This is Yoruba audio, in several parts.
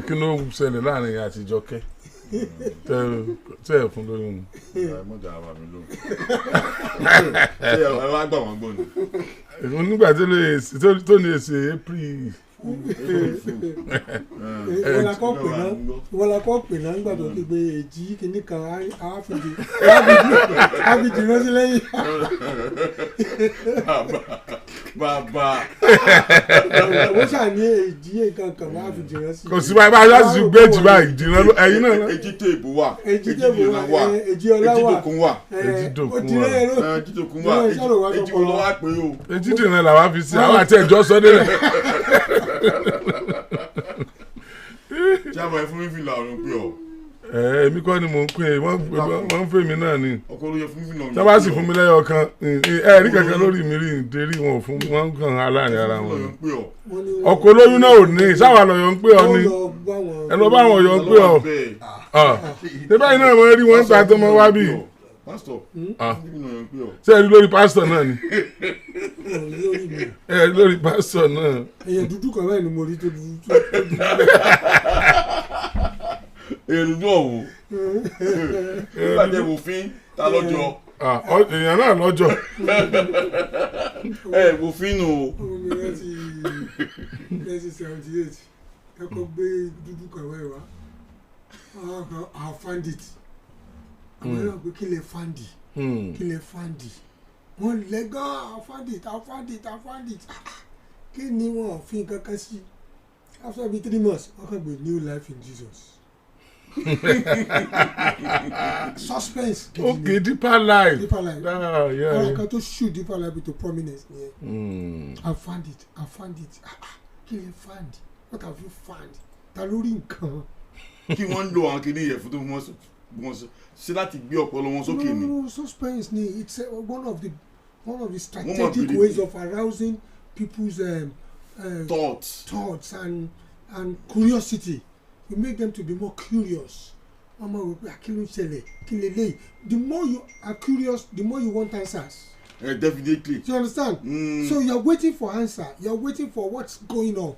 kí ló ń ṣẹlẹ̀ láàrin àtijọ́ kẹ́ tẹ́ ẹ̀ fún lóyún ni. mọ̀jà àbá mi ló ṣé ẹ wá gbà wọ́n gbọ́ ni. nígbà tó ní èsì April. Wọ́n la kọ́ pè náà nígbà tó ti gbé èjì kìíní kan àáfìdí rántí lẹ́yìn. Bàbá. Wọ́n ṣàní èjì nǹkan kan àáfìdí rántí. Kò sí báyìí báyìí láti gbé èjì báyìí ìdìran ẹ̀yin náà. Èjì tèbú wà. Èjì tèbú wà. Èjì ọlá wà. Èjì dòkun wà. Èjì dòkun wà. Èjì dòkun wà. Èjì olówó pé o. Èjì dìran làwọn fi sí àwọn àti ẹ̀jọ́ sọ́dẹ̀. Jábọ̀ ẹ fún mi fìlà ọ̀run pé ọ. Èmi kọ́ ni mò ń pè é wọ́n ń fẹ́ mi náà ni. Ọkọ ló yẹ fún mi fìlà ọ̀run. Tí wọ́n bá sì fún mi lẹ́yọ̀ kan rí kankan lórí mi rí ìdérí wọn ò fún wọn kàn án láàrin ara wọn. Ọkọ olóyún náà ò ní sáwà lọ́yọ̀ ń pè ọ ni ẹ lọ bá àwọn ọ̀yọ́ ń pè ọ. Ṣé báyìí náà wọ́n rí wọ́n ń ta tó mọ́ wá bí? Ṣé ẹ rí lórí pásítọ̀ náà ni? Ẹ rí lórí pásítọ̀ náà. Èyàn dúdú kan báyìí ni mo rí tó dúdú. Èyàn dúdú ọ̀hún. Ìbàjẹ́ òfin ta lọ́jọ́. Èèyàn náà lọ́jọ́. Òfin nù. Ọmọ mi láti 1978 ẹ̀kọ́ gbé dúdú kan báyìí wá. I found it. Àwọn ẹ̀rọ pé kí lè fandi wọ́n lẹ́gàn I found it kí ni wọ́n fi kankan sí after 3 months wọ́n kàn gbé new life in Jesus. Suspense. Okay, deeper life. ọ̀rọ̀ kan tó shoot deeper life into prominence nìyẹn. I found it kí lè fandi what have you found ta lórí nǹkan. Kí wọ́n lo àwọn kìnìún yẹn fún tó wọ́n ṣe láti gbé ọpọlọ wọn sókè ni. No, suspense ni it's one of the strategic ways of arousing people's thoughts and curiosity. You make them to be more curious. Mama will be kí ló ń ṣẹlẹ̀ kí lè lè. The more you are curious, the more you want answers. Definitely. Do you understand? So you're waiting for answer. You're waiting for what's going on.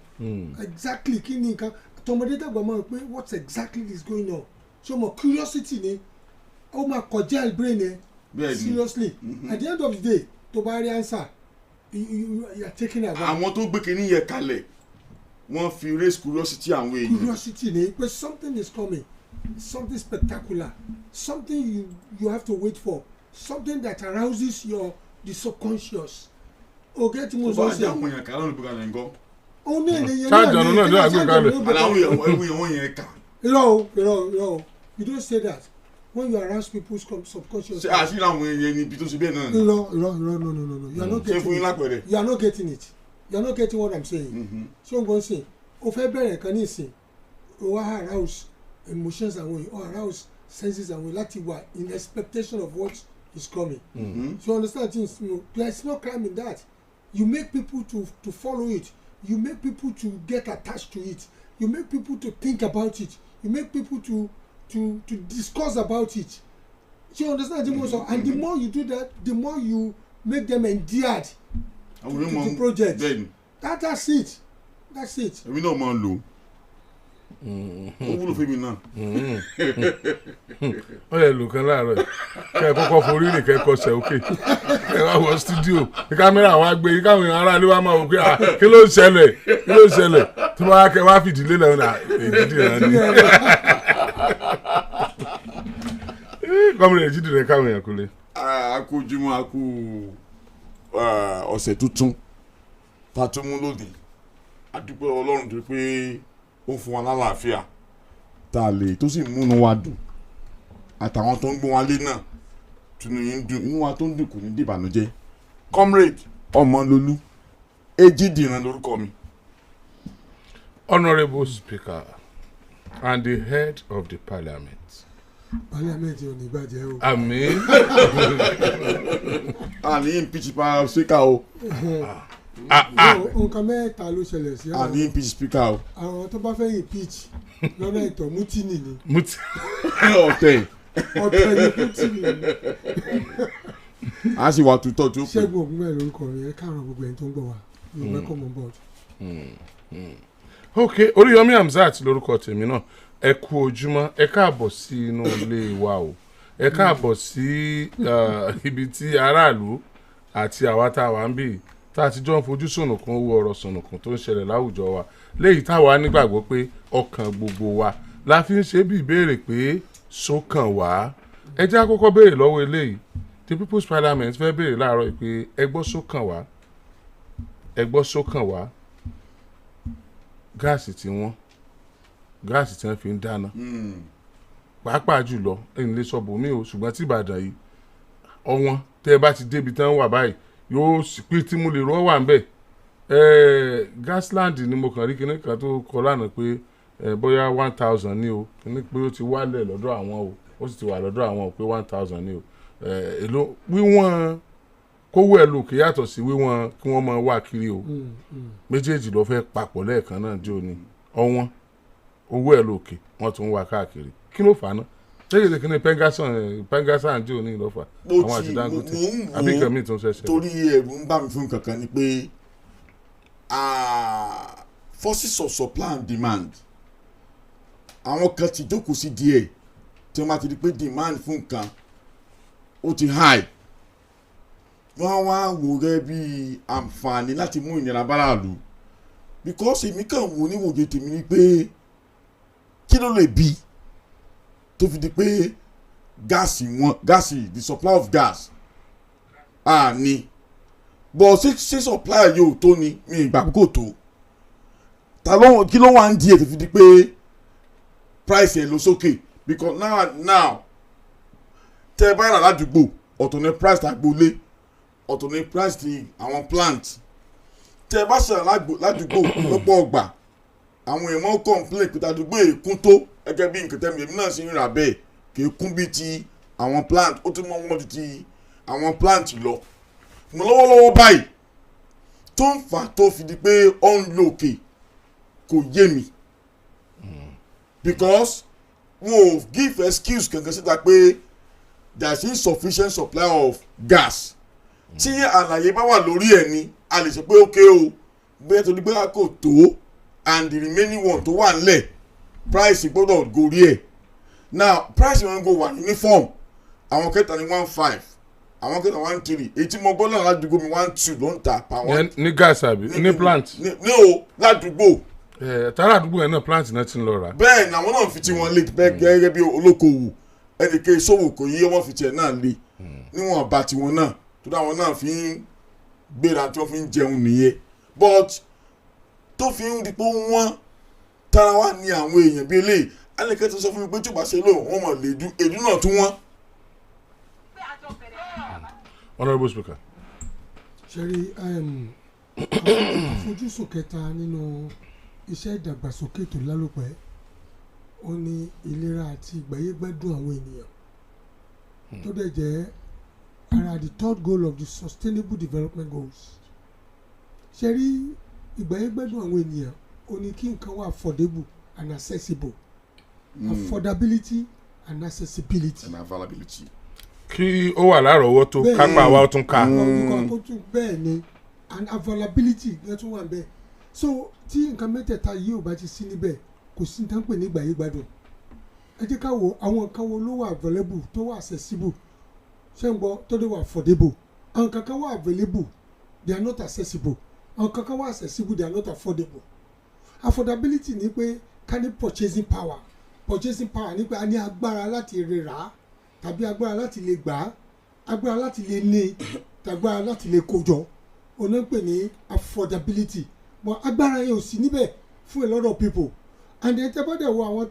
Exactly. Kí ni nǹkan tọmọdé dàgbà máa pé what exactly is going on. So more curiosity ni ó máa kọjá brain ẹ seriously. At the end of the day tó bá rí answer you are taking advantage. Àwọn tó gbé kinní yẹn kalẹ̀ wọ́n fi raise curiosity àwọn èèyàn. Curiosity ni pé something is coming, something spectacular, something you have to wait for, something that arouses the subconscious. Oge tí mo sọ sí. Bá a jẹ́ àwọn èèyàn kan lọ́nà ìbúra lẹ́ńgọ́. Ó ní ènìyàn náà ní àgbẹ̀ kalẹ̀. Aláwọ̀ èèyàn yẹn kà. No, you don't say that. When you arouse people's subconscious. Ṣé àṣírí àwọn èèyàn ní ibi tó ṣe bẹ́ẹ̀ náà ni? No. You are not getting it. Ṣé fún yín lápẹ̀rẹ̀? You are not getting it. You are not getting what I'm saying. Ṣé o ń gbọ́n sìn? O fẹ́ bẹ̀rẹ̀ kan ní ìsìn. O wá arouse emotions àwọn èèyàn. O arouse senses àwọn èèyàn láti wà in expectation of what is coming. So you understand things? There is no crime in that. You make people to follow it. You make people to get attached to it. You make people to think about it. You make people to discuss about it. So you understand the most, and the more you do that, the more you make them endeared to the project. That's it. Èmi náà máa ń lò ó wúlò fún mi náà. Ó yẹ lò kan láàárọ̀ kẹ́ ẹ kọ́kọ́ forí rìn kẹ́ ẹ kọsẹ̀ òkè ẹ wá wọ stúdíò ní kámẹ́rà wa gbé yín káwọn ará ilé wa máa wò pé kí ló ń ṣẹlẹ̀ tí wọ́n á kẹ́ wá fìdílé lẹ́wọ̀n náà èjìdì rẹ̀ ni. Kọ́mìnrin èjìdì rẹ̀ káwọn èèyàn kò lè. A kú ojúmọ́ a kú ọ̀sẹ̀ tuntun tá a tún mú lónìí. A dúpẹ́ Ọlọ́run tó pé ó fún wa lálàáfíà tá a lè tó sì múnú wa dùn àtàwọn tó ń gbọ́ wa lé náà tunu yín dùn inú wa tó ń dùn kò ní dìbànújẹ́. Comrade Ọmọlolú Ejidìran lórúkọ mi. Honourable Speaker and the head of the Parliament. Parliament ò ní bàjẹ́ o. Àmín. Àní impeach pa speaker o. Nǹkan mẹ́ta ló ṣẹlẹ̀ sí àwọn. Àní impeach speaker o. Àwọn tó bá fẹ́ impeach lọ́nà ìtọ̀ mutiny ni. Ọ̀tẹ̀. Ọ̀tẹ̀ ni mutiny ni. A sì wà tutọ́ tó kù. Ṣẹ́gun Ògúnbẹ̀ lórúkọ rẹ̀ ẹ káàárọ̀ gbogbo ẹni tó ń gbọ́ wa. You welcome on board. ok Oriyomi Hamzat lórúkọ tèmi náà ẹ kú ojúmọ́ ẹ káàbọ̀ sí inú ilé wa o ẹ káàbọ̀ sí ibi tí aráàlú àti àwa tá a wà ń bì tá a ti jọ ń fojú sùnùkùn owó ọ̀rọ̀ sùnùkùn tó ń ṣẹlẹ̀ láwùjọ wa léyìí táwa nígbàgbọ́ pé ọkàn gbogbo wa la fi ń ṣe bí ìbéèrè pé sókàn wá ẹ jẹ́ àkọ́kọ́ béèrè lọ́wọ́ eléyìí the People's Parliament fẹ́ béèrè láàárọ̀ pé ẹ gbọ́ sókàn wá gáàsì tí wọ́n fi ń dáná pàápàá jùlọ ẹni lè sọ bòmí o ṣùgbọ́n tí Ìbàdàn yìí ọ̀wọ́n tẹ́ ẹ bá ti débi tán wà báyìí yóò pé tí mo lè rọ́ wà ń bẹ̀ Gasland ni mo kàn rí kinní kan tó kọ lánàá pé bóyá 1000 ni o kinní pé ó ti wálẹ̀ lọ́dọ̀ àwọn o ó sì ti wà lọ́dọ̀ àwọn o pé 1000 ni o èlò wíwọ̀n kówó ẹ̀ lòkè yàtọ̀ sí wíwọ̀n kí wọ́n máa wá kiri o méjèèjì ló fẹ́ papọ̀ lẹ́ẹ̀kan náà jẹ́ òní ọ̀wọ́n owó ẹ̀ lòkè wọ́n tún wá káàkiri kí ló fà á ná ṣéyìí kí ni pengasan jẹ́ òní ìlọ́fà àwọn àti Dangote àbí nǹkan míì tó ń ṣẹ̀ṣẹ̀. torí ẹ̀rù ń bá mi fún kankan ni pé forces of supply and demand àwọn kan ti jókòó sí díẹ̀ tí wọ́n bá ti di pé demand fún nǹkan ó ti high wọ́n wá wò rẹ́ bí àǹfààní láti mú ìnira báráàlú because èmi kàn wò níwòye tèmi ni pé kí ló lè bí tó fi di pé gáàsì the supply of gas ní but ṣé supply yóò tó ni mi ìgbà kókò tó kí ló wà ń di ẹ̀ tó fi di pé price ẹ̀ lọ sókè because now tẹ́ ẹ bá rà ládùúgbò ọ̀tọ̀ ní price tàgbólé ọ̀tọ̀ ní price ti àwọn plant tẹ́ ẹ bá ṣe ládùúgbò lọ́pọ̀ ọgbà àwọn èèyàn complain pé tàdúgbò èkún tó gẹ́gẹ́ bí nǹkan tẹ́mi èmi náà ṣe ń rà bẹ́ẹ̀ kì í kún bí ti àwọn plant ó tún mọ́ wọ́n ju ti àwọn plant lọ mo lọ́wọ́lọ́wọ́ báyìí tó ń fà tó fi di pé ó ń lo òkè kò yé mi because wọn ò give excuse kankan síta pé there is insufficient supply of gas tí àlàyé bá wà lórí ẹ̀ ni a lè sọ pé ókè o bẹ́ẹ̀ tó ní pé kò tó and the remaining one tó wà nílẹ̀ price gbọ́dọ̀ gorí ẹ̀ now price wọn go wà uniform àwọn kẹta ní 15 àwọn kẹta 13 èyí tí mo gbọ́ náà ládùúgbò mi 12 ló ń ta pa wọn. ní gas àbí ní plant. ní o ládùúgbò. tààrà àdúgbò yẹn náà plant náà ti ń lọ rà. bẹ́ẹ̀ ni àwọn náà fi ti wọn lé gẹ́gẹ́ bí olókoòwò ẹnìkan ìṣòwò kò yí wọ́n fi tiẹ̀ náà lé níwọ̀n bá tiwọn náà tó dáwọn náà fi ń gbéra tí wọ́n fi ń jẹun nìyẹn but tó fi ń di pé wọ́n tara wá ní àwọn èèyàn bíi eléyìí alẹ́kẹ́ tó sọ fún mi pé tí ò bá ṣe lò wọ́n mọ̀ lè èdú náà tún wọ́n. Honourable Speaker. ṣẹ́rí àfojúsùn kẹta nínú iṣẹ́ ìdàgbàsókè tó lálòpẹ́ ó ní ìlera àti ìgbáyégbádùn àwọn ènìyàn tó dẹ̀ jẹ́ ara the third goal of the sustainable development goals. ṣẹ́rí ìgbáyégbádùn àwọn ènìyàn ó ní kí nǹkan wà affordable and accessible. Affordability and accessibility. And availability. kí ó wà lárọ̀ọ́wọ́tó kápá wa ó tún ká. bẹ́ẹ̀ ni and availability yẹn tún wà bẹ́ẹ̀ so tí nǹkan mẹ́tẹ̀ẹ̀ta yìí ò bá ti sí níbẹ̀ kò sí nǹkan pè ní ìgbáyégbádùn. ẹ jẹ́ ká wo àwọn nǹkan wo ló wà available tó wà accessible ṣé ń gbọ́ tó dé wà affordable àwọn kankan wà available they are not accessible àwọn kankan wà accessible they are not affordable. Affordability ni pé ká ní purchasing power ní pé a ní agbára láti rà tàbí agbára láti lè gbà agbára láti lè ní tàgbára láti lè kójọ òun ń pè ní affordability but agbára yẹn ò sí níbẹ̀ fún a lot of people and then tẹ́ bá dẹ̀ wo àwọn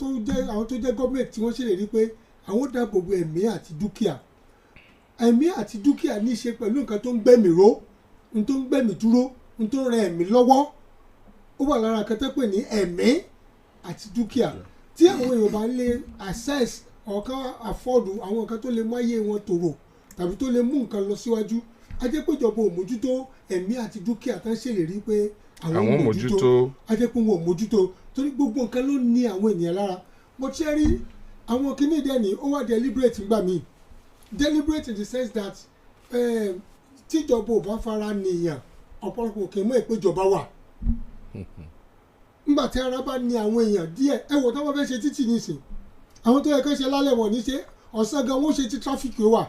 tó jẹ́ government tí wọ́n ṣèlérí pé àwọn dáàbò bo ẹ̀mí àti dúkìá ní í ṣe pẹ̀lú nǹkan tó ń gbẹ̀mí ró n tó ń gbẹ̀mí dúró n tó ń rẹ ẹ̀mí lọ́wọ́ ó wà lára kan tó pè ní ẹ̀mí àti dúkìá tí àwọn èèyàn bá lè access ọ̀kan afford àwọn nǹkan tó lè mú ayé wọn tòrò tàbí tó lè mú nǹkan lọ síwájú a jẹ́ pé ìjọba ò mójútó ẹ̀mí àti dúkìá tán ṣèlérí pé àwọn mójútó a jẹ́ pé wọn ò mójútó torí gbogbo nǹkan ló ní àwọn ènìyàn lára mo ṣe rí àwọn kìíní dẹ́ni ó wà deliberate ńgbà míì deliberate in the sense that tíjọba ò bá fara nìyàn ọ̀pọ̀lọpọ̀ kì í mọ̀ ìpéjọba wà nígbà tí ara bá ní àwọn èèyàn díẹ̀ ẹ wò táwọn fẹ́ ṣe títì nísìn àwọn tó yẹ kó ṣe lálẹ́ wọ̀ ní ṣe ọ̀sán gan wọ́n ṣe tí tráfíkì wà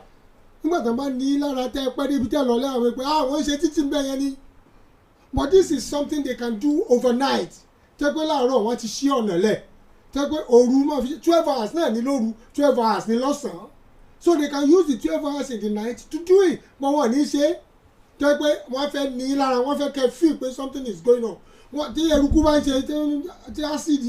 nígbà tí wọ́n bá ní lára tẹ́ pẹ́ débi tẹ́ lọ lẹ́wọ̀n pé wọ́n ṣe títì bẹ́ẹ̀ yẹn ni but this is something they can do overnight tẹ́ pé láàárọ̀ wọ́n ti ṣí ọ̀nà lẹ̀ tẹ́ pé òru máa fi 12 hours náà ní lóru 12 hours ní lọ́sàn-án so they can use the 12 hours in the night to do it but wọ́n ní ṣe tẹ́ pé wọ́n fẹ́ ní lára wọ́n fẹ́ kẹ́ feel pé something is going on wọ́n tí eruku bá ń ṣe tí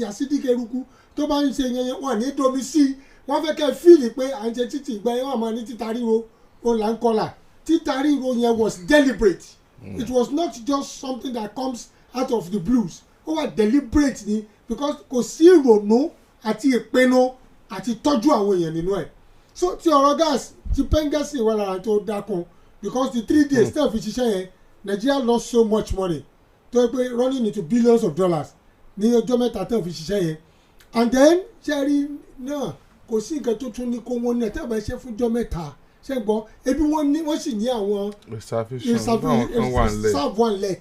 acidic eruku tó bá ń ṣe yẹn wọ́n ní domi sí wọ́n fẹ́ kẹ́ feel pé à ń ṣe títì ìgbà yẹn wọ́n máa ní títa ríro òun là ń kọlà títa ríro yẹn was deliberate it was not just something that comes out of the blues ó wà deliberate ni because kò sí ìrònú àti ìpinnu àti tọ́jú àwọn èèyàn nínú ẹ̀ so ti ọ̀rọ̀ gas ti pengasi wà lára tó dákun because the 3 days tẹ́ fi ṣiṣẹ́ yẹn Nigeria lost so much money tó yẹ pé running into billions of dollars ní ọjọ́ mẹ́ta tẹ́ fi ṣiṣẹ́ yẹn and then ṣẹ́rí náà kò sí nǹkan tó tún ní kó wọ́n náà tẹ́ bá ṣe fún ọjọ́ mẹ́ta ṣe gbọ́ ebi wọ́n sì ní àwọn reserve one lẹ̀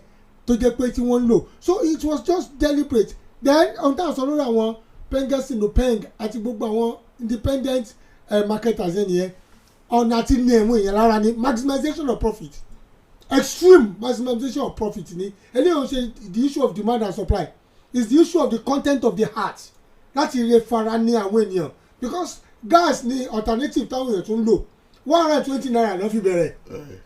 tó jẹ́ pé tí wọ́n ń lò so it was just deliberate then ohun tá à ń sọ lórí àwọn pengasi no peng àti gbogbo àwọn independent marketers ẹni yẹn ọ̀nà àti ní ẹ̀wọ̀n èèyàn lára ni maximization of profit extreme maximization of profit ni eléyìí ṣe the issue of demand and supply is the issue of the content of the heart láti lè fara ní àwọn ènìyàn because gas ni alternative táwọn èèyàn tún lò 120 naira ló fi bẹ̀rẹ̀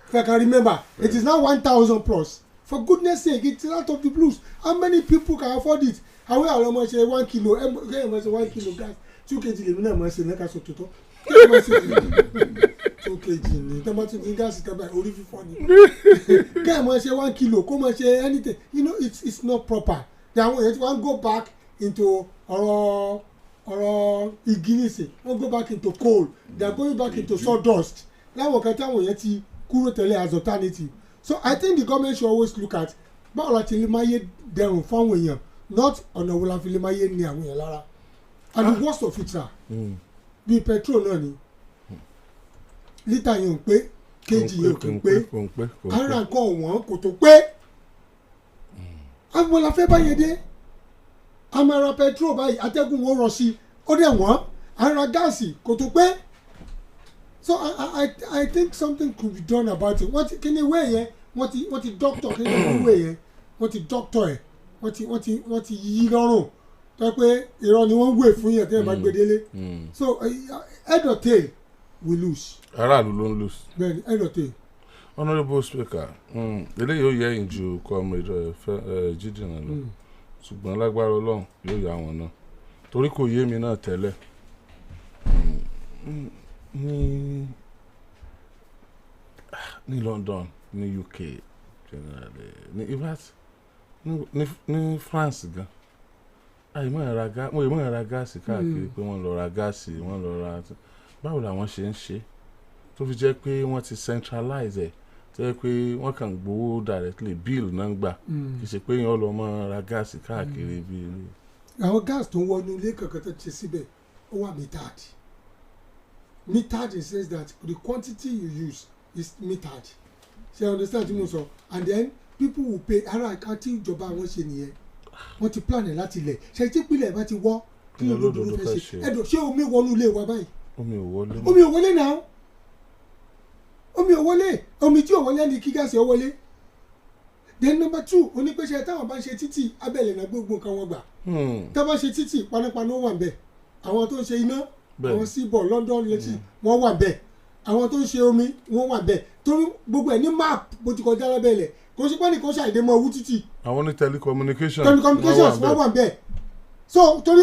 if I can remember it is now 1,000 plus for goodness sake it's out of the blues how many people can afford it àwọn àwọn ọmọ ṣe 1 kilo kẹ́hìn máa ṣe 1 kilo gas 2 kg lèmi náà máa ṣe lẹ́ka sọ tòótọ́ kẹ́hìn máa ṣe 2 kg ní tọ́mọ́tò ní gáàsì kan báyìí orí fífọ́ ni kẹ́hìn máa ṣe 1 kilo kó máa ṣe anything you know it's not proper àwọn èèyàn tí wọ́n go back into ọ̀rọ̀ igi nìsín wọ́n go back into coal they are going back into sawdust láwọn kan táwọn èèyàn ti kúrò tẹ́lẹ̀ as alternative so I think the government should always look at báwo la ti lè máa yé dẹrùn fáwọn èèyàn not ọ̀nà wo la fi lè máa yé ní àwọn èèyàn lára and the worst of it sir bíi petrol náà ni lítà yẹn ò pé kejì yẹn kò pé ara nǹkan ọ̀wọ́n kò tó pé àwọn la fẹ́ báyẹn dé a máa ra petrol báyìí atẹ́gùn wo rọ̀ sí ó dẹ̀ wọ́n ara gáàsì kò tó pé so I think something could be done about it wọ́n ti kíni ìwé yẹn wọ́n ti doctor kíni ìwé yẹn wọ́n ti doctor ẹ̀ wọ́n ti yí lọ́rùn tó pé irọ́ ni wọ́n wé fún yẹn tí wọ́n bá gbé délé so head or tail we lose. aráàlú ló ń lose. bẹ́ẹ̀ni head or tail. honourable speaker eléyìí ó yẹ ìjù comrade Jídìnà lọ ṣùgbọ́n lágbára Ọlọ́run yóò yà wọ́n náà torí kò yé mi náà tẹ́lẹ̀ ní London ní UK generally ní ivat ní France gan mo ìmọ̀ ra gáàsì káàkiri pé wọ́n lọ ra gáàsì wọ́n lọ ra báwo làwọn ṣe ń ṣe tó fi jẹ́ pé wọ́n ti centralize ẹ̀ tó jẹ́ pé wọ́n kàn gbowó directly bill náà ń gbà kì í ṣe pé yẹn lọ mọ́ ra gáàsì káàkiri bíi. àwọn gáàsì tó ń wọnú ilé kankan tó ṣe síbẹ̀ ó wà metered in the sense that the quantity you use is metered ṣe you understand tí mo sọ and then people will pay ara àti ìjọba àwọn ṣe nìyẹn wọ́n ti plan ẹ̀ láti ilẹ̀ ṣe tí ìpìlẹ̀ bá ti wọ́ kí ló lódodo fẹ́ ṣe ẹ̀dọ̀ ṣé omi wọnú ilé wa báyìí. omi ò wọlé náà omi tí ò wọlé ni kí gáàsì ò wọlé then number 2 onípèsè táwọn bá ń ṣe títì abẹ́lẹ̀ náà gbogbo nǹkan wọn gbà tá bá ṣe títì panápaná wà ń bẹ̀ àwọn tó ń ṣe iná àwọn síbọ̀ London létí wọ́n wà bẹ̀ àwọn tó ń ṣe omi wọ́n wà bẹ̀ torí gbogbo ẹ̀ ní map bó ti kọjá lábẹ́lẹ̀ kò sí pọ́nì kan ṣàìdé mọ́ owó títì. àwọn ní telecommunications wọ́n wà bẹ́ẹ̀ so torí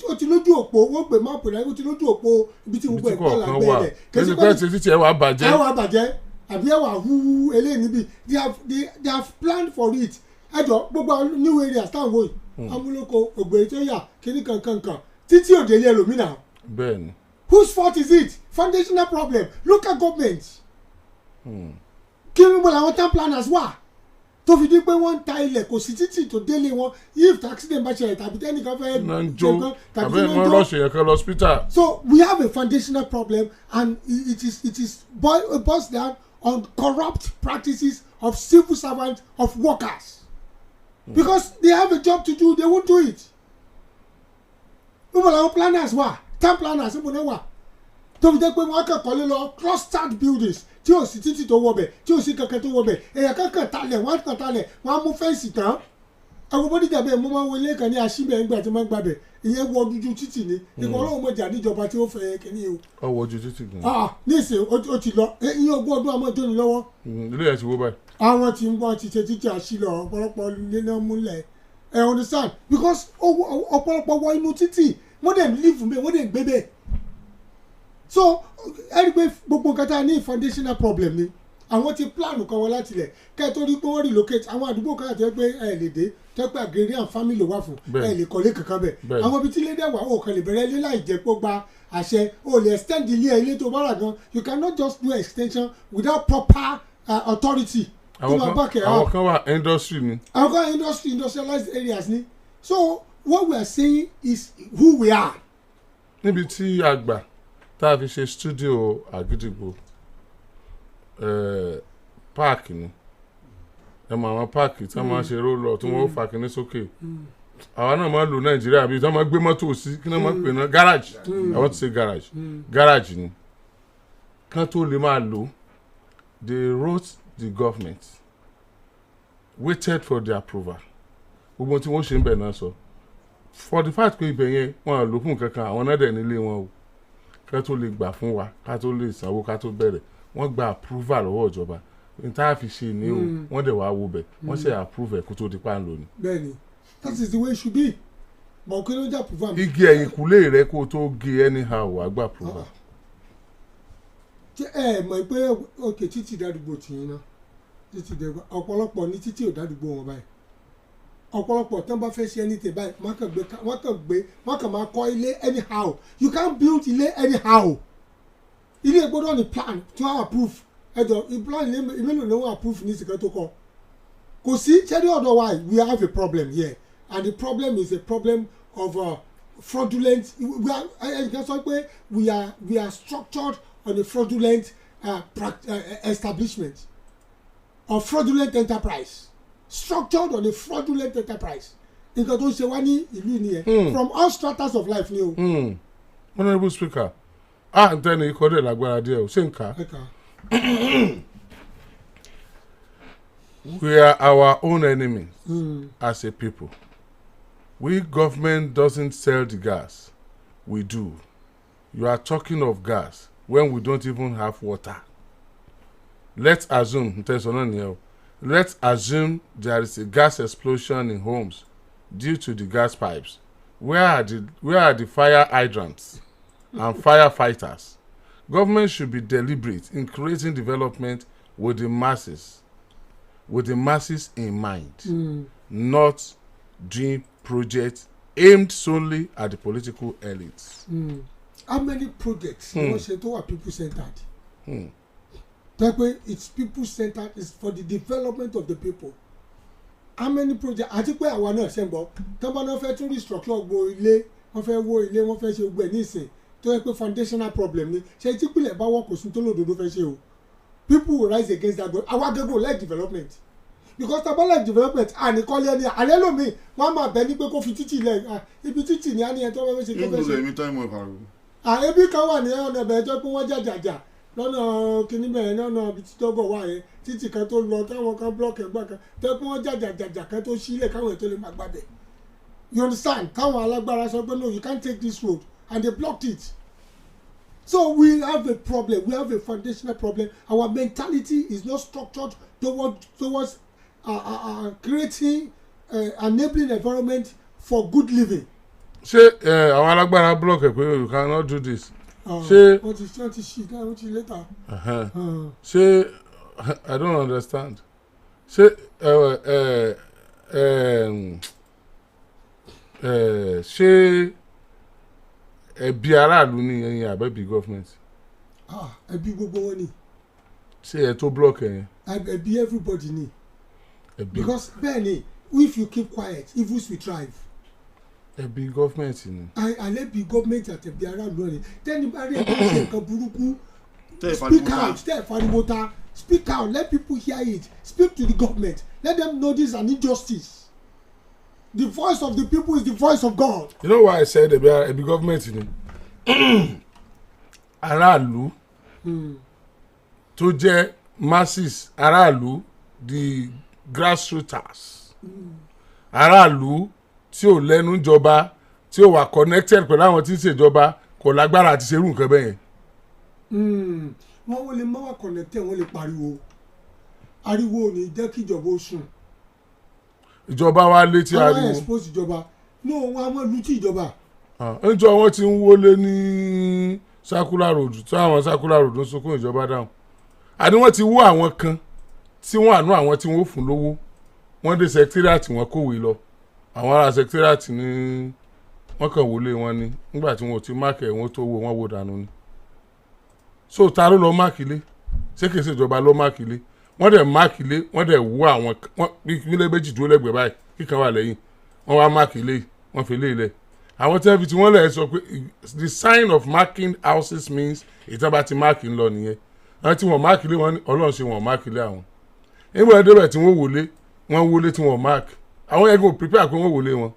ó ti lójú òpó wọ́n gbé máàpù rẹ̀ ó ti lójú òpó ibi tí gbogbo ẹ̀kọ́ là ń bẹ̀rẹ̀ rẹ̀ kí sí pọ́nì títì ẹ̀ wà bàjẹ́ àbí ẹ̀ wà húhú eléyìí níbi they have planned for it ẹjọ́ gbogbo new areas táwọn wò yìí amúlòkọ ògbèrè tó yà kíní kankan títí òdèlé ẹlòmínà. bẹ́ẹ̀ni. whose fault is it? Foundational problem local government. kí ni mo làwọn town planners wà tó fi di pé wọ́n ń ta ilẹ̀ kò sí títì tó délé wọn if accident bá ṣẹlẹ̀ tàbí tẹ́nìkan fẹ́ jẹun tàbí wọ́n rọ́ọ̀ṣì yẹn kan lọ hospital. so we have a foundational problem and it is boils down on corrupt practices of civil servants of workers because they have a job to do, they won't do it. Níbo làwọn planners wà, town planners níbo náà wà. Tó fi jẹ́ pé wọ́n kàn kọ́lé lọ clustered buildings tí ò sí títì tó wọbẹ̀ tí ò sí kankan tó wọbẹ̀ èèyàn kankan talẹ̀ wọ́n kàn talẹ̀ wọ́n á mú fẹ́ǹsì tán. Àwọn bọ́díjà bẹ́ẹ̀ mo máa ń wọlé kan ní àṣìbẹ̀ nígbà tí wọ́n gbàbẹ̀ ìyẹn wọ ojú títì ni ìwọ ọlọ́run mọ̀jà níjọba tí ó fẹ́ kẹ́ni o. Ọwọ́ ojú títì gan. Nísìnyí ó ti lọ iye ogún ọdún àmọ́ tó ní lọ́wọ́. Ilé ẹ̀ ti wó báyìí. Àwọn tí ń bọ́ ti ṣe títí àṣìlọ ọ̀pọ̀lọpọ̀ ilé náà múlẹ̀ understand because ọ̀pọ̀lọpọ̀ wọ inú títì wọ́n dẹ̀ live mbẹ̀ wọ́n dẹ̀ gbé bẹ̀. So ẹni pé gbogbo nǹkan tá a ní foundational problem ni àwọn ti plan kan wọn láti lẹ̀ kẹ́ ẹ tó rí pé wọ́n relocate àwọn àdúgbò kan àti ẹgbẹ́ ẹ lè dé tẹ́pẹ́ agrarian family wà fún ẹ lè kọ́lé kankan bẹ̀ àwọn ibi tí ilé dẹ̀ wà ó kàn lè bẹ̀rẹ̀ ilé láì jẹ́ pé ó gba àṣẹ ó lè extend ilé tó bá rà gan you cannot just do extension without proper authority. Àwọn kan wà industry ni. Àwọn kan industrialized areas ni so what we are saying is who we are. Níbi tí a gbà tá a fi ṣe studio Àgídìgbò páàkì ni ẹ mọ àwọn páàkì tí wọ́n máa ṣe rólọ tí wọ́n fà kíní sókè àwa náà máa lò Nàìjíríà bíi tí wọ́n máa gbé mọ́tò sí kí wọ́n máa pè náà garage I want to say garage ni kán tó lè máa lò they wrote the government waited for the approval gbogbo tí wọ́n ṣe ń bẹ̀ náà sọ for the fact pé ibẹ̀ yẹn wọ́n á lò fún kankan àwọn náà dẹ̀ nílé wọn o ká tó lè gbà fún wa ká tó lè sanwó ká tó bẹ̀rẹ̀ wọ́n gba approval lọ́wọ́ ìjọba n tá a fi ṣe ní o wọ́n dẹ̀ wá wo bẹ̀ wọ́n ṣe approve ẹ̀ kó tó di pa ń lò ní. Bẹ́ẹ̀ni that is the way it should be but kí ló jẹ́ approval. igi ẹ̀yìn kúlé rẹ kó tó gé anyhow wàá gba approval. ṣé ẹ mọ̀ pé òkè títì dádúgbò tìyín náà títì dẹ́gbà ọ̀pọ̀lọpọ̀ ní títì ò dádúgbò wọn báyìí ọ̀pọ̀lọpọ̀ tán bá fẹ́ ṣe anything báyìí wọ́n kàn máa kọ́ ilé anyhow you can't build ilé anyhow ilé gbọ́dọ̀ ní plan tí wọ́n approve ẹjọ́ plan ìmẹ́lò ló wọ́n approve ní ìsìnkẹ́ tó kọ́ kò sí ṣẹ́rí ọ̀dọ̀ wa we have a problem here and the problem is a problem of fraudulent ẹ̀ka sọ pé we are structured on a fraudulent establishment or fraudulent enterprise structured on a fraudulent enterprise nǹkan tó ń ṣe wá ní ìlú nìyẹn from all stratas of life ni o. Honourable Speaker ntẹ́ni ikọ̀ dẹ̀ lágbára díẹ̀ o ṣé n kà. We are our own enemies as a people. We government doesn't sell the gas. We do. You are talking of gas when we don't even have water. Let's assume there is a gas explosion in homes due to the gas pipes. Where are the fire hydrants and firefighters? Government should be deliberate in creating development with the masses in mind, not doing projects aimed solely at the political elites. How many projects you say to are people centered? That way it's people centered, it's for the development of the people. How many projects? Àti pé àwa náà ṣe ń bọ̀ tọ́ba náà fẹ́ tún restructure gbo ilé wọ́n fẹ́ wó ilé wọ́n fẹ́ ṣe gbẹ̀ nísìn tó yẹ pé foundational problem ni ṣe tí pìlẹ̀ bá wọ́n kò sí tó lòdòdó fẹ́ ṣe o. People will rise against that but àwa gẹ́gẹ́ like development because tọ́ba like development àníkọ́lé ẹni àlẹ́ lómi wọ́n á máa bẹ ní pé kó fi títì lẹ̀ ibi títì ni á ní ẹ̀ tó fẹ́ ṣe tó fẹ́ ṣe. níbo lèmi táìmù ẹ̀ pariwo. Ebi kan wà ní ọ̀nà ẹ̀bẹ̀ pé wọ́n jàjàjà lọ́nà kìíní bẹ̀rẹ̀ lọ́nà ibi tí tọ́gọ̀ wà yẹn títì kan tó lọ táwọn kan blọọkì ẹgbẹ́ kan tẹ́ pé wọ́n jàjàjà kan tó sílẹ̀ káwọn ètò lè máa gbàbẹ̀. You understand? Káwọn alágbára sọ pé no you can't take this road and they blocked it. So we have a problem, we have a foundational problem. Our mentality is not structured towards creating enabling environment for good living. Ṣé àwọn alágbára block ẹ pé you cannot do this. Ṣé wọ́n ti ṣì náà wọ́n ti later. Ṣé I don't understand. Ṣé ṣé ẹbí aráàlú ní ẹ̀yin àbẹ́bí government. Ẹbí gbogbo wọn ni. Ṣé ẹ tó block ẹ yẹn. Ẹbí everybody ni. Because bẹ́ẹ̀ ni if you keep quiet evils will thrive. Ẹbí gọ́fìmẹ̀ntì ni. Àlẹ́bí gọ́fìmẹ̀ntì àtẹ̀bí aráàlú rẹ̀ tẹ́ni bá rí ẹ̀ka ṣe nǹkan burúkú speak out tẹ́ ẹ̀ fariwo ta speak out let people hear it speak to the government let them know this is an injustice the voice of the people is the voice of God. You know why I said ẹbí government ni aráàlú tó jẹ́ masses aráàlú the grassroots aráàlú tí ò lẹ́nu jọba tí ò wà connected pẹ̀lú àwọn tí ń ṣèjọba kò lágbára àti ṣerú nǹkan bẹ́ẹ̀ yẹn. wọ́n lè má wà connected wọ́n lè pariwo ariwo ò ní jẹ́ kí ìjọba ó sùn. ìjọba wa létí ariwo. àwọn expose ìjọba ní òun àwọn ìlú tí ìjọba. níjọ́ wọ́n ti ń wọlé ní circular road tí àwọn circular road ń sunkún ìjọba dáhùn àní wọ́n ti wó àwọn kan tí wọ́n àánú àwọn tí wọ́n fún lówó wọ́n dé secretariat wọn kówé lọ àwọn ará secretariat ní wọ́n kàn wọlé wọn ni nígbà tí wọ́n ti máàkì wọn tó wó wọn wò dànù ni so ta ló lọ máàkì lé ṣé kìí ṣe ìjọba ló máàkì lé wọ́n dẹ̀ máàkì lé wọ́n dẹ̀ wó àwọn ìpínlẹ̀ méjì dúró lẹ́gbẹ̀ẹ́ báyìí kíkan wà lẹ́yìn wọ́n wá máàkì lé wọ́n fi lé ilẹ̀ àwọn tí wọ́n fi tí wọ́n lẹ̀ sọ pé the sign of marking houses means ìtàbá ti máàkì ń lọ nìyẹn àwọn tí wọ́n máàkì lé wọn ní ọlọ́run ṣe wọ́n máàkì lé àwọn nígbà débẹ̀ tí wọ́n wọlé tí wọ́n máàkì àwọn yẹn kò prepare pé wọ́n wọlé wọn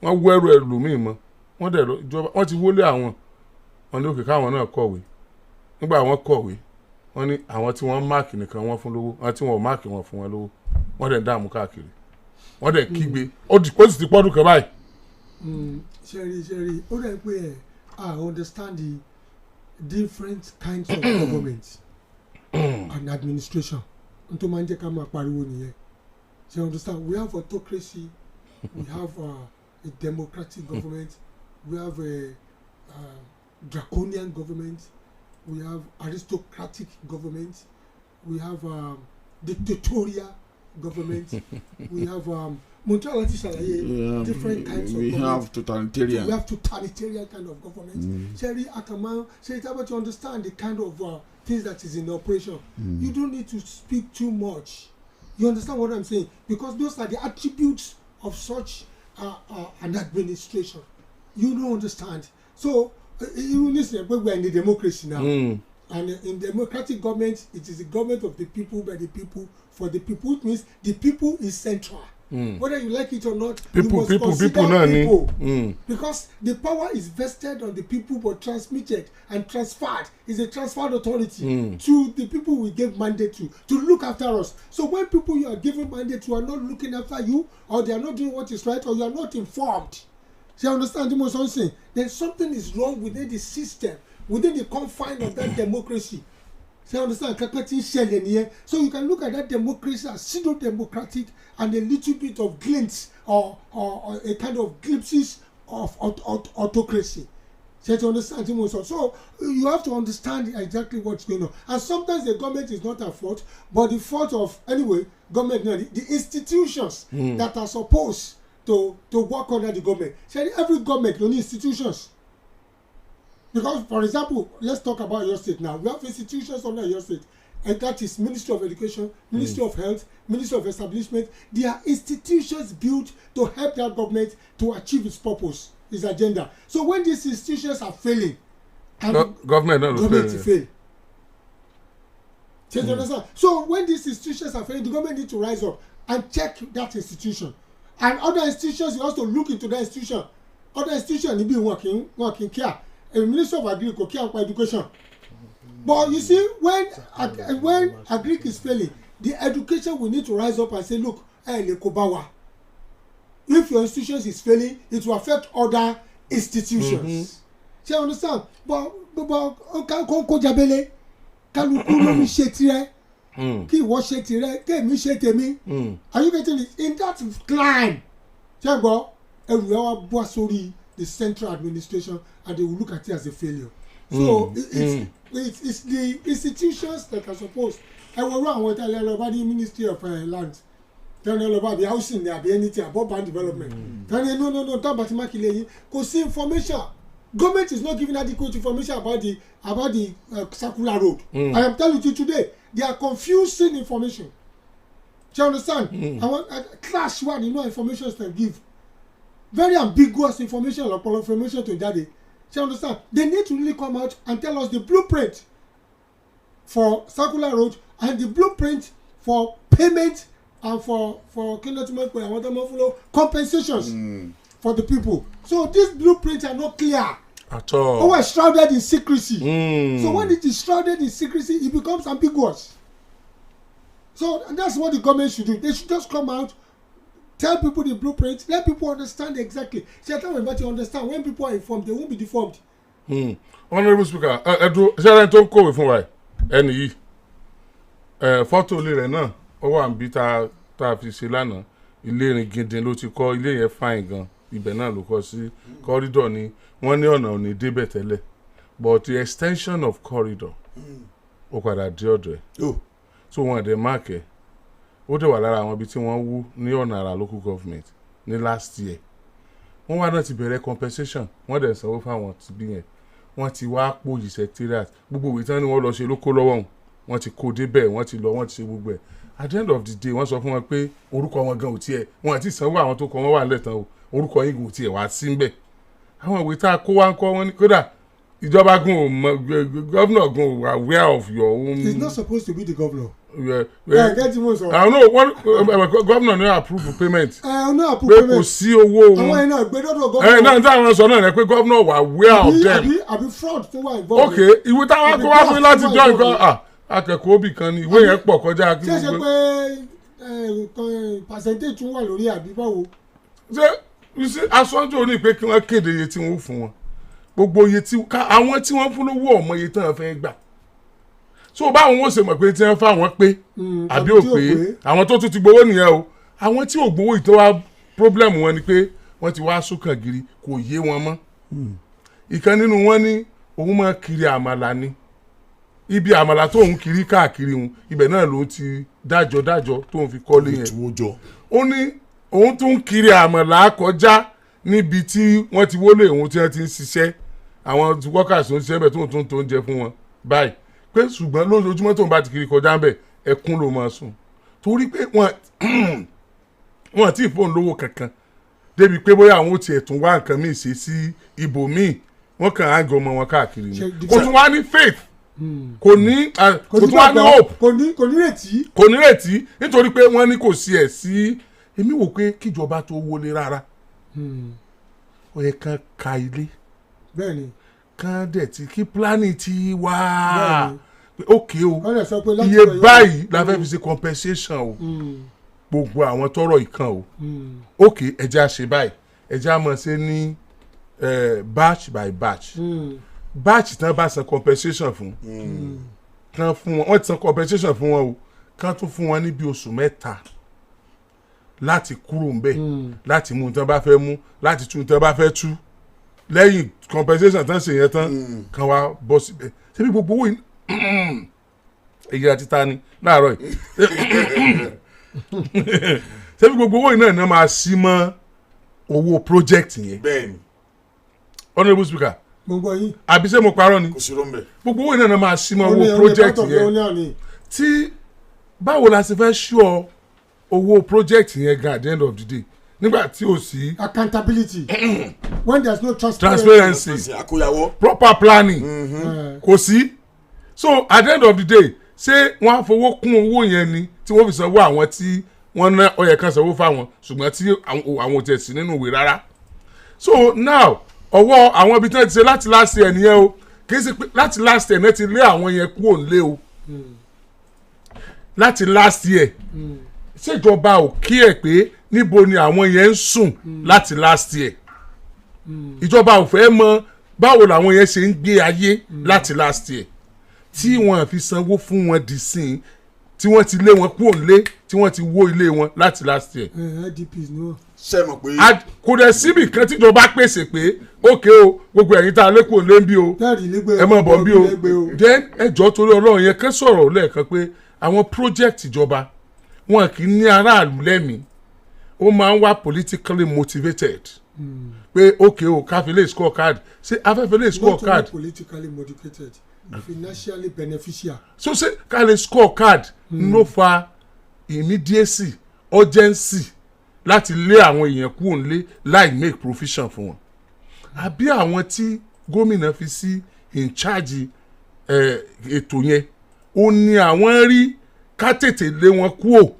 wọ́n wọ ẹrù ẹlòmíì mọ́ wọ́n dẹ̀ lọ ìjọba wọ́n ti wọlé àwọn wọn ní òkè káwọn náà kọ̀wé nígbà wọ́n kọ̀wé wọ́n ní àwọn tí wọ́n máàkì nìkan wọ́n fún lówó àwọn tí wọ́n máàkì wọ́n fún wọn lówó wọ́n dẹ̀ dààmú káàkiri wọ́n dẹ̀ kígbe ó sì ti pọ́dún kan báyìí. ṣẹ́rí ó dẹ̀ pé I understand the different kinds of government and administration n tó máa ń jẹ́ ká máa pariwo nìyẹn you understand we have autocracy we have a democratic government we have a draconian government we have aristocratic government we have dictatorial government we have different kinds of we government. have totalitarian. We have totalitarian kind of government. Sherry Akama, it's about to understand the kind of things that is in operation. You don't need to speak too much. You understand what I'm saying? Because those are the attributes of such an administration. You don't understand. So, you listen, we're in the democracy now. And in democratic government, it is the government of the people, by the people, for the people. It means the people is central. Whether you like it or not, you must consider people. Because the power is vested on the people but transmitted and transferred. It's a transferred authority to the people we gave mandate to look after us. So when people you are giving mandate to are not looking after you, or they are not doing what is right, or you are not informed, so you understand what I'm saying? Then something is wrong within the system, within the confine of that democracy. So you understand? So you can look at that democracy as pseudo-democratic and a little bit of glints or a kind of glimpses of autocracy. So you understand? So you have to understand exactly what's going on. And sometimes the government is not at fault, but the fault of, anyway, government, the institutions that are supposed to work under the government. So every government, you need institutions. Because, for example, let's talk about your state now. We have institutions under your state, and that is Ministry of Education, Ministry of Health, Ministry of Establishment. They are institutions built to help that government to achieve its purpose, its agenda. So when these institutions are failing, government fail. So when these institutions are failing, the government need to rise up and check that institution. And other institutions, you also look into that institution. Other institutions need to be working care. A Minister of Agriculture care for education. But you see, when Agric is failing, the education will need to rise up and say, look, if your institutions is failing, it will affect other institutions. So you understand? But kò jábélé kálukú ló ń ṣe tirẹ̀ kí ìwọ ṣe tirẹ̀ kémi ṣe tèmi. Are you getting it? In that climb, ṣé gbọ́ ẹrù ẹ wá bọ́ sórí the central administration and they will look at it as a failure. So it's the institutions that are supposed. I will run with the Ministry of Land. Tell me about the housing there, be anything about land development. Tell me no, talk about Makile. Because see information. Government is not giving adequate information about the circular road. I am telling you today, they are confusing information. Do you understand? I want clash one, information can give. Very ambiguous information or information to daddy. Do you understand? They need to really come out and tell us the blueprint for circular road and the blueprint for payment and for kilometer I want them to follow compensations for the people. So these blueprints are not clear at all. Always shrouded in secrecy. So when it is shrouded in secrecy, it becomes ambiguous. So and that's what the government should do. They should just come out, tell people the blueprint, let people understand exactly. See, I tell them, but you understand, when people are informed, they won't be deformed. Honourable Speaker, ṣẹlẹ̀ tó ń kọ̀wé fún wa ẹni yìí fọ́tò ilé rẹ̀ náà ó wà níbi tá a fi ṣe lánàá ilé irin gidi ló ti kọ́ ilé yẹn fine gan ibẹ̀ náà ló kọ́ sí corridor ni wọ́n ní ọ̀nà ò ní débẹ̀ tẹ́lẹ̀ but the extension of corridor ó padà dé ọ̀dọ̀ ẹ̀ so wọ́n dẹ̀ mark ẹ̀ ó dẹ̀ wà lára àwọn ibi tí wọ́n wú ní ọ̀nà àrà local government ní last year wọ́n wá náà ti bẹ̀rẹ̀ compensation wọ́n dẹ̀ sanwó fáwọn ti bí yẹn wọ́n ti wá pòyì secretariat gbogbo ìwé tán ni wọ́n lọ ṣe ló kó lọ́wọ́ wọn ti kó débẹ̀ wọ́n ti lọ wọ́n ti ṣe gbogbo ẹ̀ at the end of the day wọ́n sọ fún wọn pé orúkọ wọn gan ò tiẹ̀ wọn àti ìsanwó àwọn tó kọ wọn wà lẹ́tàn o orúkọ yín gan ò tiẹ̀ wá sí ń bẹ̀ àwọn ìwé tá a kó wá ń kọ́ wọn ní kódà ìjọba gun ò mọ governor gun ò aware of your own. He's not supposed to be the governor. Get him also. I don't know what governor no approve payment. No approve payment. Pé kò sí owó. Àwọn iná gbé dọ́dọ̀ governor. Náà táwọn sọ náà rẹ pé governor wà aware of them. Àbí fraud tó wà involved. Okay, ìwé táwọn kó wá fún láti jọ nǹkan akẹ́kọ̀ọ́ òbí kan ni ìwé yẹn pọ̀ kọjá kí gbogbo. Ṣé pé percentage tún wà lórí àbí báwo. Ṣé aṣọ́njú ò ní pé kí wọ́n kéde iye tí wọ́n fún wọn gbogbo iye tí àwọn tí wọ́n fún lówó ọmọ iye tí wọ́n fẹ́ gbà so báwọn ó ṣe mọ̀ pé tí wọ́n fáwọn pé àbí ò pé àwọn tó tún ti gbowó nìyẹn o àwọn tí ò gbowó ìtọ́ wa problem wọn ni pé wọ́n ti wá sókàn gírí kò yé wọn mọ́ ìkan nínú wọn ní òun máa kiri àmàlà ni ibi àmàlà tó ń kiri káàkiri òun ibẹ̀ náà ló ti dájọ́ tó ń fi kọ́lé yẹn ó ní òun tún kiri àmàlà kọjá níbi tí wọ́n ti wọlé òun tí wọ́n ti ń ṣiṣẹ́ àwọn workers tó ń ṣiṣẹ́ bẹ̀ tó ń jẹ fún wọn báyìí pé ṣùgbọ́n lójoojúmọ́ tó ń bá ti kiri kọjá ń bẹ̀ ẹkún ló máa sùn torí pé wọ́n ti fóun lówó kankan débi pé bóyá àwọn ò tiẹ̀ tún wá nǹkan míì ṣe sí ibòmíì wọ́n kàn á gan ọmọ wọn káàkiri ni kò tún wá ní faith kò tún wá ní hope kò ní retí nítorí pé wọ́n ní kò sí ẹ̀ sí èmi wò pé kíjọba tó wọlé rárá ó yẹ kán ka ilé kán dẹ̀ ti kí planning ti wá ok o iye báyìí la fẹ́ fi ṣe compensation o gbogbo àwọn tọrọ ìkan o ok ẹjẹ́ a ṣe báyìí ẹjẹ́ a mọ̀ ṣe ní batch by batch batch tán bá san compensation fún kán fún wọn wọ́n ti san compensation fún wọn o kán tún fún wọn ní bí oṣù mẹ́ta láti kúrò ń bẹ̀ láti mú tán bá fẹ́ mú láti tú tán bá fẹ́ tú lẹ́yìn compensation tán ṣe yẹn tán kan wá bọ́ síbẹ̀ ṣebí gbogbo owó èyí àti ta ni láàárọ̀ yìí ṣebí gbogbo owó náà ni wọ́n máa sí mọ́ owó project yẹn. bẹ́ẹ̀ni. Honourable Speaker. mo gbọ́ yín. àbí ṣé mo parọ́ ni. kò sí ló ń bẹ̀. gbogbo owó náà ni wọ́n máa sí mọ́ owó project yẹn tí báwo la ṣe fẹ́ ṣọ́ owó project yẹn gan at the end of the day nígbà tí o sí. accountability when there is no transparency proper planning kò sí so at the end of the day ṣé wọ́n á fowó kún owó yẹn ni tí wọ́n fi sanwó àwọn tí wọ́n ná ó yẹ kán sanwó fáwọn ṣùgbọ́n tí àwọn ò tẹ̀ sí nínú ìwé rárá so now ọwọ́ àwọn ibi tí wọ́n ti ṣe láti last year nìyẹn o kì í ṣe pé láti last year náà ti lé àwọn yẹn kúrò nílé o láti last year ṣèjọba ò kí ẹ̀ pé níbo ni àwọn yẹn ń sùn láti last year ìjọba ò fẹ́ mọ báwo làwọn yẹn ṣe ń gbé ayé láti last year tí wọ́n fi sanwó fún wọn dì sí tí wọ́n ti lé wọn kúrò nílé tí wọ́n ti wó ilé wọn láti last year. ṣe mọ̀ pé. kò dẹ̀ síbì kan tíjọba pèsè pé ókè o gbogbo ẹ̀yin tá a lé kúrò lé ń bí o ẹ mọ̀ bọ̀ ń bí o then ẹjọ́ torí ọlọ́run yẹn kẹ́ sọ̀rọ̀ lẹ́ẹ̀kan pé àwọn project ìjọba wọn kì í ní aráàlú lẹ́mìí ó máa ń wá politically motivated pé ókè o káfílẹ̀ score card ṣé afẹ́fẹ́lẹ̀ score card. not only politically motivated financially beneficial. so ṣé ká lè score card ló fa immediacy urgency láti lé àwọn èèyàn kúrò nílé láì make provision fún wọn àbí àwọn tí gómìnà fi sí in charge ètò yẹn ó ní àwọn rí ká tètè lé wọn kúrò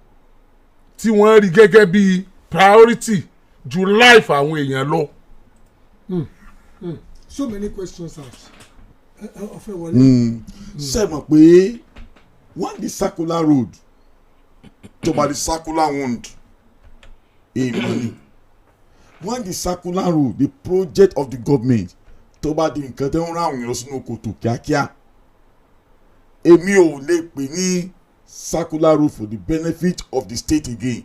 tí wọ́n rí gẹ́gẹ́ bí priority ju life àwọn èèyàn lọ. So many questions asked. Ọ̀fẹ́ wọlé. Ṣé mọ̀ pé when the circular road tó bá the circular wound èèmọ̀ ni when the circular road the project of the government tó bá di nǹkan tó ń rán àwọn èèyàn sínú kòtò kíákíá èmi ò lè pè ní circular road for the benefit of the state again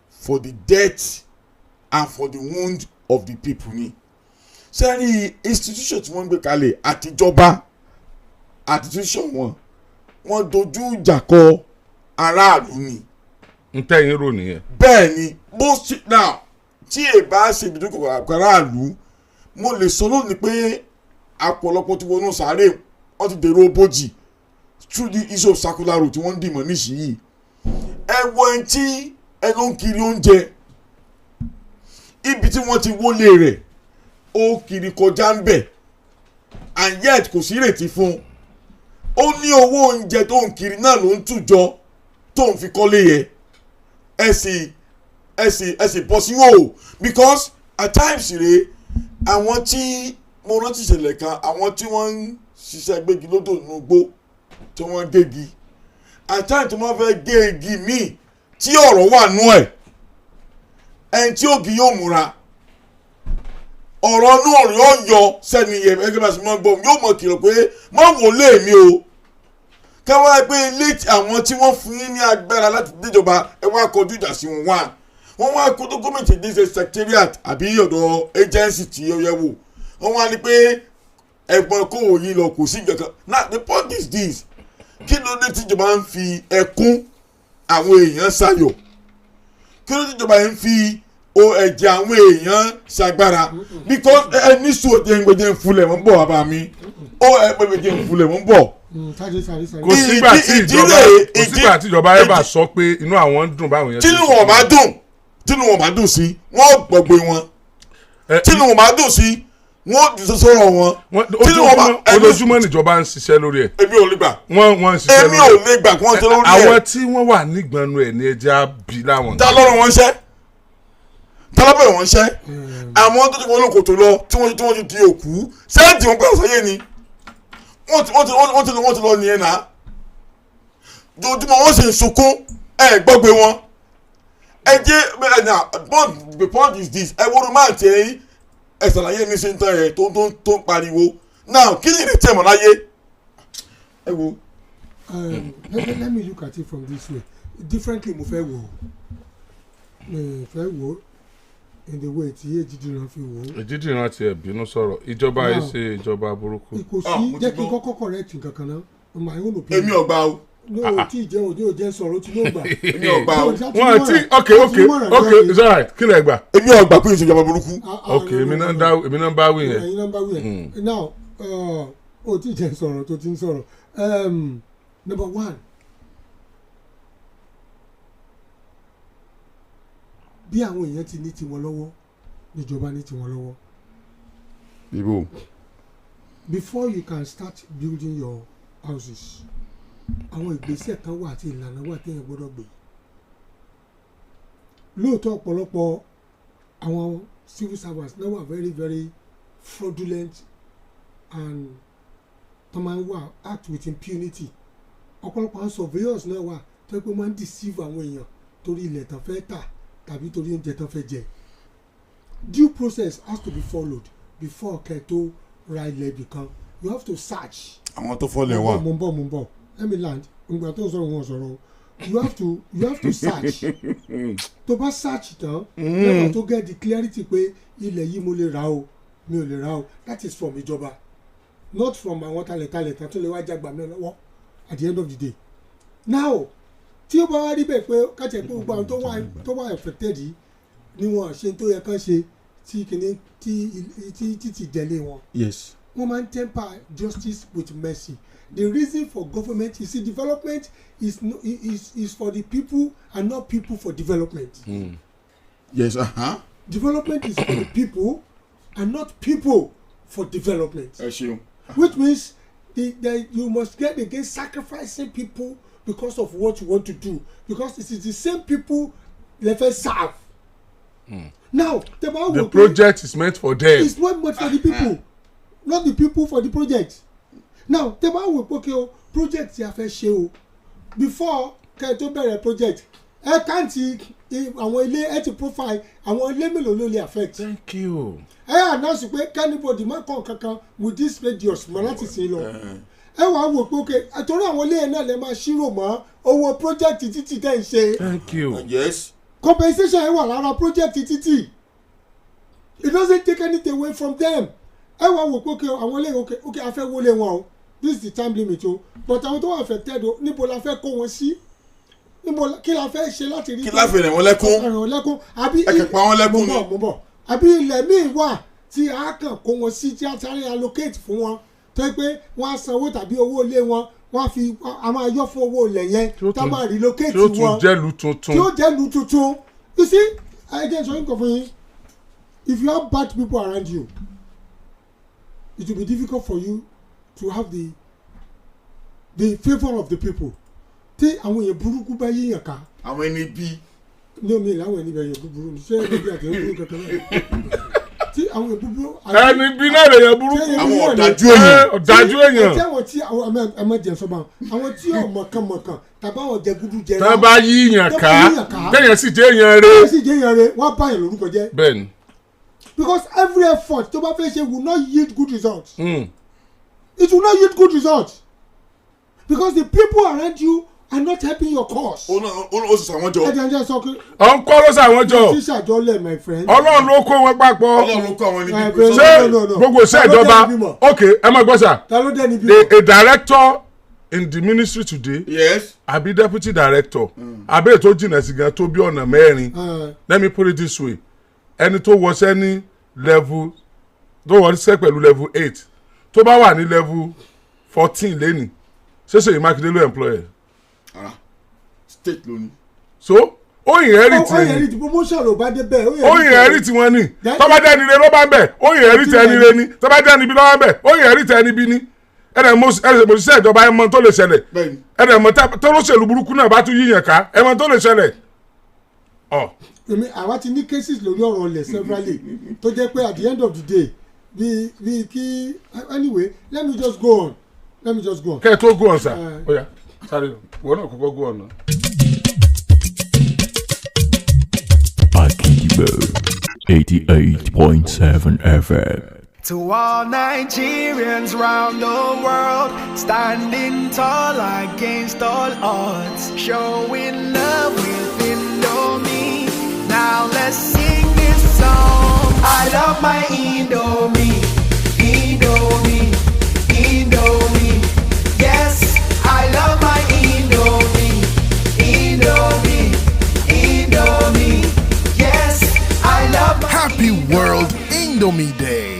for the death and for the wound of the people ni sẹ́rí institution tí wọ́n ń gbé kalẹ̀ àtijọba institution wọ́n dojú ìjà kọ aráàlú ni. n tẹ́yìn rò nìyẹn. bẹ́ẹ̀ ni bó now tí èbá ṣe ìdókòwò aráàlú mo lè sọ lónìí pé àpọ̀lọpọ̀ tí wọnú sáré wọ́n ti dèrò bójì through the issue of circular road tí wọ́n ń dìmọ̀ nísìnyí ẹ wo ẹni tí ẹ ló ń kiri oúnjẹ ibi tí wọ́n ti wọlé rẹ̀ ó kiri kọjá ń bẹ̀ and yet kò sí ìrètí fún ó ní owó oúnjẹ tó ń kiri náà ló ń tùjọ tó ń fi kọ́lé yẹ ẹ sì bọ́ sí wò because at times rèé àwọn tí mo rántí ìṣẹ̀lẹ̀ kan àwọn tí wọ́n ń ṣiṣẹ́ gbégi lódò nínú igbó tí wọ́n gégi at times tí wọ́n fẹ́ gé igi míì tí ọ̀rọ̀ wà nú ẹ̀ ẹni tí ògì yóò múra ọ̀rọ̀ inú ọ̀rọ̀ yóò yọ sẹ́ni yẹn ẹgbẹ́ bá ṣe máa gbọ́ yóò mọ̀ kìlọ̀ pé má wò lé mi o káwá pé ilé àwọn tí wọ́n fún yín ní agbára láti déjọba ẹ wá kọjú ìjà sí wọn wá kó tó gómìnà dé secretariat àbí ọ̀dọ̀ agency tí ó yẹ wò wọ́n wá ní pé ẹ̀gbọ́n kówó yín lọ kò sí ìjọba now the point is this kí ló dé tíjọba ń fi ẹkún àwọn èèyàn ṣayọ̀ kí ló dé tíjọba ń fi ẹ̀jẹ̀ àwọn èèyàn ṣàgbára because ẹni sùn òjò ìfúnlẹ̀ mọ́ bọ̀ bàbá mi ẹ̀jẹ̀ ìfúnlẹ̀ mọ́ bọ̀. kò sígbà tí ìjọba ẹ bá sọ pé inú àwọn ń dùn báwọn yẹn. tínú wọn bá dùn sí wọn gbọgbẹ wọn tínú wọn bá dùn sí wọn sọ̀rọ̀ wọn. ojoojúmọ́ níjọba ń ṣiṣẹ́ lórí ẹ̀. èmi ò lè gbà. wọ́n ń ṣiṣẹ́ lórí ẹ̀. èmi ò lè gbà kí wọ́n ṣe lórí ẹ̀. àwọn tí wọ́n wà nígbọ̀nù ẹ̀ ní ẹja bí láwọn. ta lọ́rọ̀ wọn ṣẹ́ tálábẹ̀ wọn ṣẹ́ àwọn tó ti wọlé kòtò lọ tí wọ́n ti di òkú sẹ́ẹ̀tì wọn pẹ̀lú sáyé ni wọ́n ti lọ nìyẹn náà dojúmọ́ wọ́n sì ń sunkún gbọ́gbé wọn ẹ jẹ́ the point is this ẹ wọ́n máa tẹ̀ ẹ ṣàlàyé ní sèǹtà rẹ̀ tó ń pariwo now kí ni ìrètí ẹ̀mọ́ láyé ẹ wo. Let me look at it from this way differently mo fẹ́ wò in the way tí Èjìdìran fi wò ó. Èjìdìran tiẹ̀ bínú sọ̀rọ̀ ìjọba yìí ṣe ìjọba burúkú. kò sí jẹ́ kí n kọ́kọ́ correct nǹkan kan náà my own opinion. èmi ò gbà o. no tí ìjẹ́ òde òjẹ́ sọ̀rọ̀ tí ló gbà. èmi ò gbà o. wọ́n ti ok it's alright kí lè gbà. èmi ò gbà pé ìṣèjọba burúkú. ok èmi náà ń bá wí yẹn. èmi náà ń bá wí yẹn. now o tí ìjẹ́ sọ̀rọ̀ tó ti ń sọ̀rọ̀ number one bí àwọn èèyàn ti ní tiwọn lọ́wọ́ níjọba ní tiwọn lọ́wọ́. ibo. before you can start building your houses àwọn ìgbésẹ̀ kan wà àti ìlànà wà téèyàn gbọ́dọ̀ gbé. lóòótọ́ ọ̀pọ̀lọpọ̀ àwọn civil servants náà wà very very fraudulent and tó máa ń wà act with impunity. ọ̀pọ̀lọpọ̀ àwọn surveyors náà wà tó pé máa ń deceive àwọn èèyàn torí ilẹ̀ tán fẹ́ tà tàbí torí oúnjẹ tán fẹ́ jẹ. Due process has to be followed before kẹ́tó ra ilẹ̀ ibì kan. You have to search. àwọn tó fọ́lẹ̀ wà. mo ń bọ̀ let me land ngbà tó ń sọ̀rọ̀ wọn sọ̀rọ̀ you have to search. tó bá search tán lẹ́yìn tó get the clarity pé ilẹ̀ yìí mo lè ra o mi ò lè ra o that is from ìjọba not from àwọn talẹ̀talẹ̀ tó lè wá jágbà mi lọ́wọ́ at the end of the day. Now tí ó bá wá rí bẹ́ẹ̀ pé kájẹ̀ pé gbogbo àwọn tó wà affected yìí ni wọn ṣe tó yẹ kán ṣe tí kìíní tí ti délé wọn. yes. wọ́n máa ń temper justice with mercy. The reason for government is development is for the people and not people for development. yes. Development is for the people and not people for development. ẹ ṣeun. which means you must get against sacrificing people because of what you want to do, because it is the same people lè fẹ́ serve. Now the project is meant for them. It's not meant for the people, not the people for the project. Now tẹ́ bá wò pé o project yà fẹ́ ṣe o before kẹ́ tó bẹ̀rẹ̀ project ẹ kàǹtì àwọn ilé ẹ ti profile àwọn ilé mélòó ló lè affect. Thank you. ẹ announce pé anybody má kàn kankan with this radius mọ láti ṣe lọ ẹ wàá wò pé okay àtọ́rọ́ àwọn ilé yẹn náà lè máa ṣírò mọ́ owó project títí tẹ̀ ń ṣe. Thank you. Yes. Compensation ẹ wà lára project títí it doesn't take anything away from them. ẹ wàá wò pé okay àwọn ilé okay a fẹ́ wọlé wọn o this is the time limit o but àwọn tó wà affected o níbo la fẹ́ kó wọn sí níbo kí la fẹ́ ṣe láti rí. kí la fẹ́ rẹ̀ wọ́n lẹ́kún. àbí ẹ̀kẹ́ pa wọ́n lẹ́kún ni. mo bọ̀ àbí ilẹ̀ míì wà tí a kàn kó wọn sí tí a sáré allocate fún wọn tó yẹ pé wọ́n á sanwó tàbí owó ilé wọn wọ́n á fi a máa yọ fún owó ilẹ̀ yẹn tá a máa relocate wọn tí ó jẹ́ lu tuntun. tí ó jẹ́ lu tuntun you see again sọ yín kọ fún yín if you have bad people around you it will be difficult for you to have the favour of the people tí àwọn èèyàn burúkú bá yíyàn ká. àwọn ẹni bí. ní omi ìlànà ẹni bẹ̀rẹ̀ búburú ni ṣé ẹni bí àti ẹni burúkú kankan náà tí àwọn èèyàn búburú. ẹni bí náà lè yàn burúkú. àwọn ọ̀dájú èèyàn. tí àwọn tí àwọn ẹmọ jẹ sọ́ba àwọn tí yóò mọ̀kànmọ̀kàn tàbí àwọn jẹgúdú jẹ. tá a bá yíyàn ká téèyàn sì jẹ́ èèyàn rẹ̀. téèyàn sì jẹ́ èèyàn rẹ̀ wọ́n bá yàn lórúkọ jẹ́. bẹ́ẹ̀ni. because every effort tó bá fẹ́ ṣe will not yield good results. It will not yield good results because the people around you are not helping your cause. ó sì sàwọn jọ. ẹ̀jẹ̀ ń sọ pé. ọ̀ ń kọ́ ló sàwọn jọ. ti ṣàjọlẹ̀ my friend. ọlọ́run ló kó wọn papọ̀. ọlọ́run ló kó àwọn níbi. ṣé gbogbo iṣẹ́ ìjọba ok ẹ má gbọ́ sà. ta ló dé níbí. a director in the ministry today. Yes. àbí deputy director. àbí ètò jìnnà sí gan tó bí ọ̀nà mẹ́rin. Let me put it this way. ẹni tó wọṣẹ́ ní level tó wọṣẹ́ pẹ̀lú level 8 tó bá wà ní level 14 lẹ́nìí ṣẹ̀ṣẹ̀ Mákindé ló employer. State lónìí. So ó inherit ó inherit promotion ló bá dé bẹ́ẹ̀. ó inherit wọn ni tó bá dẹ́ni re ló bá ń bẹ̀ ó inherit ẹni re ni tó bá dẹ́ni bí ló bá ń bẹ̀ ó inherit ẹni bí ni ẹ̀rẹ̀ mo ṣiṣẹ́ ìjọba ẹ̀mọ tó lè ṣẹlẹ̀ ẹ̀rẹ̀ mo tó lóṣèlú burúkú náà bá tún yíyàn ká ẹ̀mọ tó lè ṣẹlẹ̀. èmi àwa ti ní cases lórí ọ̀rọ̀ ọ̀lẹ̀ severally tó jẹ́ pé at the end of the day bí kí anyway let me just go on. kẹ́ ẹ tó go on sir ó yá sáré wọn náà kọ́kọ́ go on náà. Akibo 88.7 FM. To all Nigerians round the world, standing tall against all odds, showing love with Indomie. Now let's sing this song. I love my Indomie, Indomie, Indomie. Yes, I love my Indomie, Indomie, Indomie. Yes, I love my Happy World Indomie Day.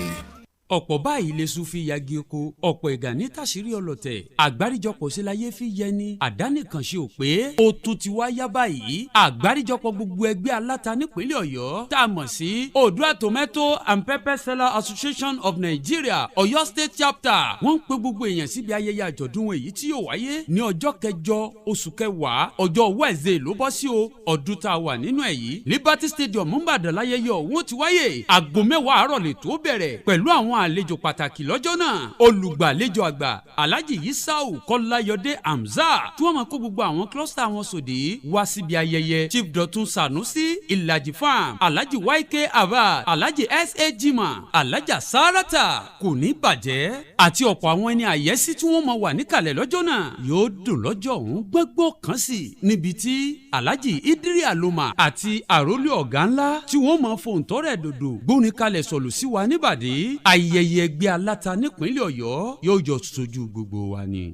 ọ̀pọ̀ báyìí lè sùn fi yagi oko ọ̀pọ̀ ìgbà ní tàṣírí ọlọ́tẹ̀ àgbáríjọpọ̀ sí láyé fi yẹni àdánìkànṣe ò pé ó tún ti wá yá báyìí àgbáríjọpọ̀ gbogbo ẹgbẹ́ aláta nípínlẹ̀ ọ̀yọ́ tá a mọ̀ sí Odua Tomato and Pepper Seller Association of Nigeria Ọ̀yọ́ State Chapter wọ́n ń pe gbogbo èèyàn síbi ayẹyẹ àjọ̀dún èyí tí yóò wáyé ní ọjọ́ kẹjọ oṣù kẹwàá ọjọ́ Wednesday ló bọ́ sí o ọdún tá a wà nínú ẹ̀ yìí Liberty Stadium Ìbàdàn láyẹyẹ ọ̀hún ti wáyé aago 10 àárọ̀ lè tó bẹ̀rẹ̀ pẹ̀lú àwọn àlejò pàtàkì lọ́jọ́ náà olùgbàlejò àgbà Alhaji Yisau Kọ́láyọdé Hamzat tí wọ́n máa kó gbogbo àwọn klọ́sítà wọn sòdí wá síbi ayẹyẹ Chief Dọ̀tun Sanusi Ìlàjì Farm Alhaji YK Abad Alhaji S.A. Jima Alhaja Sarata kò ní bàjẹ́ àti ọ̀pọ̀ àwọn ẹni àyẹ́sí tí wọ́n máa wà níkàlẹ̀ lọ́jọ́ náà yóò dùn lọ́jọ́ ọ̀hún gbọ́ngbọ́n kan sí níbi tí Alhaji Idiri Aloma àti àrólé ọ̀gá ńlá tí wọ́n máa fohùn tọ́rẹ̀ dòdò gbóníkalẹ̀ sọ̀lù sí wa níbàdí ayẹyẹ ẹgbẹ́ aláta nípínlẹ̀ ọ̀yọ́ yóò jọ sojú gbogbo wa ni.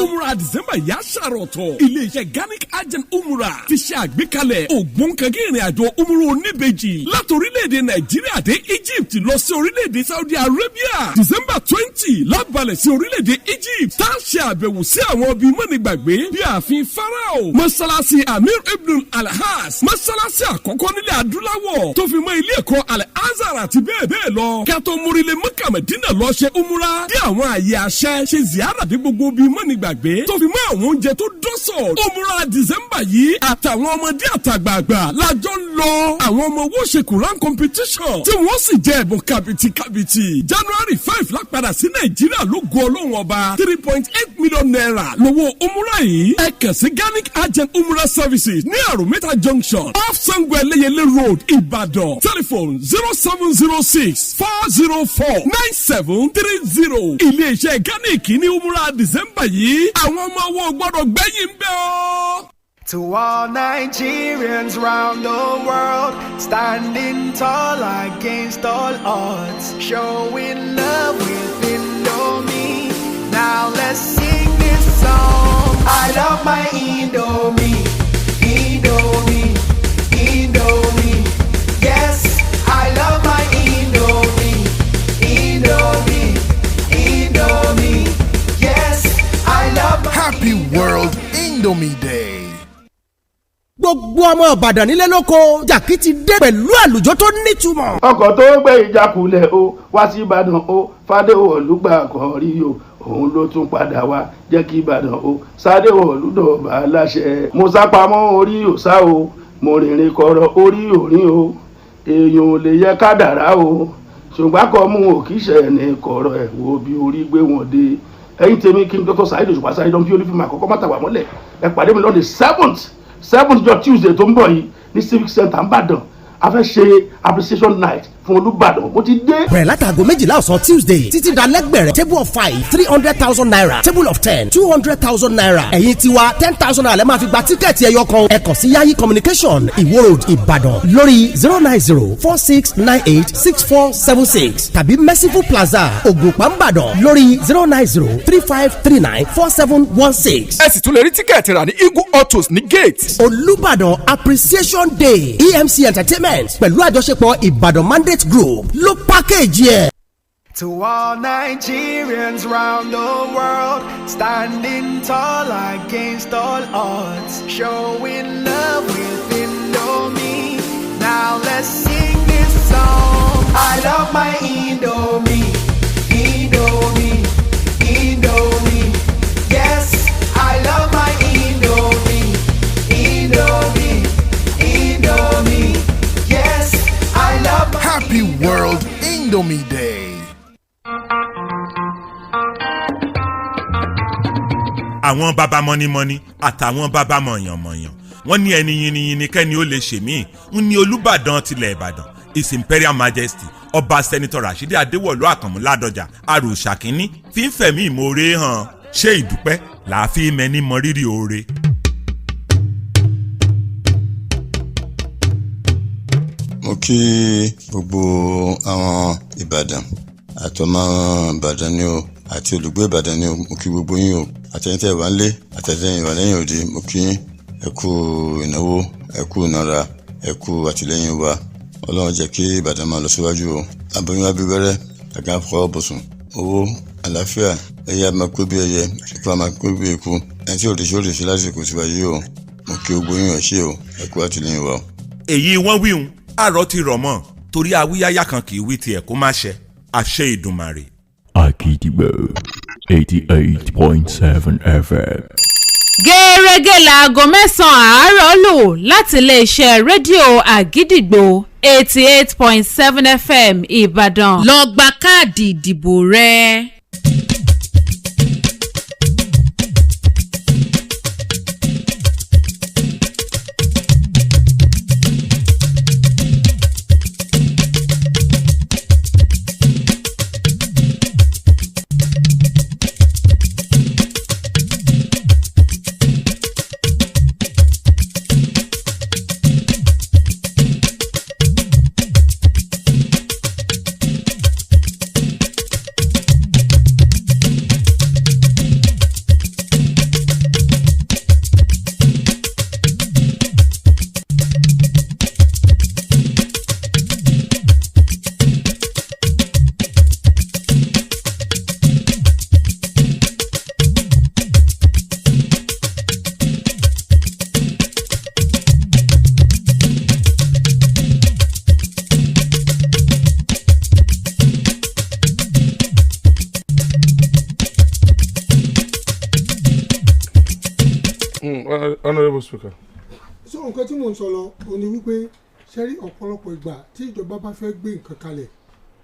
Umrah December yà ṣàròtọ̀. Ilé-iṣẹ́ Ganic Agent Umrah ti ṣe àgbékalẹ̀ ògbóǹkangí ìrìnàjò Umrah oníbejì láti orílẹ̀-èdè Nàìjíríà dé Egypt lọ sí orílẹ̀-èdè Saudi Arabia. December 20 lábalẹ̀ sí orílẹ̀-èdè Egypt. Tá a ṣe àbẹ̀wò sí àwọn ibi mọ́nìgbàgbé bí ààfin Pharaoh. Mọ́sálásí Amir Ibn Al-Has. Mọ́sálásí àkọ́kọ́ nílẹ̀ adúláwọ̀ tó fi mọ́ ilé ẹ̀kọ́ Al-Azhar àti bẹ́ẹ̀ bẹ́ẹ̀ lọ. Kátó mórílẹ̀ Mẹ́kà Mẹ́dínà lọ ṣe Umrah. Dé àwọn àyè àṣẹ ṣe ziyara dé gbogbo bíi mọ́nìgbàgbé tó fi mọ́ àwọn oúnjẹ tó dọ́sọ̀. Òmùra December yìí àtàwọn ọmọdé àtàgbààgbà lájọ ń lọ. Àwọn ọmọ owó ṣe Quran competition tí wọ́n sì jẹ́ ẹ̀bùn kàbìtì. January 5 lápadà sí Nàìjíríà ló gun Ọlọ́run ọba 3.8 million naira lówó òmùra yìí. Ẹ kàn sí Ganic Agent Umrah Services ní Àròmẹ́ta Junction off Sango Ẹlẹ́yẹlé Road Ìbàdàn. Telephone 0706 404 9730. Ilé-iṣẹ́ Ganic ní Umrah December yìí àwọn ọmọ owó gbọ́dọ̀ gbẹ́yìn bẹ́ẹ̀ o. To all Nigerians round the world, standing tall against all odds, showing love with Indomie. Now let's sing this song. I love my Indomie, Indomie, Indomie. Yes, I love my Indomie, Indomie, Indomie. Yes, I love my Happy World Indomie Day. Gbogbo ọmọ Ìbàdàn nílé lóko jàkí ti dé pẹ̀lú àlùjọ tó nítumọ̀. ọkọ̀ tó gbé ìjákulẹ̀ o wá sí Ìbàdàn o Fádéwọ̀lú gbà kan rí o òun ló tún padà wá jẹ́ kí Ìbàdàn o Sádéwọ̀lú dọ̀bà láṣẹ. mo sápamọ́ orí òsá o mo rìnrìn kọ̀rọ̀ orí òrín o èèyàn ò lè yẹ kádàrá o ṣùgbọ́n kọ́ mú òkìṣẹ́ ní kọ̀rọ̀ ẹ̀ wo bí orí gbé wọn dé. ẹ̀yin tèmi kí n Dr. Saheed Òṣùpá Saheed fi olúfimọ̀ àkọ́kọ́ mátàwá mọ́lẹ̀ ẹ pàdé mi lọ́dẹ 7th jọ Tuesday tó ń bọ̀ yìí ní Civic Center Ìbàdàn a fẹ́ ṣe appreciation night fún Olúbàdàn mo ti dé. bẹ̀rẹ̀ látàgò 12 ọ̀sán Tuesday títí dalẹ́gbẹ̀rẹ̀ table of 5 300,000 naira table of 10 200,000 naira ẹ̀yin tiwa 10,000 naira lẹ́ máa fi gba tíkẹ́ẹ̀tì ẹyọ kan ẹ kàn sí Yayi Communication Ìwó Road Ìbàdàn lórí 09046986476 tàbí Merciful Plaza Ògùnpá Ìbàdàn lórí 09035394716. ẹ sì tún lè rí tíkẹ́ẹ̀tì rà ní Eagle Autos ní gate. Olúbàdàn Appreciation Day EMC Entertainment pẹ̀lú àjọṣepọ̀ Ìbàdàn Mandate Group ló pákéjì ẹ̀. To all Nigerians round the world, standing tall against all odds, showing love with Indomie. Now let's sing this song. I love my Indomie, Indomie, Indomie. Yes, I love my Indomie, Indomie, Indomie. Yes, I love my Happy World Indomie Day. àwọn baba mọ́nímọ́ní àtàwọn baba mọ̀yànmọ̀yàn wọ́n ní ẹni yìnyín kẹ́ni ó lè ṣe mí ń ní Olúbàdàn tilẹ̀ Ìbàdàn His Imperial Majesty ọba sẹ́nitọ́ Rashidi Adéwọ̀lú Àkànmú Ládọjà àròṣà kínní fi ń fẹ̀mí ìmoore hàn ṣé ìdúpẹ́ làá fi mẹ́ni mọ rírì oore. mo kí gbogbo àwọn Ìbàdàn àtọmọ Ìbàdàn ni o àti olùgbé Ìbàdàn ni o mo kí gbogbo yín o àtẹ̀yìntẹ̀ ìwà ńlé àtẹ̀yìntẹ̀ ìwà lẹ́yìn òde mo kí ẹ kú ìnáwó ẹ kú ìnára ẹ kú àtìlẹ́yìn wa Ọlọ́run jẹ́ kí Ìbàdàn máa lọ síwájú o aboyún abíwẹ́rẹ́ àgbà fọwọ́ bọ̀sùn owó àlàáfíà ẹ̀yà máa kó bí ẹyẹ ikú máa kó bí ikú ẹni tí òrìṣẹ́ lásìkò tiwa yìí o mo kí gbogbo yín ọ̀ṣẹ́ o ẹ kú àtìlẹ́yìn wa o. èyí wọ́n wíhun àrò ti rọ̀ mọ́ torí awíyáyá kan kì í wí tiẹ̀ kó má ṣẹ àṣẹ Ìdùmarè. Akidigbo 88.7 FM. gẹ́rẹ́gẹ́ láago mẹ́sàn-án àárọ̀ lù láti iléeṣẹ́ rédíò Àgídìgbò 88.7 FM Ìbàdàn. lọ gba káàdì ìdìbò rẹ. Honourable Speaker. so nǹkan tí mò ń sọ lọ ò ní wípé ṣẹ́rí ọ̀pọ̀lọpọ̀ ìgbà tí ìjọba bá fẹ́ gbé nǹkan kalẹ̀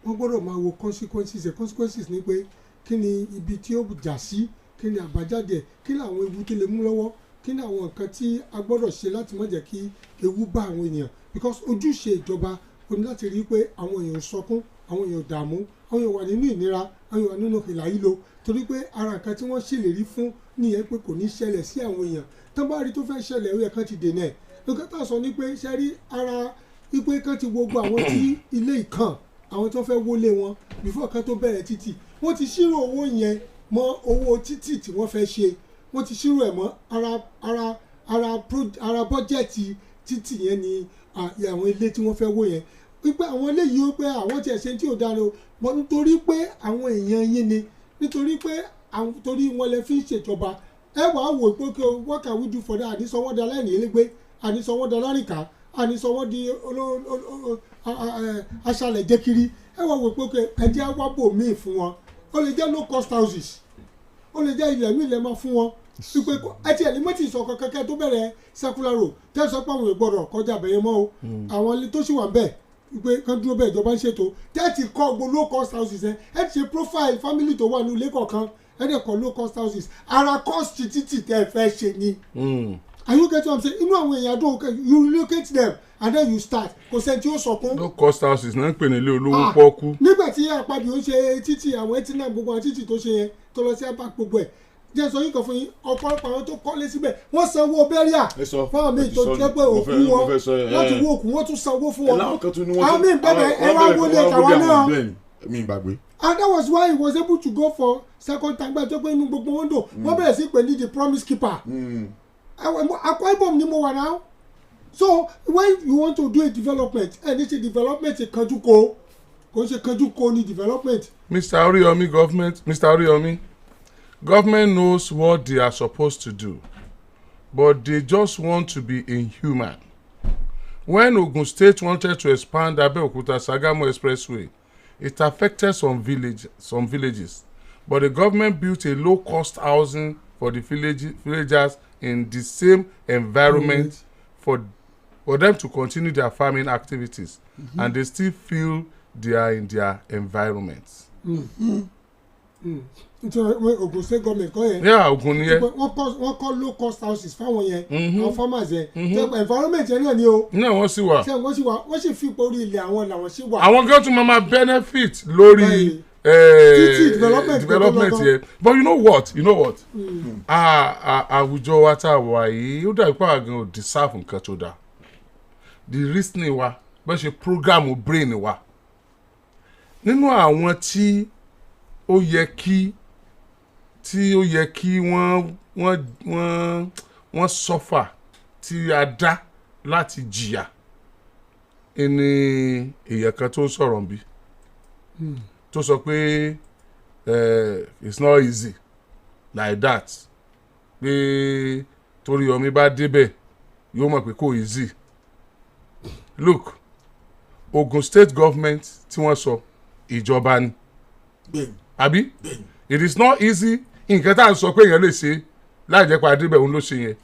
wọ́n gbọ́dọ̀ máa wo consequences ní pé kí ni ibi tí ó jà sí kí ni àbájáde ẹ̀ kí ni àwọn ewu tó lè mú lọ́wọ́ kí ni àwọn nǹkan tí a gbọ́dọ̀ ṣe láti má jẹ́ kí ewu bá àwọn ènìyàn because ojúṣe ìjọba ó ní láti rí i pé àwọn èèyàn sọkún àwọn èèyàn dààmú àwọn èèyàn wà nínú ìnira àwọn èèyàn wà nínú ìlà yílo torí pé ara nǹkan tí wọ́n ṣèlérí fún nìyẹn pé kò ní ṣẹlẹ̀ sí àwọn èèyàn tó bá rí tó fẹ́ ṣẹlẹ̀ ó yẹ kán ti dènà ẹ̀ nǹkan tá a sọ ni pé ṣe rí ara wípé kán ti wo gbogbo àwọn tí ilé ìkàn àwọn tó fẹ́ wọlé wọn before kán tó bẹ̀rẹ̀ títì wọ́n ti ṣírò owó yẹn mọ́ owó títì tí wọ́n fẹ́ ṣe wọ́n ti ṣírò ẹ̀ mọ́ ara bọ́jẹ̀tì títì yẹn ni àwọn ilé tí wọ́n fẹ́ wó yẹn wípé àwọn ilé yìí ó pé àwọn tiẹ̀ ṣe tí ò dára o mọ nítorí pé àwọn èèyàn yín ni nítorí pé torí wọn lè fi ń ṣèjọba ẹ wàá wò pé what can we do for that àníṣọwọ́dà aláìní elégbé àníṣọwọ́dà alárìnká àníṣọwọ́dì aṣálẹ̀ jẹ́kiri ẹ wàá wò pé ẹjẹ́ wábò míì fún wọn ó lè jẹ́ low cost houses ó lè jẹ́ ilẹ̀ míì lè máa fún wọn wípé ẹtì ẹ̀ ní mọ́tì ìsọ̀kan kẹ́kẹ́ tó bẹ̀rẹ̀ circular road tẹ́sán pé àwọn ìgbọ́dọ̀ kọjá bẹ̀yẹ mọ́ o àwọn ilé tó sì wà bẹ́ẹ̀ wípé kán dúró bẹ́ẹ̀ ìjọba ń ṣètò tẹ́tì kọ́ gbogbo low cost houses ẹ ti ṣe profile family tó wà ní ilé kọ̀ọ̀kan ẹ dẹ̀ kọ́ low cost houses ara cost títì tẹ́ ẹ fẹ́ ṣe ni. Are you get what I'm saying? Inú àwọn èèyàn àdó you relocate them and then you start kò sẹ́ni tí ó sọkún. low cost houses náà ń pè ní ilé olówó pọ́ọ́kú. nígbà tí àpàdé ó ṣe títì àwọn ẹtí náà gbogbo àwọn títì tó ṣe yẹn tó lọ sí apá gbogbo ẹ̀ jẹ́ sọ yín kan fún yín ọ̀pọ̀lọpọ̀ àwọn tó kọ́lé síbẹ̀ wọ́n sanwó bẹ́ríà fáwọn míì tó jẹ́ pé òkú wọn láti wó òkú wọ́n tún sanwó fún wọn àwọn míì bẹ̀rẹ̀ ẹ wá wọlé tàwa náà. And that was why he was able to go for second time gbà tó pé inú gbogbo wọn dò wọ́n bẹ̀rẹ̀ sí pé ní the promise keeper. Akwa Ibom ni mo wà now. So when you want to do a development ẹ ní ṣe development kanjuko kò ṣe kanjuko ni development. Mr. Oriyomi, government knows what they are supposed to do, but they just want to be inhuman. When Ogun State wanted to expand Abeokuta-Sagamu Expressway, it affected some villages, but the government built a low-cost housing for the villagers in the same environment for them to continue their farming activities, and they still feel they are in their environment. Ogun State government kọ́ yẹn. Yeah, Ogun ni yẹn. wọ́n kọ́ low cost houses fáwọn yẹn àwọn farmers yẹn environment yẹn náà ni o. náà wọ́n sì wà. wọ́n sì fi ipò orí ilẹ̀ àwọn làwọn sì wà. àwọn kan tún máa benefit lórí development yẹn but you know what àwùjọ wa tá a wà yìí ó dàbí pàwọn gan ò deserve nǹkan tó dáa the reasoning wa bẹ́ẹ̀ ṣe program brain wa nínú àwọn tí ó yẹ kí wọ́n suffer tí a dá láti jìyà ẹni èèyàn kan tó sọ̀rọ̀ bí tó sọ pé it's not easy like that pé torí omi bá débẹ̀ yóò mọ̀ pé kò easy look Ogun State government tí wọ́n sọ ìjọba ni àbí it is not easy nǹkan tá à ń sọ pé èèyàn lè ṣe láì jẹ́ pé adébẹ̀ òun ló ṣe yẹn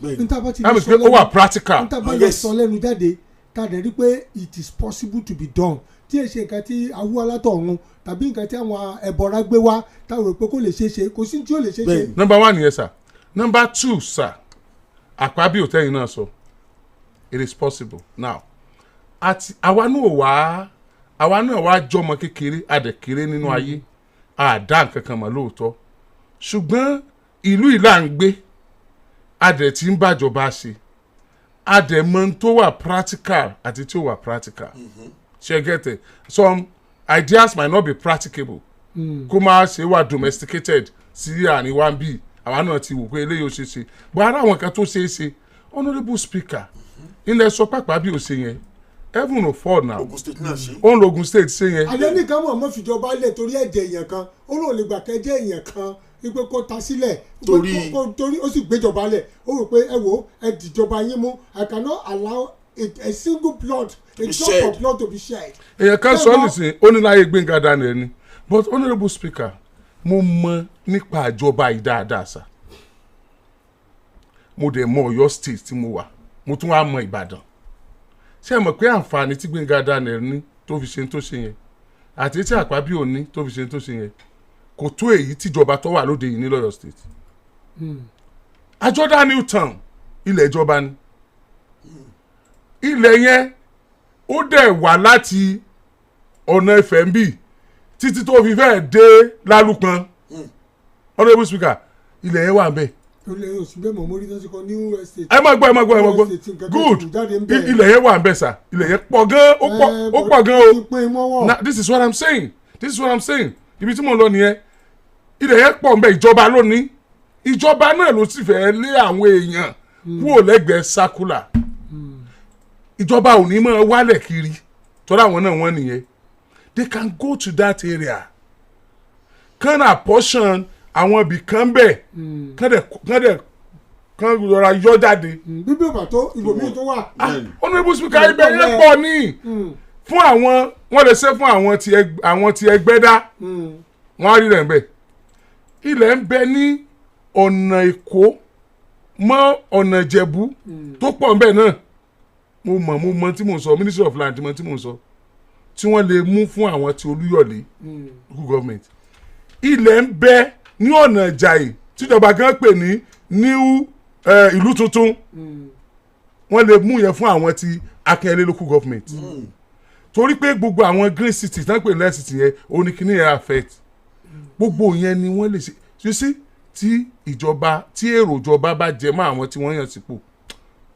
láti pé ó wà practical. níta bá lè sọ lẹ́nu jáde tá a dẹ̀ rí pé it is possible to be done tí ẹ ṣe nǹkan tí awú alátọ̀run tàbí nǹkan tí àwọn ẹ̀bọ̀ra gbé wá táwọn rò pé kò lè ṣeé ṣe kò sí tí ó lè ṣeé ṣe. number one yẹn sir number two sir àpábí òtẹ́yìn náà sọ it is possible now àwa náà wá jọmọ kékeré adẹ̀kéré nínú ayé àdá nǹkan kan mọ̀ lóòótọ́ ṣùgbọ́n ìlú ìlà ń gbé adẹ̀ tí ń bàjọba ṣe adẹ̀ mọ̀ tó wà practical àti tí ó wà practical ṣe gẹ́tẹ̀ some ideas might not be practicable kó máa ṣe wà domesticated sí àárín wa ń bì àwa náà ti wò pé eléyìí ó ṣe ṣe bó ara àwọn kan tó ṣe é ṣe honourable speaker ilẹ̀ sọ pàpà bí ó ṣe yẹn heaven no fall now Ogun State náà ṣe. òun lógun state ṣe yẹn. àlẹ́ nìkan mọ̀ mọ́ fìjọba lẹ̀ torí ẹ̀jẹ̀ èèyàn kan ó lóun lè gbà kẹ́jẹ́ èèyàn kan wípé kó ta sílẹ̀ torí ó sì gbéjọba lẹ̀ ó rò pé ẹ wò ẹ dìjọba yín mú I cannot allow a single blood a drop of blood to be shed. èèyàn kan sọ nìsín ó ní láyé Gbénga Daniel ni but honourable speaker mo mọ̀ nípa àjọba yìí dáadáa sá mo dẹ̀ mọ Ọ̀yọ́ state tí mo wà mo tún wá mọ Ìbàdàn ṣé ẹ mọ̀ pé àǹfààní tí Gbẹ́ngà Daniel ní tó fi ṣe tó ṣe yẹn àti tí Àpábíò ní tó fi ṣe tó ṣe yẹn kò tó èyí tíjọba tó wà lóde yìí ní lọ́yọ̀ state. Àjọdá Newtown ilẹ̀ ìjọba ni ilẹ̀ yẹn ó dẹ̀ wá láti ọ̀nà Ifẹ̀ ń bì títí tó fi fẹ́ dé Lálùpọ̀n honourable speaker ilẹ̀ yẹn wà bẹ́ẹ̀. ẹ má gbọ́ good ilẹ̀ yẹn wà bẹ́ẹ̀ sà ilẹ̀ yẹn pọ̀ gan ó pọ̀ gan o now this is what I'm saying ibi tí mo lọ nìyẹn ilẹ̀ yẹn pọ̀ nbẹ ìjọba lónìí ìjọba náà ló sì fẹ́ lé àwọn èèyàn kúrò lẹ́gbẹ̀ẹ́ sákúlà ìjọba ò ní máa wálẹ̀ kiri tọ́lá àwọn náà wọ́n nìyẹn they can go to that area kan apportion àwọn ibì kan bẹ̀ kan rọra yọ jáde. bíbí ọ̀bà tó ibòmíì tó wà. honourable speaker ibẹ̀ yẹn pọ̀ ní fún àwọn wọ́n lè ṣe fún àwọn tí ẹgbẹ́ dá wọ́n á rí rẹ̀ ń bẹ̀ ilẹ̀ ń bẹ ní ọ̀nà Èkó mọ́ ọ̀nà Ìjẹ̀bú tó pọ̀ ń bẹ̀ náà mo mọ̀ tí mo sọ Ministry of Land mọ̀ tí mo sọ tí wọ́n lè mú fún àwọn tí Olúyọ̀lé local government ilẹ̀ ń bẹ ní ọ̀nà Ìjàyè tíjọba gan pè ní new ìlú tuntun wọ́n lè mú yẹn fún àwọn tí Akínyẹlé local government torí pé gbogbo àwọn green city tán pè ní city yẹn oníkíní yẹn affect gbogbo yẹn ni wọ́n lè ṣe you see tí èrò ìjọba bá jẹ mọ́ àwọn tí wọ́n yàn sípò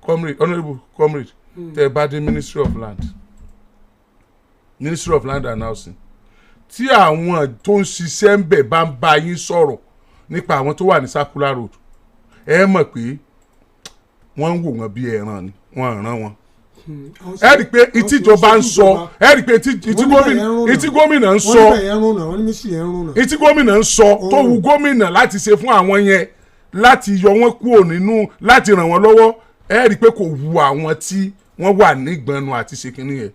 honourable comrade tẹ́ bá dé Ministry of Land and Housing tí àwọn tó ń ṣiṣẹ́ ń bẹ̀ bá ń bá yín sọ̀rọ̀ nípa àwọn tó wà ní Circular Road ẹ mọ̀ pé wọ́n ń wò wọ́n bí ẹran ni wọ́n ràn wọ́n ẹ rí i pé ìtìjọba ń sọ ẹ rí i pé ìtì gómìnà ń sọ ìtì gómìnà ń sọ tó wù gómìnà láti ṣe fún àwọn yẹn láti yọ wọ́n kúrò nínú láti ràn wọ́n lọ́wọ́ ẹ rí i pé kò wù àwọn tí wọ́n wà nígbọ̀nù àti ṣe kínní yẹn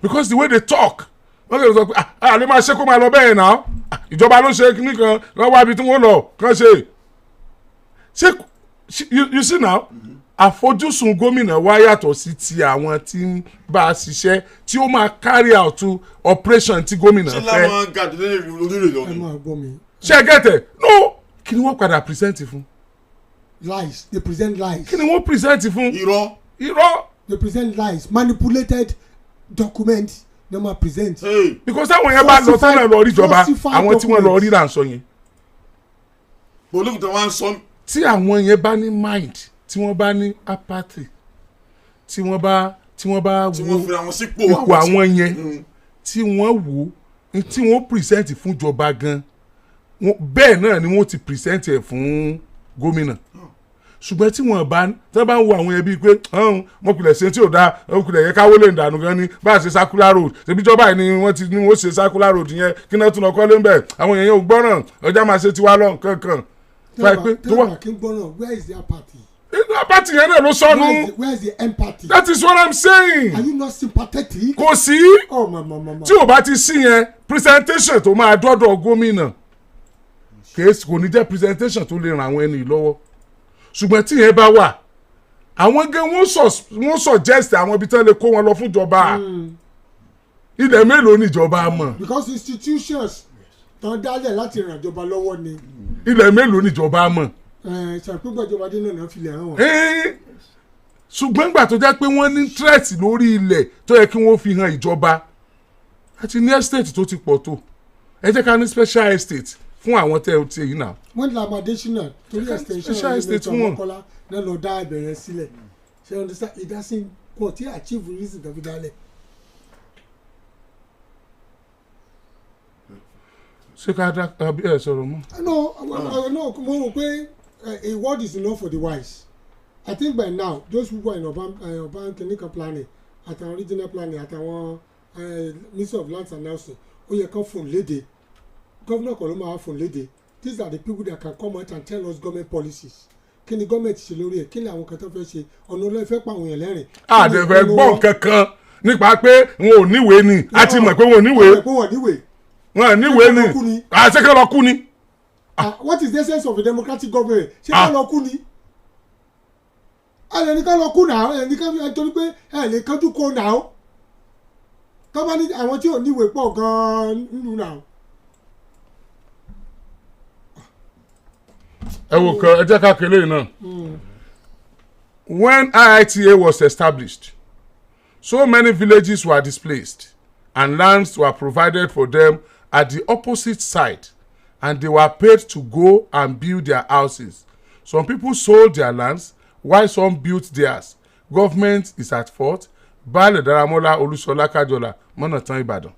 because the way they talk wọ́n lè sọ pé àlè máa ṣe kó máa lọ bẹ́ẹ̀ náà ìjọba ló ṣe kínní kan wọ́n wá ibi tí wọ́n lọ kàn ṣe you see now àfojúsùn gómìnà wa yàtọ̀ sí ti àwọn tí ń bá a ṣiṣẹ́ tí ó máa carry out operation tí gómìnà fẹ́. ṣé láwọn gàdúrà lórí rẹ̀ lọ́nà. ṣé gẹ́tẹ̀ no kí ni wọ́n padà present fún. lies they present lies. kí ni wọ́n present fún. irọ́. they present lies manipulated documents they ma present. because táwọn yẹn bá lọ sọ́nà lọ rí ìjọba àwọn tí wọ́n lọ rí là ń sọ yẹn. olùkùtà wa ń sọ. tí àwọn yẹn bá ní mind tí wọ́n bá ní apathy tí wọ́n bá wo ipò àwọn yẹn tí wọ́n wò tí wọ́n present fún ìjọba gan bẹ́ẹ̀ náà ni wọ́n ti present ẹ̀ fún gómìnà ṣùgbọ́n tí wọ́n bá ń wo àwọn yẹn bíi pé wọ́n pilẹ̀ ṣe tí ò dáa wọ́n pilẹ̀ yẹ káwó lè dànù gan ni bá a ṣe Circular Road ṣebí ìjọba yìí ni wọ́n ti ní wọ́n ṣe Circular Road yẹn kí náà tún lọ kọ́ lé ń bẹ̀ àwọn èèyàn ò gbọ́ràn ọjà máa ṣe tiwa lọ kankan. tẹ́lẹ̀ kí n gbọ́ràn where is their party. apathy yẹn náà ló sọnù. where is the empathy. that is what I'm saying. are you not sympathetic. kò sí. oh mama. tí o bá ti sí yẹn presentation tó máa dọ́dọ̀ gómìnà kò ní jẹ́ presentation tó lè ràn àwọn ẹni lọ́wọ́ ṣùgbọ́n tí yẹn bá wà àwọn gẹ́ wọ́n suggest àwọn ibi tí wọ́n lè kó wọn lọ fún ìjọba ilẹ̀ mélòó ni ìjọba mọ̀. because institutions tán dálẹ̀ láti ràn ìjọba lọ́wọ́ ni. ilẹ̀ mélòó ni ìjọba mọ̀. ṣàpégbàjọba dé náà filẹ̀ hàn wọ́n. ṣùgbọ́n ìgbà tó jẹ́ pé wọ́n ní interest lórí ilẹ̀ tó yẹ kí wọ́n fi hàn ìjọba àti ní estate tó ti pọ̀ tó ẹ jẹ́ ká ní special estate fún àwọn tẹ́ ẹ ti èyí náà. wọ́n ní lamadation torí extension ọ̀rẹ́mẹ̀tọ̀ ọmọkọ́lá náà lọ dá ìbẹ̀rẹ̀ sílẹ̀ ṣe understand ìdásí kò tí achieve reason tó fi dálẹ̀. ṣé ká dá tàbí ẹ sọ̀rọ̀ mọ́. no mo rò pé a word is enough for the wise. I think by now those people in urban clinical planning àtàwọn regional planning àtàwọn Ministry of Lands and Housing ó yẹ kán fún léde governor kan ló máa fún léde these are the people that can come out and tell us government policies kí ni government ṣe lórí ẹ̀ kí ni àwọn kan tó fẹ́ ṣe ọ̀nà olóyè fẹ́ pa àwọn èèyàn lẹ́rìn. àdẹ̀fẹ̀ gbọ́ kankan nípa pé wọn ò níwèé ni a ti mọ̀ pé wọn ò níwèé wọn ò níwèé ni àṣekẹ́ lọ kú ni. What is the essence of a democratic government ṣé ká lọ kú ni. ẹnìkan lọ kú náà ẹnìkan torí pé ẹ lè kánjú kó náà tó bá ní àwọn tí ò níwèé pọ̀ gan-an nínú náà. ẹ wò kan ẹ jẹ́ ká kélé náà. When IITA was established, so many villages were displaced and lands were provided for them at the opposite side, and they were paid to go and build their houses. Some people sold their lands while some built theirs. Government is at fault. Baálẹ̀ Daramola Olúṣọlá Kájọlá mọ́nà tán Ìbàdàn.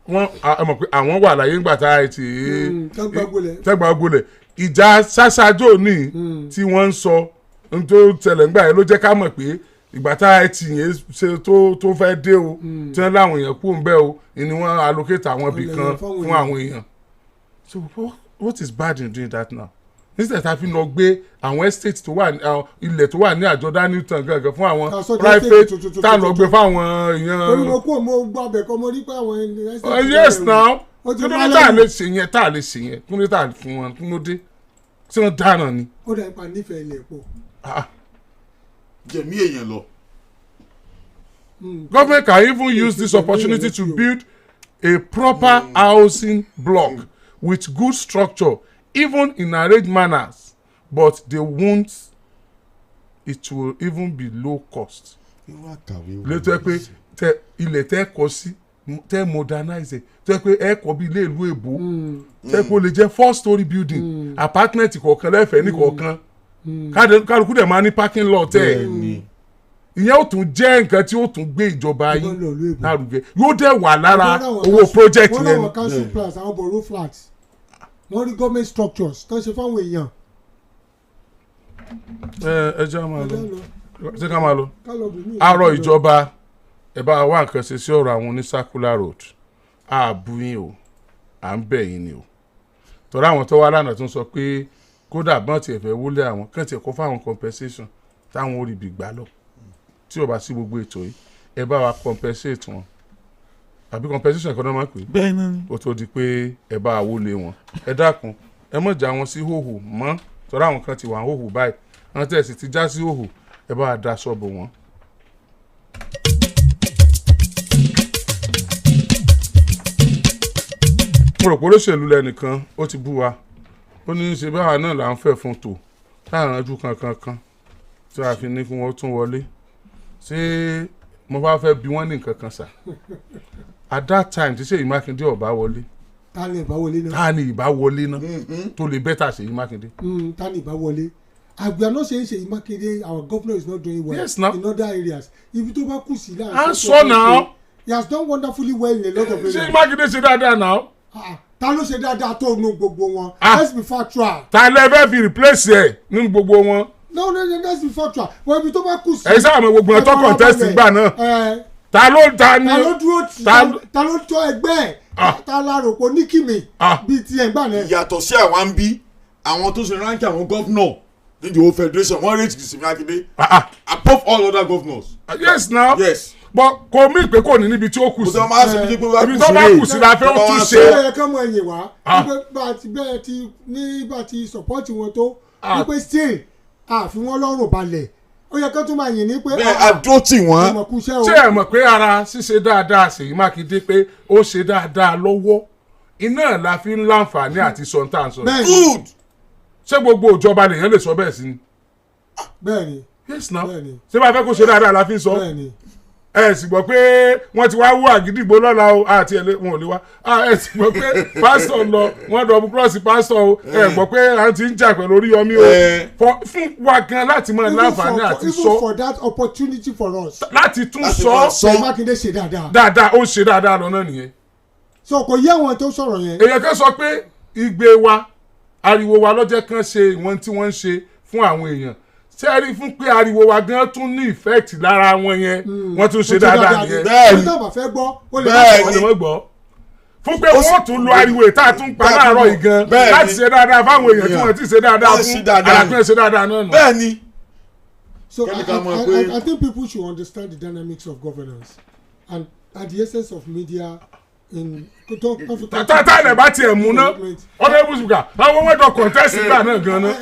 Wọ́n mọ̀ pé àwọn wà láyé ńgbà tá IITA tẹ́gbà gbolẹ̀. Ìjà ṣáṣájò ní tí wọ́n ń sọ tó tẹ̀lẹ̀ ńgbà yẹn ló jẹ́ ká mọ̀ pé ìgbà tá IITA yẹn ṣe tó fẹ́ dé o tí wọ́n láwọn èèyàn kú ń bẹ́ o ni wọ́n allocate àwọn ibì kan fún àwọn èèyàn. So what is bad in doing that now? Instead ta fi lọ gbé àwọn estate tó wà ilẹ̀ tó wà ní àjọdá Newton gangan fún àwọn private tá lọ gbé fáwọn èèyàn. orí mo kú mo gbọ́ abẹ kọ́ mo rí pé àwọn estate. Yes now kí ló dé tá a lè ṣe yẹn tá a lè ṣe yẹn kí ló dé tá a fún wọn kí ló dé tí wọ́n dáná ni. ó dẹ̀ ń pa nífẹ̀ẹ́ ilẹ̀ pọ̀. jẹ̀mí èèyàn lọ. Government can even use this opportunity to build a proper housing block with good structure, even in arranged manners, but they won't. It will even be low cost. Létò ẹ pé ilẹ̀ tẹ́ kọ́ sí tẹ́ modernize tẹ́ pé ẹ kọ́ bí ilé ìlú èbó tẹ́ pé ó lè jẹ́ 4-story building apartment kọ̀ọ̀kan lẹ́fẹ̀ẹ́ ní kọ̀ọ̀kan kálukú dẹ̀ máa ní parking lot ẹ̀ ìyẹn ó tún jẹ́ nǹkan tí ó tún gbé ìjọba yín lárugẹ yóò dẹ̀ wà lára owó project yẹn. wọ́n náà wọ council plans àwọn borough flats wọ́n rí government structures tó ń ṣe fáwọn èèyàn. ẹ jẹ́ ká máa lọ àárọ̀ ìjọba ẹ bá wá nǹkan ṣe sí ọ̀rọ̀ àwọn oní circular road ààbù yín o à ń bẹ̀ yín ni o tọ́lá àwọn tó wá lánàá tó ń sọ pé kódà bọ́n tiẹ̀ fẹ́ wọlé àwọn kàn tiẹ̀ kó fáwọn compensation táwọn ò rí bí gbà lọ tí ò bá sí gbogbo ètò yìí ẹ bá wa compensate wọn àbí compensation kan náà máa pè é ó tó di pé ẹ bá wọlé wọn ẹ dákun ẹ mọ̀ já wọn sí hòhò mọ́ tọ́lá àwọn kan ti wà hòhò báyìí àwọn tẹ̀ sì ti já sí hòhò ẹ bá wa daṣọ bò wọ́n. mo rò pé olóṣèlú lẹ́nìkan ó ti bú wa ó ní í ṣe báwa náà là ń fẹ́ fún tò táwọn ojú kankan tí a fi ní kí wọ́n tún wọlé ṣé mo bá fẹ́ bí wọ́n ní nǹkan kan sà at that time tí Ṣèyí Mákindé ọ̀bá wọlé ta ni ìbá wọlé náà ta ni ìbá wọlé náà tó lè bẹ́tà Ṣèyí Mákindé. ta ni ìbá wọlé we are not saying Ṣèyí Mákindé our governor is not doing well yes, no. in other areas ibi tó bá kù sí láàrin. a sọ náà. he has done wonderfully well in a lot of areas. Ṣèyí Mákindé ṣe dáadáa náà. ta ló ṣe dáadáa tó nu gbogbo wọn. let's be factual. ta lẹ fẹ́ fi replace ẹ̀ nínú gbogbo wọn. no let's be factual wọ́n ibi tó bá kù sí. ẹ sáà mọ gbogbo ẹ̀ tó contest gbà náà. ta ló dúró tì ta ló tọ́ ẹgbẹ́ ẹ̀ ta la rò pé ní kìmì bíi tiẹ̀ gbà náà. yàtọ̀ sí àwọn ń bí àwọn tó ṣe ránkì àwọn gọ́fúnọ̀ ní the whole federation wọ́n rate Ṣèyí Mákindé above all other governors. yes now. yes. but kò mí pé kò ní níbi tí ó kù sí ibi tó bá kù sí la fẹ́ ó tún ṣe. ṣé ẹ kàn mọ ẹ̀yìn wá wípé bẹ́ẹ̀ ti ní bá ti support wọn tó wípé still àfi wọn lọ́rùn balẹ̀ ó yẹ kó tún máa yìn ní pé àdó tì wọ́n. ṣé ẹ mọ̀ pé ara ṣíṣe dáadáa Ṣèyí Mákindé pé ó ṣe dáadáa lọ́wọ́ iná la fi ń láǹfààní àti sọ̀ǹtà sọ. good. ṣé gbogbo ìjọba lèèyàn lè sọ bẹ́ẹ̀ sí ni. bẹ́ẹ̀ni. yes now ṣé bá fẹ́ kó ṣe dáadáa la fi ń sọ. bẹ́ẹ̀ni ẹ sì gbọ́ pé wọ́n ti wá wú àgídìgbò lọ́la o àti ẹ̀lẹ́ wọn ò lè wá ẹ sì gbọ́ pé pásítọ̀ lọ wọ́n dọ̀bù kírọ́ọ̀sì pásítọ̀ o ẹ gbọ́ pé à ń ti ń jà pẹ̀lú Oríyọmí o fún wa gan láti mọ láǹfààní àti sọ. even for that opportunity for us. láti tún sọ. Ṣèyí Mákindé ṣe dáadáa. dáadáa ó ṣe dáadáa lọ náà nìyẹn. so kò yé àwọn tó sọ̀rọ̀ yẹn. èèyàn kan sọ pé igbe wa ariwo wa lọ́jọ́ kan ṣe ìwọ̀n tí wọ́n ń ṣe fún àwọn èèyàn ṣé ẹ rí fún pé ariwo wa gan tún ní effect lára wọn yẹn wọ́n tún ṣe dáadáa nìyẹn. bẹ́ẹ̀ni tó bá fẹ́ gbọ́ ó lè má gbọ́ fún pé wọ́n tún lo ariwo ìta tún pa láàárọ̀ yìí gan láti ṣe dáadáa fáwọn èèyàn tí wọ́n ti ṣe dáadáa fún àlàkùn ṣe dáadáa náà nù. bẹ́ẹ̀ni. So I think people should understand the dynamics of governance and at the essence of media tátàlẹ̀ bá tiẹ̀ mú ná honourable speaker àwọn ọmọ ẹ̀dọ̀ contest gbà náà gan-an.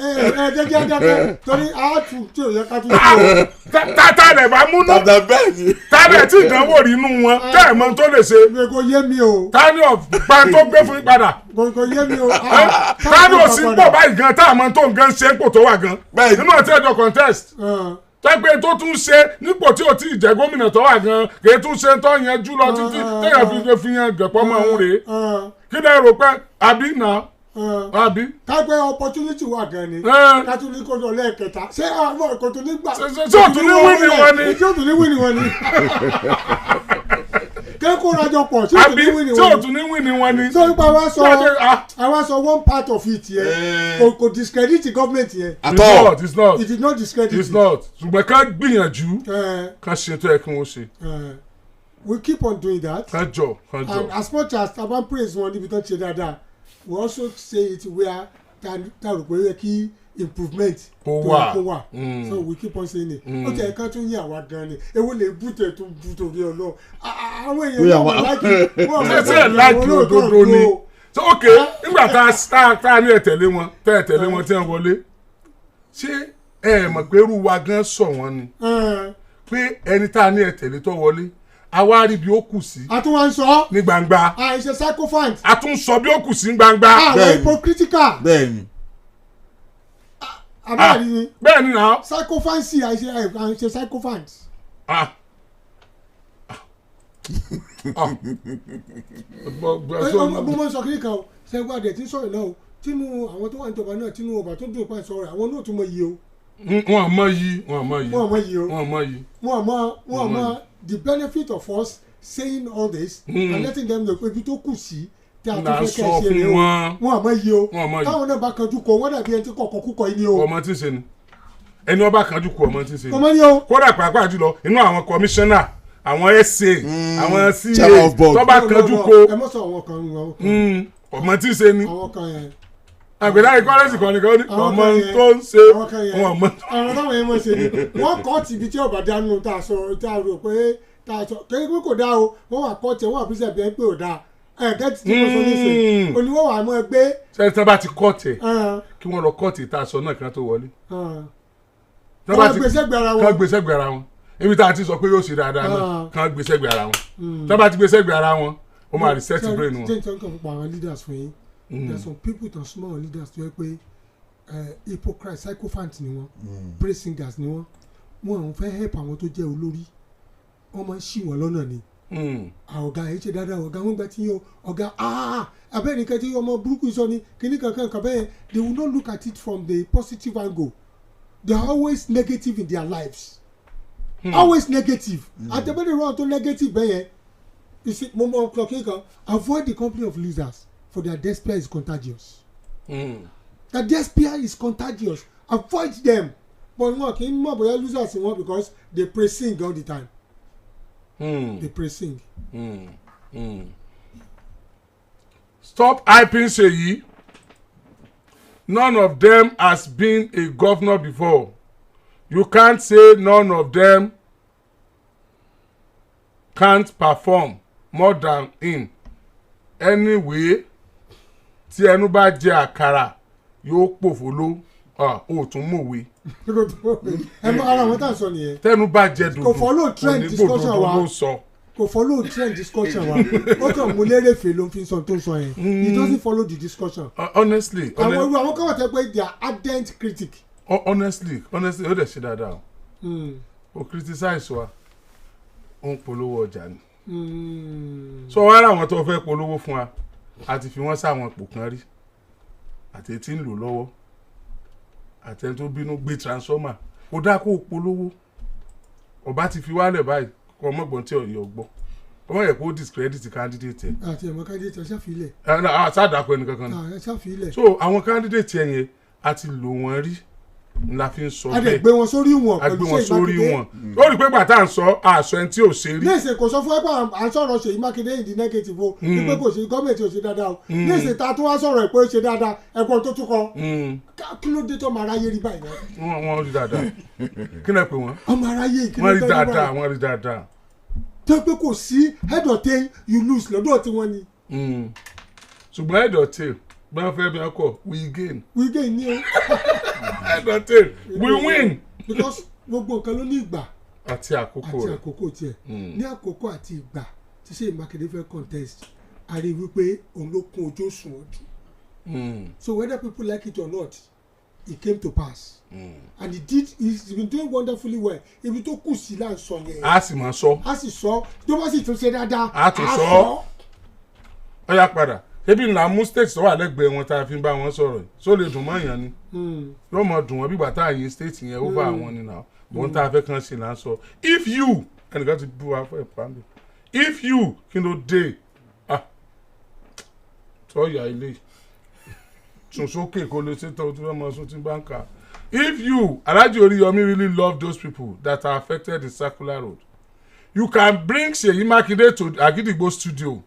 jẹ́jẹ́ torí àátù tí ò yẹ ká tún ṣe. tátàlẹ̀ bá mú ná tálẹ̀ tí ìdánwò rí inú wọn tẹ́ ẹ̀ mọ tó lè ṣe. kò yé mi o. tani ọ̀gbà tó gbé fún padà. kò yé mi o. tani ò sí pò báyìí gan tá àmọ́ tó ń gan ṣe ń pò tó wà gan. nínú ọtí ẹ̀dọ̀ contest. tẹ́gbẹ́ tó tún ṣe nípò tí ò tí ì jẹ́ gómìnà tó wà gan kì í tún ṣe tó yẹn jù lọ títí téèyàn fi yan gẹ̀pọ̀ mọ́ òun rèé kí lè rò pé àbí náà àbí. kápẹ́ opportunity wà gan ni kátólí kò lọ lẹ́ẹ̀kẹta ṣé àwọn kò tún ní gbà. ṣé o tún ní wíìnì wọn ni. ṣé o tún ní wíìnì wọn ni. kẹ́kọ̀ọ́ rajọ pọ̀ ṣé o tún ní wíìnì wọn ni. ṣé o tún ní wíìnì wọn ni. so nípa àwa sọ one part of it yẹn kò discredit government yẹn. at all it's not it did not discredit it's not ṣùgbọ́n ká gbìyànjú ká ṣe tó yẹ kí wọ́n ṣe. we keep on doing that. kanjọ. And as much as taban praise wọn níbi tó ṣe dáadáa we also say it where ta rò pé yẹ kí improvement kó wà so we keep on saying it. ó tẹ̀ ká tún yí àwa gan ni ewu lè bùtẹ̀ tó bùtò rí ọ lọ àwọn èèyàn náà wọ́n láìkí òdodo ni so ok nígbà tá a ní ẹ̀tẹ̀lé wọn tí wọ́n wọlé ṣé ẹ mọ̀ pé irú wa gan sọ wọ́n ni pé ẹni tá a ní ẹ̀tẹ̀lé tó wọlé àwa rí bí ó kù sí. a tún wá ń sọ. ní gbangba. àìṣe sycophant. a tún sọ bí ó kù sí ní gbangba. àwọn hypocritical. bẹ́ẹ̀ni. àbáyé ni. bẹ́ẹ̀ni náà. sycophancy àìṣe sycophant. mo mọ sọ kí ni kan o ṣẹ́gun adé tí ń sọ̀rọ̀ náà o tínú àwọn tó wà ní ìjọba náà tínú ọba tó dùn pa ìsọ̀rọ̀ àwọn náà tún mọ iye o. wọn mọ yìí. wọn mọ the benefit of us saying all this and letting them know pé ibi tó kù sí tí a tún fẹ́ kẹ́ ẹ ṣe rẹ o wọn àmọ́ yìí o táwọn náà bá kanjú kọ wọn dàbí ẹni tí kọ̀ọ̀kan kúkọ yìí ni o. ọmọ tí ń ṣe ni ẹni ọba kanjú kọ ọmọ tí ń ṣe ni. ọmọ ni o. kódà pàápàá jùlọ inú àwọn kọmíṣánná àwọn sa àwọn ca tó bá kanjú kọ. ẹ mọ̀ sọ àwọn kan ọmọ tí ń ṣe ni. àwọn kan yẹn. àgbẹ̀dá ìkọ́lẹ́sì kan nìkan ní ọmọ tó ń ṣe wọn. àwọn táwọn yẹn mọ̀ ṣe ni wọ́n kọ́ tìbí tí ọ̀bà dánú tá a rò pé kékeré pé kò dáa o wọ́n wà kọ́ tiẹ̀ wọ́n wà pèsè bí ẹ pé ò dáa gẹ́tì tí mo sọ nísìnyí oníwọ́ wà mọ́ ẹ gbé. ṣé tí wọ́n bá ti kọ́ tiẹ̀ kí wọ́n lọ kọ́ tiẹ̀ tá a sọ náà kí wọ́n tó wọlé. kọ́ gbèsè gbé ara wọn ibi tá a ti sọ pé yóò ṣe dáadáa náà kàn gbèsè gbé ara wọn tí wọ́n bá ti gbèsè gbé ara wọn ó máa reset brain wọn. jẹ́ ìtàn kan fún àwọn leaders fún yín there are some people tó small leaders tó yẹ pé hypocrite sycophant ni wọ́n praise singers ni wọ́n àwọn fẹ́ help àwọn tó jẹ́ olórí wọ́n máa ń ṣì wọ́n lọ́nà ni. ọ̀gá ẹ̀ ṣe dáadáa ọ̀gá wọn gba ti yọ ọ̀gá abẹ́nìkan tí ọmọ burúkú sọ ni kíní kankan kan bẹ́ẹ̀ they will not look at it from the positive angle they are always negative in their lives always negative àtẹ̀bẹ́ni rán tó negative bẹ́ẹ̀ yẹn mo mọ ọkọ kíkan avoid the company of losers for their despair is contagious their despair is contagious avoid them but wọn kì í mọ̀ bóyá losers wọn because they pray sing all the time. They pray sing. Stop hyping Seyi. None of them has been a governor before. You can't say none of them can't perform more than him. Anyway, tí ẹnu bá jẹ àkàrà yóò pòfolo ó tún mọ̀wé. ẹ mọ ara wọn tá a sọ nìyẹn. tẹnu bá jẹ dòdò kò follow trend discussion wa kò follow trend discussion wa ó kàn mú lérèfé ló fi sọ tó sọ yẹn he doesn't follow the discussion. Honestly. àwọn kan wà tẹ́ pé they are ardent critic. honestly ó dẹ̀ ṣe dáadáa o criticize wa ó ń polówó ọjà ni. so wọ́n á àwọn tó fẹ́ polówó fún wa àti fi wọ́n sáwọn ipò kan rí àti tí ń lò lọ́wọ́ àtẹni tó bínú gbé transformer ó dá kó polówó ọba ti fi wálẹ̀ báyìí kọ́ ọmọgbọ́n tí ọ̀yọ́ gbọ́ ọmọ yẹ kó discredit candidate ẹ̀. àti ẹ̀mọ́ candidate ẹ̀ ṣàfilẹ̀. sádàpọ̀ ẹnì kankan ni. ṣàfilẹ̀. so àwọn candidate ẹ̀ yẹn a ti lò wọ́n rí la fi ń sọ bẹ́ẹ̀. a lè gbé wọn sórí wọn pẹ̀lú Ṣèyí Mákindé. ó rí pé gbàtà ń sọ àṣọ ẹni tí ò ṣe rí. léèsè kò sọ fún ẹ pé à ń sọ̀rọ̀ Ṣèyí Mákindé ìdí negative o wípé kò ṣe gọ́ọ̀mẹ̀ntì ò ṣe dáadáa o léèsè ta tó wá sọ̀rọ̀ ẹ̀ pé ó ṣe dáadáa ẹ̀pọ̀ tó tún kọ. kí ló dé tó ọmọ aráyé rí báyìí náà. wọ́n rí dáadáa kí lẹ pè wọ́n. ọmọ aráyé kí ló wọ́n rí dáadáa wọ́n rí dáadáa tó pé kò sí head or tail you lose lọ́dọ̀ tí wọ́n ní. ṣùgbọ́n head or tail bí wọ́n fẹ́ bí wọ́n kọ̀ we gain ní o. head or tail we win. because gbogbo nǹkan ló ní ìgbà àti àkókò tiẹ̀ ní àkókò àti ìgbà tí Ṣèyí Mákindé fẹ́ contest a rí wípé òun ló kún ojú òṣùwọ̀n jù. So whether people like it or not it came to pass. And he's been doing wonderfully well. Ibi tó kù sí là ń sọ yẹn. A sì máa sọ. A sì sọ tó bá sì tún ṣe dáadáa. A tún sọ. Ó yá padà ebi ńlá mú state tó wà lẹ́gbẹ̀ẹ́ wọn tá a fi ń bá wọn sọ̀rọ̀ yìí so lè dùn mọ́ èèyàn ni. Yóò mọ dùn wọn bí bàtà àyè state yẹn over àwọn ni náà bọ́n tá a fẹ́ kàn ṣe là ń sọ. If you ẹnìkan ti bú wa fún ẹ̀ pàmì if you kí ló dé tọ́yà ilé tún sókè kó lè ṣe tó fẹ́ mọ sún tí bá ń kà. If you Alhaji Oriyomi really love those people that are affected in Circular Road, you can bring Ṣèyí Mákindé to Agidigbo studio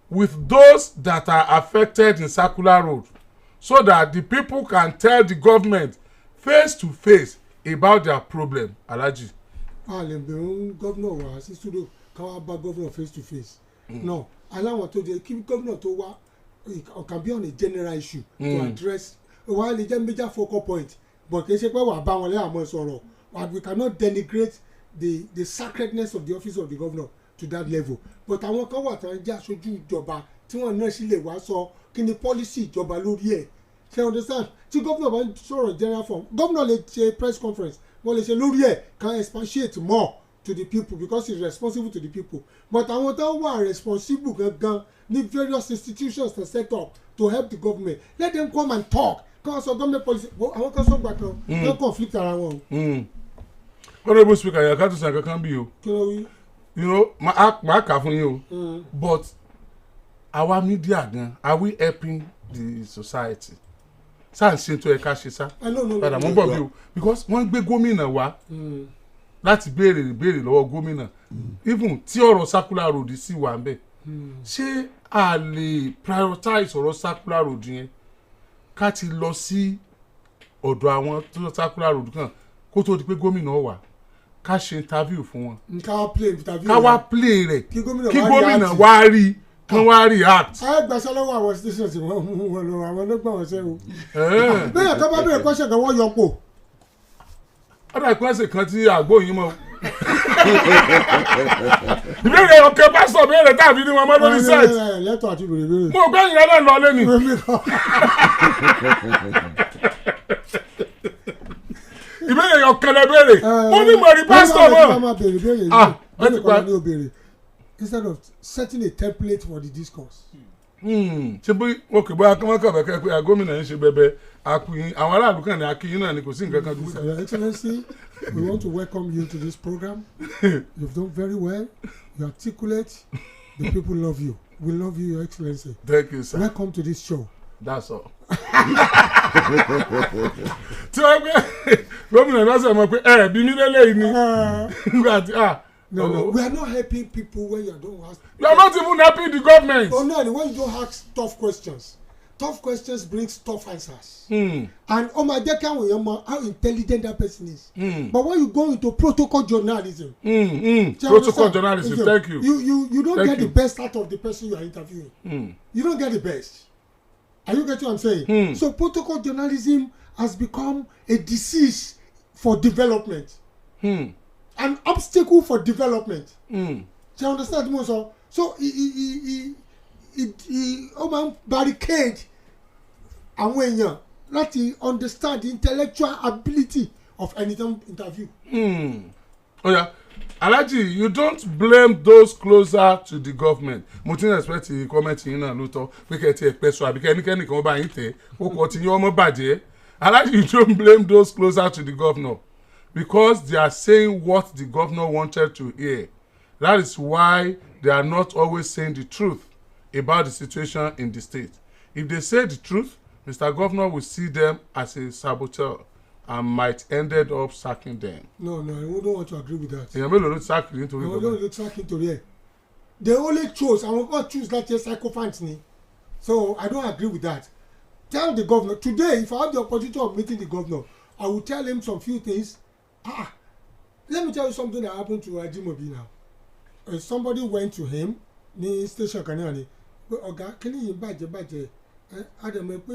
with those that are affected in Circular Road so that the people can tell the government face to face about their problem. Alhaji. a lè bẹ̀rù gómìnà wá sí studio káwá bá gómìnà face to face. No aláwọ̀ tó jẹ́ kí gómìnà tó wá it can be on a general issue to address wàá lè jẹ́ major focal point but kì í ṣe pé wàá bá wọn lẹ́yìn àmọ́ sọ̀rọ̀ and we cannot denigrate the sacredness of the office of the governor to that level but àwọn kan wà tán jẹ́ aṣojú ìjọba tí wọ́n náà sì lè wá sọ kí ni policy ìjọba lórí ẹ̀ ṣe understand tí gómìnà bá ń sọ̀rọ̀ general form gómìnà lè ṣe press conference wọ́n lè ṣe lórí ẹ̀ can expatiate more to the people because he is responsible to the people but àwọn tó wà responsible gangan ní various institutions to set up to help the government let them come and talk kan sọ government policy àwọn kan sọ gbà kan wọ́n conflict ara wọn. Honourable Speaker yàrá ká tó sàn kankan bí o kí ló wí. you know máa kà fún yín o but our media gan are we helping the society sáà ń ṣe tó ẹ ká ṣe sá padà mọ́ bọ̀ bí o because wọ́n gbé gómìnà wá láti béèrè lọ́wọ́ gómìnà even tí ọ̀rọ̀ Circular Road sì wà ń bẹ̀ ṣé a lè prioritize ọ̀rọ̀ Circular Road yẹn ká ti lọ sí ọ̀dọ̀ àwọn tó Circular Road kan kó tó di pé gómìnà wà ká ṣe interview fún wọn ká wá play rẹ̀ kí gómìnà wá rí kán wá react. ẹ gbàṣẹ lọ́wọ́ àwọn stations wọn mú wọn lọ àwọn ló gbà wọn sẹ́wọ̀n. bẹ́ẹ̀ ká bá bẹ̀rẹ̀ kọ́ṣẹ́ kan wọ́n yọ pò. ọ̀dà ìpínlẹ̀ kan tí àgbo yín mọ́. ìbéèrè ọ̀kẹ́ pásítọ̀ béèrè tàbí ní wọn mọ́ lórí set. lẹ́tọ̀ àti bèrè béèrè. mo gbẹ́ ìyẹn náà lọ lẹ́nu. ìbéèrè ọ̀kẹ́ lẹ béèrè mo ní mo rí pásítọ̀ mọ́. wọ́n ti pa ní obìnrin instead of setting a template for the discourse. ṣé bí wọn kì í bá wọn kàn bẹ́ẹ̀ pé gómìnà yín ṣe bẹ́ẹ̀ akuyin àwọn aráàlú kan ní akiyin náà ni kò sí nǹkan kan dúró. Your Excellency, we want to welcome you to this program. You've done very well. You articulate. The people love you. We love you, Your Excellency. Thank you, sir. Welcome to this show. That's all. tí wọ́n gbé gómìnà náà sọ ma pé bí mi lélẹ́yìí ni. No, we are not helping people when you don't ask. You are not even helping the government. Oh no, when you don't ask tough questions brings tough answers. And my dear, how intelligent that person is. But when you go into protocol journalism, protocol journalism, thank you. You don't get the best out of the person you are interviewing. You don't get the best. Are you getting what I'm saying? So protocol journalism has become a disease for development. An obstacle for development. Do you understand mo sọ? So he barricade àwọn èèyàn láti understand the intellectual ability of any interview. Oya Alhaji, you don't blame those closer to the government. Mo ti expect comment yín náà lóòótọ́ pé kẹ́ ẹ ti ẹ̀ pẹ́ sọ àbí kẹ́nikẹ́ni kan bá yín tẹ̀ ó kọ́ ti yín ọmọ bàjẹ́. Alhaji, you don't blame those closer to the governor because they are saying what the governor wanted to hear. That is why they are not always saying the truth about the situation in the state. If they say the truth, Mr. Governor will see them as a saboteur and might ended up sacking them. No, I don't want to agree with that. èèyàn mélòó ló sack nítorí àwọn mélòó ló sack nítorí ẹ̀. They only chose àwọn kan choose that year sycophant ni. So I don't agree with that. Tell the governor today if I have the opportunity of meeting the governor I will tell him some few things. Let me tell you something that happened to Ajimobi now. somebody went to him ní station kan náà ni pé ọ̀gá kíní yìí bàjẹ́ àdàmọ̀ pé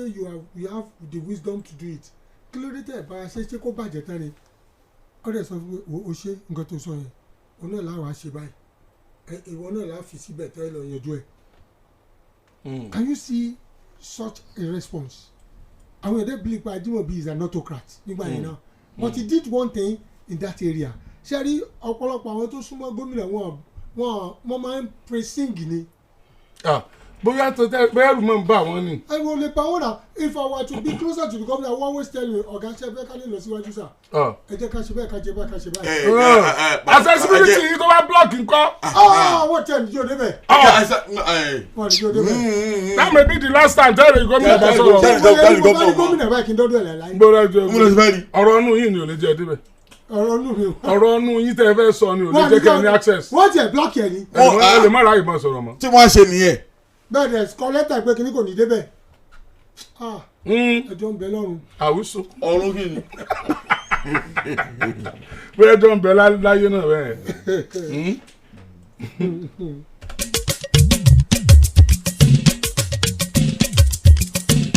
you have the wisdom to do it kí ló dé tẹ̀ bá ṣe kó bàjẹ́ tán ni ọ̀rẹ́ sọ fún mi o ṣe nǹkan tó sọ yẹn òun náà láwa ṣe báyìí ìwọ náà láà fi síbẹ̀ tẹ́ lọ yanjú ẹ̀. Can you see such a response? àwọn èdè believe pé Ajimobi is an autocrat nígbà yẹn náà but he did one thing in that area ṣe rí ọ̀pọ̀lọpọ̀ àwọn tó súnmọ́ gómìnà wọ́n máa ń pressing ni. bóyá tó tẹ bóyá ẹrù máa ń bá àwọn ni. ẹ wò lè pa wọn náà if I were to be closer to the governor I will always tell you ọ̀gá ṣe fẹ́ ká lè lọ síwájú sà. ẹ jẹ́ ká ṣe bẹ́ẹ̀ ká ṣe bẹ́ẹ̀ ká ṣe bẹ́ẹ̀. accessibility yìí tó wá block nǹkan. wọ́n tẹ̀ ní yóò débẹ̀. wọ́n ní yóò débẹ̀. that may be the last time tẹ́lẹ̀ gómìnà bá sọ̀rọ̀. gómìnà báyìí kí n dọ́dọ̀ ẹ̀ láyé. ọ̀rọ̀ ọ̀nù yìí ni ò lè jẹ́ débẹ̀. ọ̀rọ̀ ọ̀nù yín tẹ́ ẹ fẹ́ sọ ni ò lè jẹ́ kẹ́ ẹ ní access. wọ́n tiẹ̀ block ẹ̀ ni. ẹ lè má ra ìbọn sọ̀rọ̀ mọ́. tí wọ́n ṣe nìyẹn. bẹ́ẹ̀ dẹ̀ kọ́ lẹ́tà pé kíní kò ní débẹ̀. ẹjọ́ ń bẹ lọ́run. àwùsọ. ọ̀run kì í. pé ẹjọ́ ń bẹ láyé náà bẹ́ẹ̀.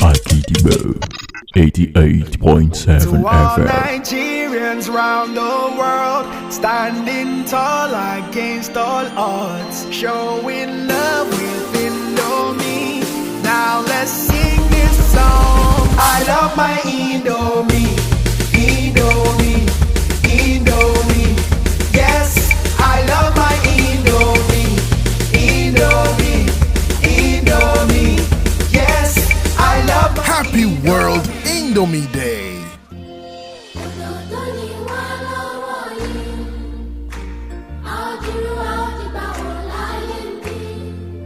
Akidibo 88.7 To all FM. Nigerians round the world, standing tall against all odds, showing love with Indomie. Now let's sing this song. I love my Indomie, Indomie, Indomie. Yes, I love my Indomie, Indomie, Indomie. Yes, I love my Happy World Indomie Day.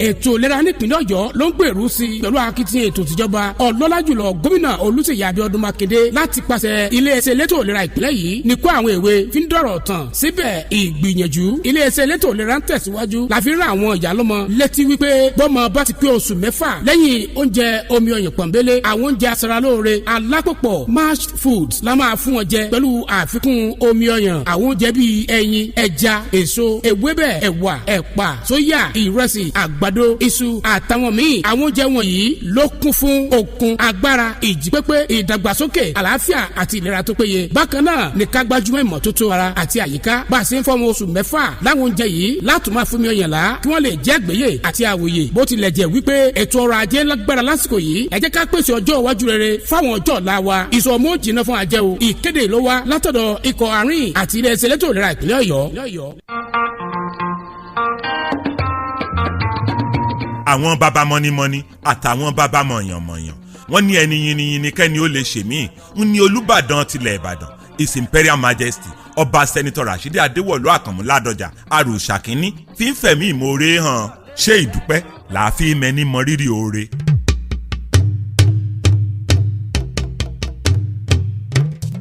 ètò ìlera nípìnlẹ̀ ọ̀yọ́ ló ń gbèrú sí i pẹ̀lú akitiyan ètò ìtìjọba ọlọ́lá jùlọ gómìnà olùṣèyí abíọ́dún mákindé láti pàṣẹ iléeṣẹ́ elétò ìlera ìpínlẹ̀ yìí ní kó àwọn èwe fi ń dọ̀rọ̀ tàn síbẹ̀ ìgbìyànjú iléeṣẹ́ elétò ìlera ń tẹ̀síwájú láfi rán àwọn ìyálọ́mọ létí wípé bọ́mọ bá ti pé oṣù mẹ́fà lẹ́yìn oúnjẹ omi ọyàn pọ̀nbélé àwọn oúnjẹ aṣaralóore alápòpọ̀ mashed foods la máa fún wọn jẹ pẹ̀lú àfikún omi ọyàn àwọn oúnjẹ bíi ẹyin ẹja èso ewébẹ̀ ẹ̀wà ẹ̀pà sóyà ìrẹsì àgbàdo iṣu àtàwọn míì àwọn oúnjẹ wọ̀nyí ló kún fún okun agbára ìjípépé ìdàgbàsókè àlàáfíà àti ìlera tó péye bákan náà ní ká gbájúmọ́ ìmọ́tótó ara àti àyíká bá a ṣe ń fọmọ oṣù mẹ́fà láwọn oúnjẹ yìí láti máa fún mi ọyàn lá kí wọ́n lè jẹ́ àgbéyè àti àwòyè bó tilẹ̀ jẹ́ wípé ètò ọrọ̀ ajé lágbára lásìkò yìí ẹ jẹ́ ká pèsè ọjọ́ iwájú rere fáwọn ọjọ́ ọ̀la wa ìsọmọ jìnnà fún àjẹ́ o ìkéde ló wá látọ̀dọ̀ ikọ̀ àárín àti iléeṣẹ́ elétò ìlera ìpínlẹ̀ ọ̀yọ́. àwọn baba mọ́nímọ́ní àtàwọn baba mọ̀yànmọ̀yàn wọ́n ní ẹni yiniyini kẹ́ni ó lè ṣe míì ń ní olùbàdàn tilẹ̀ ìbàdàn his imperial majesty ọba sẹ́nitọ́ rashidi adéwọ̀lú àkànmú ládọjà àròsà kínní fi ń fẹ̀mí ìmoore hàn ṣé ìdúpẹ́ làá fi mẹ́ni mọ rírì oore.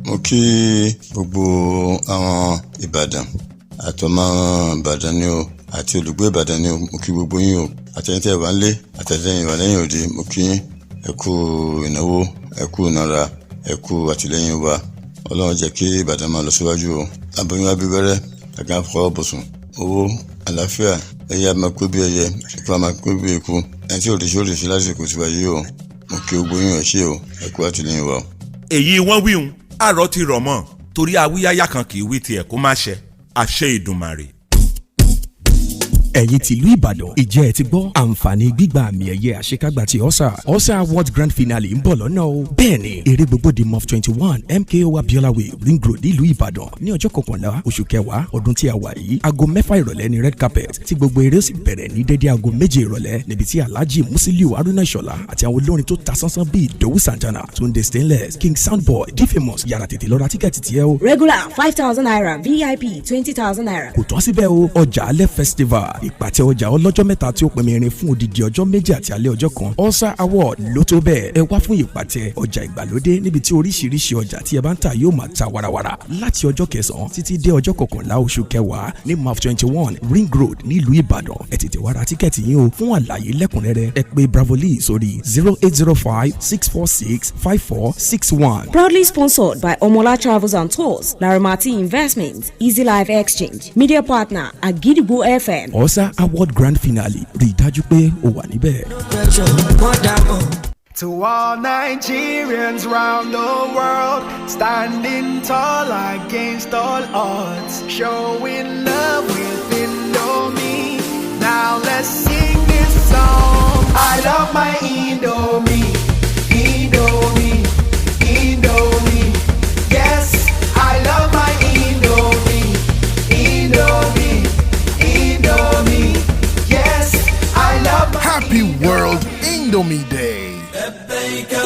mo kí gbogbo àwọn ìbàdàn àtọmọ ìbàdàn ni o àti olùgbé ìbàdàn ni o mo kí gbogbo yín o àtẹ̀yìntẹ̀ ìwà ńlé àtẹ̀yìntẹ̀ ìwà lẹ́yìn òde mo kí ẹ kú ìnáwó ẹ kú ìnara ẹ kú àtìlẹ́yìn wa ọlọ́run jẹ́ kí ìbàdàn máa lọ síwájú o aboyún abíwẹ́rẹ́ àgbà fọwọ́ bùsùn owó àlàáfíà ẹyẹ máa kó bí ẹyẹ ìfọ máa kó bí eku ẹni tí òrìṣẹ́ òrìṣẹ́ lásìkò tí wáyé o mo kí gbogbo yín ẹ ṣé o ẹ kú àtìlẹ́yìn wa o. èyí wọ́n wíhun àrò ti rọ̀ mọ́ torí awíyáyá kan kì í wí tiẹ̀ kó má ṣẹ àṣẹ ìdùnmàrè. ẹ̀yin tìlú ìbàdàn ìjẹ́ ẹ ti gbọ́ àǹfààní gbígba àmì ẹ̀yẹ àṣekágbá ti ọ̀sà award grand finale ń bọ̀ lọ́nà o. bẹ́ẹ̀ni eré gbogbo di mof 21 MKO Abiola way ring road nílùú ìbàdàn ní ọjọ́ 11 oṣù kẹwàá ọdún tí a wà yìí aago 6 ìrọ̀lẹ́ ní red carpet tí gbogbo eré sì bẹ̀rẹ̀ ní dédé aago 7 ìrọ̀lẹ́ níbi tí alhaji musiliu haruna ìṣọ̀lá àti àwọn olórin tó ta sánsán bíi ìdòwú santana tunde stainless king soundboy dfamos yàrá tètè lọ́ra tíkẹ́ẹ̀tì tiẹ̀ o. regular 5,000 naira vip 20,000 naira. kò tán síbẹ̀ o ọjà alẹ́ festival ìpàtẹ ọjà ọlọ́jọ́ mẹ́ta tí ó pẹ̀mẹ́rin fún odidi ọjọ́ méjì àti alẹ́ ọjọ́ kan Ulcer Award ló tó bẹ́ẹ̀ ẹ wá fún ìpàtẹ ọjà ìgbàlódé níbi tí oríṣiríṣi ọjà tí ẹ bá ń tà yóò máa ta warawara láti ọjọ́ 9 títí dé ọjọ́ 11 oṣù kẹwàá ní MAF 21 Ring Road nílùú Ìbàdàn ẹ tètè wá ra tíkẹ́ẹ̀tì yín o fún àlàyé lẹ́kùnrẹ́rẹ́ ẹ pè Bravoli sórí 0805-646-5461. Proudly sponsored by Omola Travels and Tours, Laramati Investments, Easy Life Exchange, Media Partner, Agidigbo FM. Ulcer Award Grand Finale rí i dájú pé o wà níbẹ̀. To all Nigerians round the world, standing tall against all odds, showing love with Indomie. Now let's sing this song. I love my Indomie, Indomie, Indomie. Yes, I love my Indomie, Indomie, Indomie. Yes, I love my Happy World Indomie Day.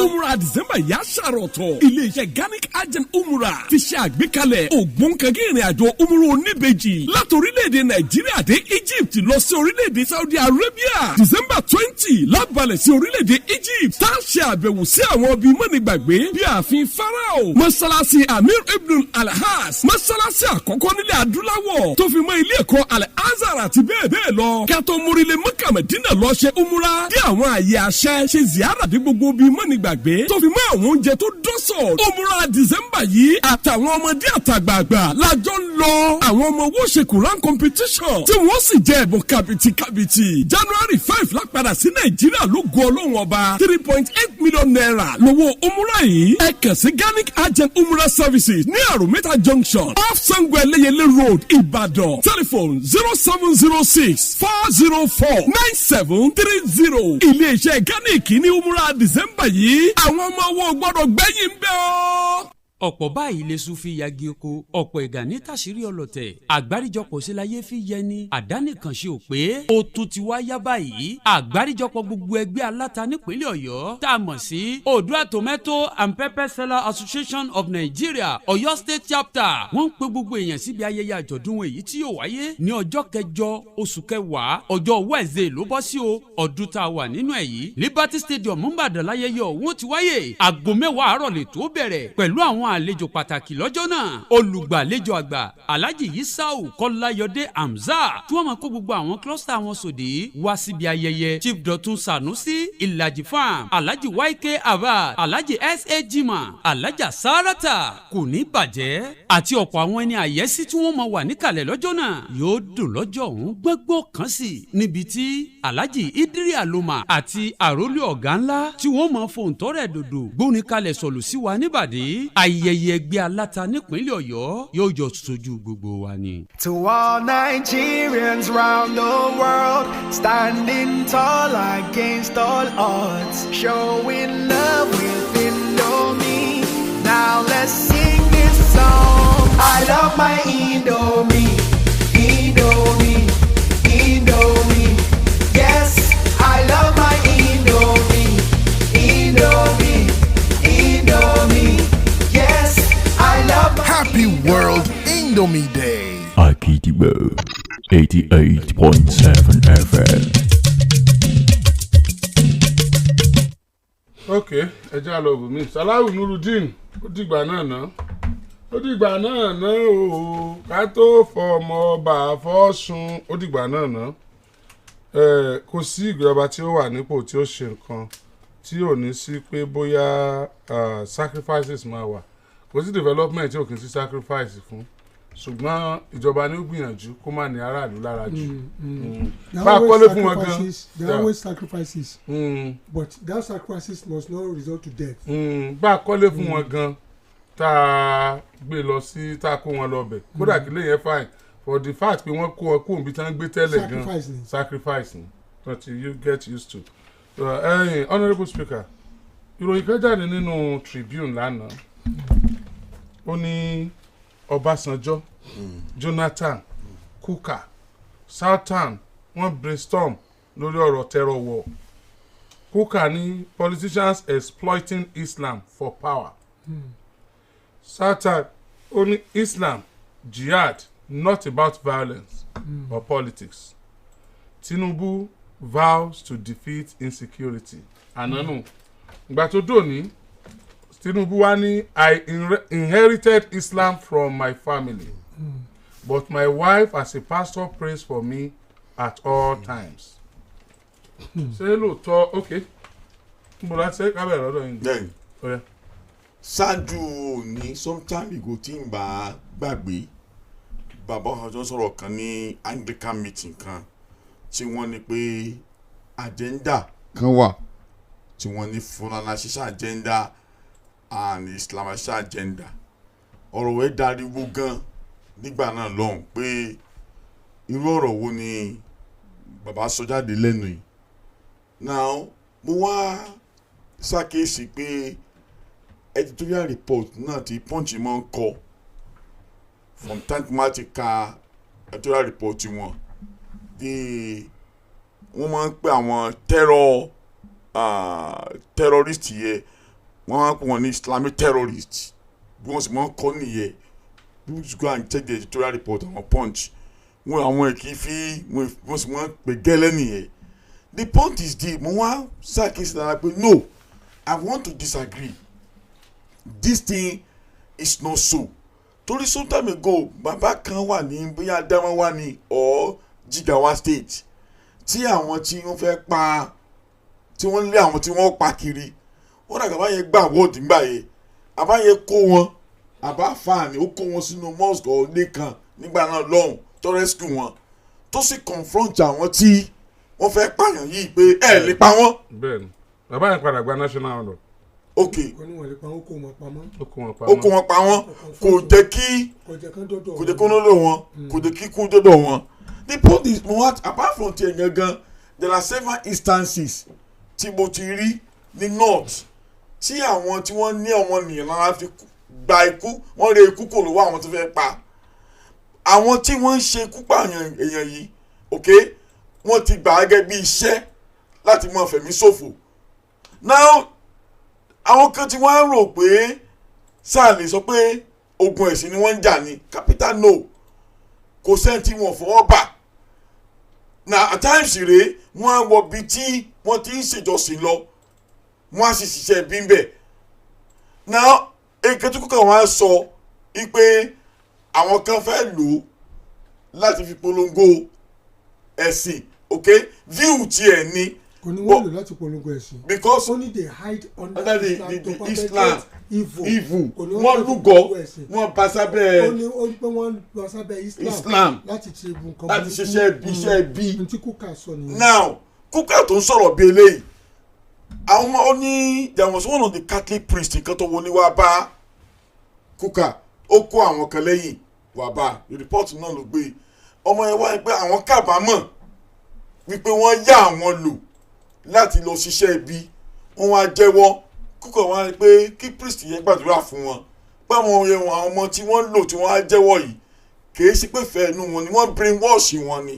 Umrah December yà ṣàròtọ̀. Ilé-iṣẹ́ Ganic Agent Umrah ti ṣe àgbékalẹ̀ ògbóǹkangí ìrìn àjò Umrah oníbejì láti orílẹ̀-èdè Nàìjíríà dé Egypt lọ sí orílẹ̀-èdè Saudi Arabia. December 20 lábalẹ̀ sí orílẹ̀-èdè Egypt. Tá a ṣe àbẹ̀wò sí àwọn ibi mọ́nìgbàgbé bí ààfin Pharaoh, Mọ́sálásí Amir Ibn Al-Has, Mọ́sálásí àkọ́kọ́ nílẹ̀ Adúláwọ̀ tó fi mọ́ ilé ẹ̀kọ́ Al-Azhar àti bẹ́ẹ̀ bẹ́ẹ̀ lọ. Kí a tó mórílẹ̀ Mẹ́kà Mẹ́dínà lọ ṣe Umrah. Dé àwọn àyè àṣẹ ṣe ziyara dé gbogbo bíi mọ́nìgbàgbé tó fi mọ́ àwọn oúnjẹ tó dọ́sọ̀. Umrah December yìí àtàwọn ọmọdé àtàgbààgbà lájọ ń lọ. Àwọn ọmọ owó ṣe Quran competition tí wọ́n sì jẹ́ ẹ̀bùn kàbìtìkàbìtì. January 5 lápadà sí Nàìjíríà ló gun Ọlọ́run ọba 3.8 million naira lówó Umrah yìí. Ẹ kàn sí Ganic Agent Umrah Services ní Àròmẹ́ta Junction off Sango Ẹlẹ́yẹlé Road Ìbàdàn. Telephone 0706-404-9730. Ilé-iṣẹ́ Ganic ní Umrah December yìí àwọn ọmọ owó gbọ́dọ̀ gbẹ́yìn ń bẹ́ ọ́. ọ̀pọ̀ báyìí lè sún fi yagi oko ọ̀pọ̀ ìgbà ní tàṣírí ọlọ́tẹ̀ àgbáríjọpọ̀ sí láyé fi yẹni àdánìkànṣe ò pé ó tún ti wá yá báyìí àgbáríjọpọ̀ gbogbo ẹgbẹ́ aláta nípínlẹ̀ Ọ̀yọ́ tá a mọ̀ sí Odua Tomato and Pepper Seller Association of Nigeria Ọ̀yọ́ State Chapter wọ́n ń pe gbogbo èèyàn síbi ayẹyẹ àjọ̀dún èyí tí yóò wáyé ní ọjọ́ 9 oṣù kẹwàá ọjọ́ Wednesday ló bọ́ sí o ọdún tá a wà nínú ẹ̀ yìí Liberty Stadium Ìbàdàn láyẹyẹ ọ̀hún ti wáyé aago 10 àárọ̀ lè tó bẹ̀rẹ̀ pẹ̀lú àwọn àlejò pàtàkì lọ́jọ́ náà olùgbàlejò àgbà Alhaji Yisau Kọ́láyọdé Hamzat tí wọ́n máa kó gbogbo àwọn klọ́sítà wọn sòdí wá síbi ayẹyẹ Chief Dọ̀tun Sanusi Ìlàjì Farm Alhaji YK Abad Alhaji S.A. Jima Alhaja Sarata kò ní bàjẹ́ àti ọ̀pọ̀ àwọn ẹni àyẹ́sí tí wọ́n máa wà níkàlẹ̀ lọ́jọ́ náà yóò dùn lọ́jọ́ ọ̀hún gbọ́gbọ́ kan sí níbi tí Alhaji Idiri Aloma àti àrólé ọ̀gá ńlá tí wọ́n máa fohùn tọ́rẹ̀ dòdò gbóníkalẹ̀ sọ̀lù sí wa níbàdí ayẹyẹ ẹgbẹ́ aláta nípínlẹ̀ Ọ̀yọ́ yóò jọ sojú gbogbo wa ni. To all Nigerians round the world, standing tall against all odds, showing love with Indomie. Now let's sing this song. I love my Indomie, Indomie, Indomie. Yes, I love my Indomie, Indomie, Indomie. Yes, I love my Happy World Indomie Day. Akidibo 88.7 FM. ok ẹ já lọ bù mí Salahu Nurudeen ó dìgbà náà ná ó dìgbà náà ná o ká tó fọmọ ọba fọ́sùn ó dìgbà náà ná kò sí ìjọba tí ó wà nípò tí ó ṣe nǹkan tí ò ní sí pé bóyá sacrifices máa wà kò sí development tí ò kì í sí sacrifice fún ṣùgbọ́n ìjọba ní ó gbìyànjú kó má ní aráàlú lára jù. bá a kọ́lé fún wọn gan. there are always sacrifices. But that sacrifices must not result to death. bá a kọ́lé fún wọn gan tá a gbé lọ sí tá a kó wọn lọ bẹ̀ kódà kí lè yẹn fine for the fact pé wọ́n kó wọn kó òbí tán gbé tẹ́lẹ̀ gan sacrifice ni but you get used to. Honourable Speaker ìròyìn kan jáde nínú Tribune lánàá ó ní Ọbásanjọ́ Jonathan Kuka Sultan wọ́n brainstorm lórí ọ̀rọ̀ terror war. Kuka ní politicians exploiting Islam for power. Sultan ó ní Islam jihad not about violence or politics. Tinubu vows to defeat insecurity. Ànánù ìgbà tó dòní Tinubu wá ní I inherited Islam from my family but my wife as a pastor prays for me at all times. Ṣé lóòótọ́ ok mo láti ṣe kábẹ̀rẹ̀ lọ́dọ̀ yín. bẹ́ẹ̀ni ṣáájú ní sometime ago tí n bá gbàgbé bàbá ọjọ́ sọ̀rọ̀ kan ní Anglican meeting kan tí wọ́n ní pé agenda kan wà tí wọ́n ní funanasisa agenda and Islamisa agenda ọ̀rọ̀ wẹ́ dariwo gan nígbà náà lọ́hùn pé irú ọ̀rọ̀ wo ni bàbá sọ jáde lẹ́nu yìí. Now mo wá ṣàkíyèsí pé editorial report náà ti Punch máa ń kọ from time to time ti ka editorial report wọn wọ́n máa ń pè àwọn terrorist yẹ wọ́n máa ń pè wọ́n ní Islamic terrorist bí wọ́n sì máa ń kọ́ nìyẹn people should go and check the editorial report àwọn Punch wọ́n àwọn èkì fi wọ́n sì máa ń pè gẹ́lẹ́ nìyẹn. The point is this mo wá ṣàkíyèsí dára pé no I want to disagree this thing is not so torí some time ago bàbá kan wà ní bóyá Adamawa ni or Jigawa state tí àwọn tí wọ́n fẹ́ pa tí wọ́n lé àwọn tí wọ́n pa kiri wọ́n dàgbà báyẹn gbà wọ́ọ̀dì ńgbà yẹn àbáyẹn kó wọn àbá fàánì ó kó wọn sínú mosque ọ̀ọ́dẹ kan nígbà náà lọ́hùn tó rescue wọn tó sì confront àwọn tí wọ́n fẹ́ pààyàn yìí pé ẹ lè pa wọ́n. bẹ́ẹ̀ni bàbá yẹn padà gba national honour. ok ó kó wọn pa wọ́n kò jẹ́ kí kó lọ́dọ̀ wọn kò jẹ́ kí kú dọ́dọ̀ wọn. The point is apart from tiẹ̀ gangan there are several instances tí mo ti rí ní north tí àwọn tí wọ́n ní ọmọnìyàn lára fi gba ikú wọ́n rẹ ikú kò lọ́wọ́ àwọn tó fẹ́ pa àwọn tí wọ́n ń ṣe ikú pààyàn èèyàn yìí ok wọ́n ti gbà gẹ́gẹ́ bí iṣẹ́ láti mọ fẹ̀mí ṣòfò. Now àwọn kan tí wọ́n á rò pé sáà lè sọ pé ogun ẹ̀sìn ni wọ́n ń jà ní capital no kò sẹ́ni tí wọ́n fọwọ́ bà. Na at times rèé wọ́n á wọ bí tí wọ́n ti ń ṣèjọsìn lọ wọ́n á sì ṣiṣẹ́ bí ń bẹ̀. Now èké tó kọ́kọ́ wọn á sọ wípé àwọn kan fẹ́ lò ó láti fi polongo ẹ̀sìn ok view tiẹ̀ ni. kò ní wọ́n lò láti polongo ẹ̀sìn. because only they hide under the Islam evil wọ́n lúgọ wọ́n bá sábẹ́ Islam láti ṣiṣẹ́ iṣẹ́ bí. now Kúkà tó ń sọ̀rọ̀ bí eléyìí àwọn ọmọ ó ní there was one of the Catholic priests nǹkan tó wọlé wá bá Kúkà ó kó àwọn kan lẹ́yìn wá bá report náà ló gbé ọmọ yẹn wá ní pé àwọn kábàámọ̀ wípé wọ́n yá àwọn lò láti lọ ṣiṣẹ́ ibi wọ́n wá jẹ́wọ́ Kúkà wá ní pé kí priest yẹn gbàdúrà fún wọn báwọn yẹn wọn àwọn ọmọ tí wọ́n lò tí wọ́n á jẹ́wọ́ yìí kìí ṣe pé fẹ́ inú wọn ni wọ́n brainwash wọn ni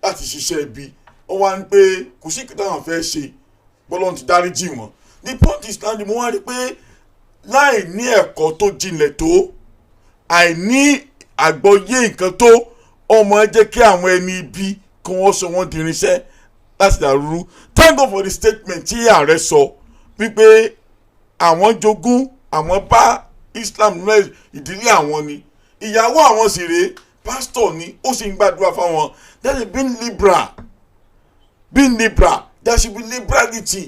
láti ṣiṣẹ́ ibi wọ́n wá ní pé kò sí ìkẹta àwọn fẹ́ ṣe bọ́lọ́n ti dáríjì wọn. The point is náà ni mo wá rí pé láì ní ẹ̀kọ́ tó jinlẹ̀ tó àìní àgbọ́yé nǹkan tó ọmọ jẹ́ kí àwọn ẹni ibi kí wọ́n sọ wọ́n di irinṣẹ́ láti dàrú. Thank God for the statement tí ààrẹ sọ wípé àwọn jogún àwọn bá Islam náà ìdílé àwọn ni ìyàwó àwọn sì rèé pásítọ̀ ni ó sì ń gbàdúrà fáwọn there being liberal there should be liberality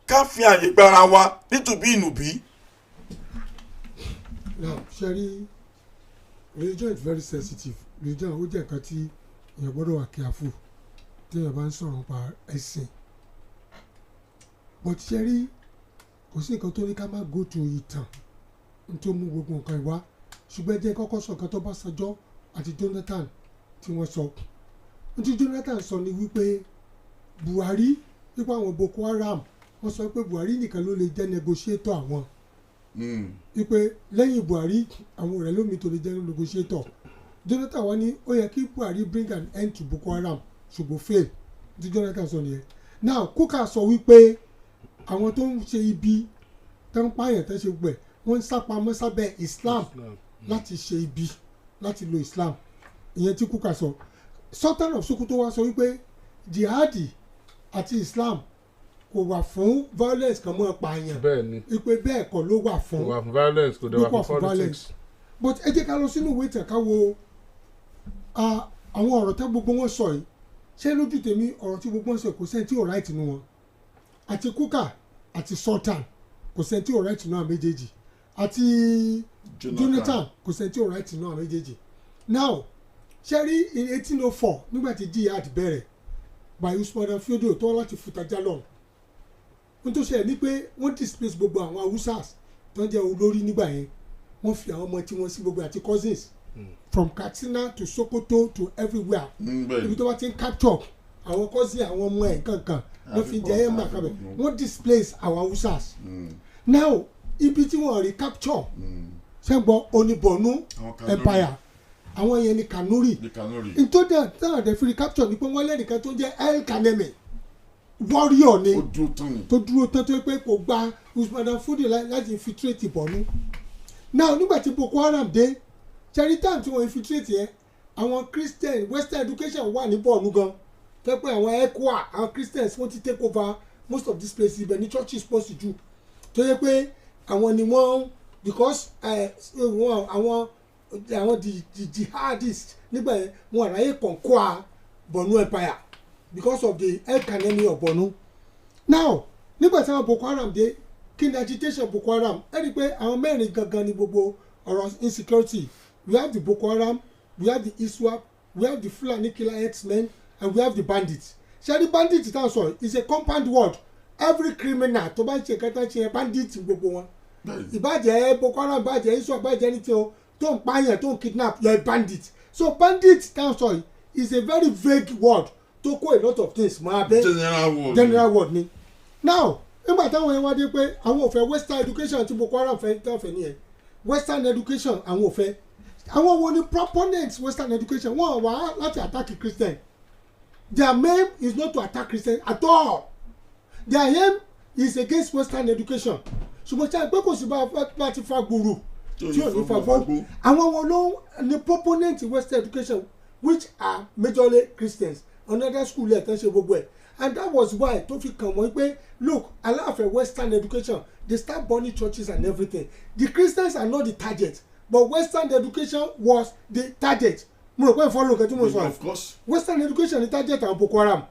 ká fi àyè gbára wa nítòbí ìnùbí. now sherry religion is very sensitive religion ó jẹ́ nǹkan tí èèyàn gbọ́dọ̀ wà careful tí èèyàn bá ń sọ̀rọ̀ nípa ẹ̀sìn but sherry kò sí nǹkan tó ní ká má go to ìtàn tó mú gbogbo nǹkan ìwá ṣùgbọ́n jẹ́ kọ́kọ́ sọ nǹkan tó bá Ṣàjọ́ àti Jonathan tí wọ́n sọ ohun tí Jonathan sọ ni wípé Buhari wípé àwọn Boko Haram wọ́n sọ pé Buhari nìkan ló lè jẹ́ negotiator àwọn wípé lẹ́yìn Buhari àwọn ọ̀rẹ́ lómi tó lè jẹ́ negotiator Jonathan wá ní ó yẹ kí Buhari bring an end to Boko Haram ṣùgbọ́n fail tí Jonathan sọ nìyẹn. Now Kúkà sọ wípé àwọn tó ń ṣe ibi tó ń pààyàn tó ń ṣe gbẹ̀ wọ́n ń sápamọ́ sábẹ́ Islam láti ṣe ibi láti lo Islam ìyẹn tí Kúkà sọ. Sultan of Sokoto wá sọ wípé jihadi àti Islam kò wà fún violence kan mọ́ pààyàn ipe bẹ́ẹ̀ kọ́ ló wà fún violence kò dé wà fún politics but ẹ jẹ́ ká lọ sínú ìwé ìtàn ká wo àwọn ọ̀rọ̀ tá gbogbo wọn sọ yìí ṣé lójú tèmi ọ̀rọ̀ tí gbogbo wọn sọ kò sẹ́ni tí ò right nínú wọn àti Kúkà àti Sultan kò sẹ́ni tí ò right nínú àwọn méjèèjì àti Jonathan kò sẹ́ni tí ò right nínú àwọn méjèèjì now ṣe rí in 1804 nígbà tí jihad bẹ̀rẹ̀ by Usman dan Fodio tó láti Futaja lọ n tó ṣe ní pé wọ́n displace gbogbo àwọn Hausas tó ń jẹ́ olórí nígbà yẹn wọ́n fi àwọn ọmọ tí wọ́n sí gbogbo àti cousins from Katsina to Sokoto to everywhere ibi tó bá ti ń capture àwọn cousins àwọn ọmọ ẹ̀ kankan wọ́n fi jẹ́ ẹ̀mà kábẹ̀ wọ́n displace àwọn Hausas now ibi tí wọ́n rí capture ṣẹ́gbọ́n oníbọ̀nú empire àwọn yẹn ni Kanuri nítorí náà dẹ̀ fi recapture ni pé wọ́n lẹ́nìkan tó jẹ́ El Kanemi warrior ni tó dúró tán tó pé kò gba Usman dan Fodio láti infiltrate Borno now nígbà tí Boko Haram dé charitan tí wọ́n infiltrate yẹn àwọn Christian Western education wà ní Borno gan tó pé àwọn ECWA àwọn Christians wọ́n ti take over most of these places ibẹ̀ ní churches pọ̀ sí jù tó yẹ pé àwọn ni wọ́n because àwọn the jihadists nígbà yẹn wọn àráyè conquer Borno empire because of the El Kanemi of Borno now nígbà tí àwọn Boko Haram dé kí ni agitation Boko Haram ẹ rí i pé àwọn mẹ́rin gangan ni gbogbo ọ̀rọ̀ insecurity we have the Boko Haram we have the ISWAP we have the Fulani killer herdsmen and we have the bandits ṣẹ́ni bandit tá a sọ is a compound word every criminal tó bá ń ṣe kẹta ṣe bandit gbogbo wọn ìbàjẹ́ Boko Haram ìbàjẹ́ ISWAP ìbàjẹ́ ní tiwọn tó ń pààyàn tó ń kidnap you're a bandit so bandit tá a sọ is a very vague word tó kó a lot of things máa bẹ́ general word ni now nígbà táwọn yẹn wá dé pé àwọn ò fẹ́ western education tí Boko Haram fẹ́ tán fẹ́ nìyẹn western education àwọn ò fẹ́ àwọn wo ni proponents western education wọ́n wá láti attack Christian their aim is not to attack Christian at all their aim is against western education ṣùgbọ́n tí a gbé kò sí bá ti fa gbòòrò tí ò ní fa gbòòrò àwọn wo ló ní proponent western education which are majorly Christians another school ẹ̀ tán ṣe gbogbo ẹ̀ and that was why tó fi kàn wọ́n pé look aláàfẹ́ western education they start burning churches and everything the Christians are not the target but western education was the target mo rò pé follow nǹkan tí mo sọ of course western education the target àwọn Boko Haram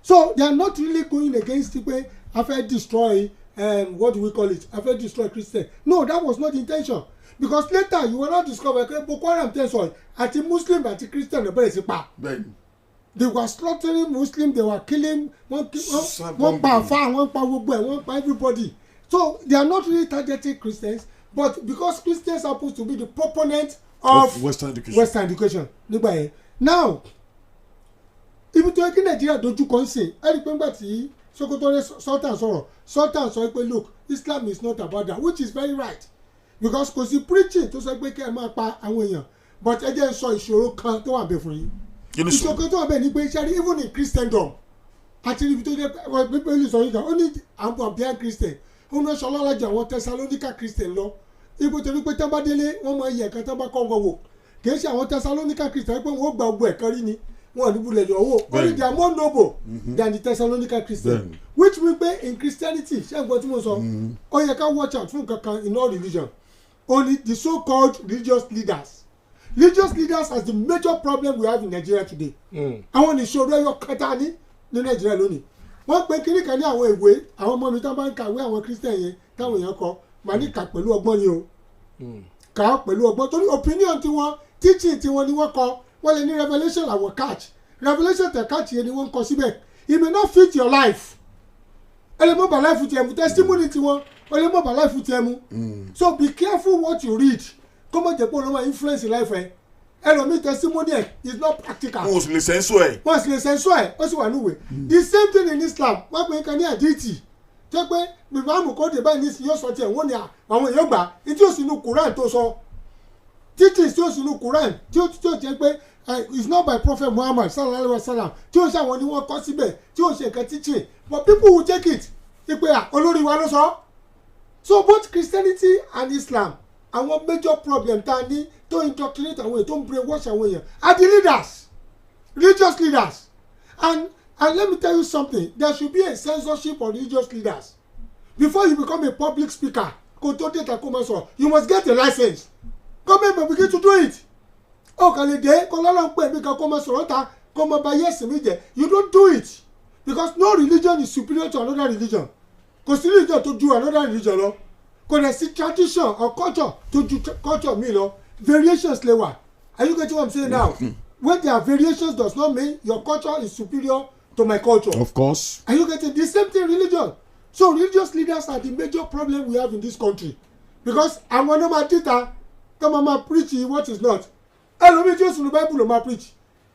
so they are not really going against pé a fẹ́ destroy what do we call it a fẹ́ destroy Christian no that was not the intention because later you will not discover pé Boko Haram tẹ̀ sọ àti Muslim àti Christian bẹ̀rẹ̀ sí pa. They were slaughtering Muslims, they were killing, one pa Afa, one pa gbogbo ẹ̀, one pa everybody. So they are not really targeting Christians, but because Christians are supposed to be the proponent of Western education. Nígbà yẹn. Now, ibi tó yẹ kí Nàìjíríà dojú kọ ń sìn, ẹ rí i pé nígbà tí Sokoto Sultan sọ̀rọ̀, Sultan sọ pé look, Islam is not about that, which is very right. Because kò sí preaching tó sọ pé kẹ́ ẹ máa pa àwọn èèyàn, but ẹ jẹ́ sọ ìṣòro kan tó wà bẹ̀ fún yín. Ìṣòro tó wà bẹ́ẹ̀ ni pé ṣáà even in Christendom àti ibi tó jẹ́ bíbélì sọ yíká ó ní àwọn àbíyá Christian ó ní sọ lọ́lájà àwọn Thessalonica Christian lọ ibo torí pé tábàdélé wọ́n máa yẹ ẹ̀ka tábà kọ́ wọn wò kìí ṣe àwọn Thessalonica Christian pé wọ́n gba gbogbo ẹ̀kan rí ni wọ́n ní bulẹ̀ yọ̀ wò ó ní they are more noble than the Thessalonica Christian which mean pé in Christianity ṣé ẹ̀gbọ́n tí mo sọ ó yẹ ká watch out fún kankan in all religion only the so-called religious leaders as the major problem we have in Nigeria today. Àwọn ìṣòro ẹyọ kẹta ní Nigeria lónìí. Wọ́n pe kíní kan ní àwọn ìwé àwọn ọmọ mi tó bá ń kàwé àwọn Christian yẹn táwọn èèyàn kọ màá ní kà pẹ̀lú ọgbọ́n ni o. Kà á pẹ̀lú ọgbọ́n torí opinion tiwọn teaching tiwọn ni wọ́n kọ wọ́n lè ní revelation àwọn catch revelation tẹ̀ catch yẹn ni wọ́n ń kọ síbẹ̀ it may not fit your life. Ẹ lè mọ̀ bá life tiẹ̀ mu testimony tiwọn ẹ lè mọ̀ bá life tiẹ̀ mu. So be careful what you read. Kọ́mọ̀ jẹ́ pé olówó influence life ẹ̀ ẹlòmíì testimony ẹ̀ is not practical. Wọ́n sì lè sẹ́ńsọ̀ ẹ̀. Wọ́n sì lè sẹ́ńsọ̀ ẹ̀ ó sì wà níwèé. The same thing in Islam wọ́n pè é kan ní àdìtì tó pé bíbáàmù kóde báyìí ní ìsìn yóò sọ tiẹ̀ wọ́n ní àwọn èèyàn gbà tí ó sì nu Quran tó sọ teachings tí ó sì nu Quran tí ó jẹ́ pé it's not by Prophet Muhammad sallallahu alayhi wa sallam tí ó ṣe àwọn ni wọ́n kọ́ síbẹ̀ tí ó ṣe nǹkan teaching but people will take it ipe olórí wa ló sọ. So both Christianity and Islam àwọn major problem tá a ní tó indoctrinate àwọn èèyàn tó ń brainwash àwọn èèyàn are the leaders religious leaders and And let me tell you something, there should be a censorship on religious leaders. Before you become a public speaker, you must get a license. Government will begin to do it. You don't do it. Because no religion is superior to another religion. Because religion to do another religion. Because there's a tradition or culture to do culture. Variations lewa. Are you getting what I'm saying now? When there are variations does not mean your culture is superior to my culture. Of course. Are you getting the same thing religion? So religious leaders are the major problem we have in this country. Because I'm one of my teacher, come on, preach what is not. Elomi just in the Bible no ma preach.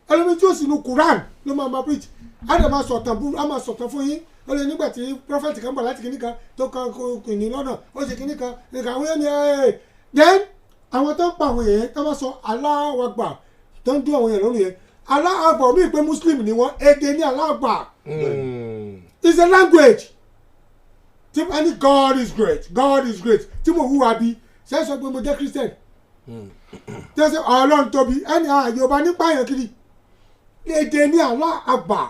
Elomi just in the Quran no ma preach. Adama sotan ama sotan fún yín. Ó lè nígbà tí prophet kan bọ̀ láti kíníkan tó kan kìnìún lọ́nà ó ṣe kíníkan nìkan àwọn yẹn ni then àwọn tó ń pa àwọn yẹn tó bá sọ Allahu Akbar tó ń dún àwọn yẹn lọ́rùn yẹn Allahu Akbar mi pé Muslim ni wọ́n èdè ní Allahu Akbar. It's a language. Tí wọ́n ní God is great tí mo hùwà bí ṣe sọ pé mo jẹ́ Christian. Tí wọ́n sọ Ọlọ́run tóbi ẹni Yorùbá nípa yẹn kiri èdè ní Allahu Akbar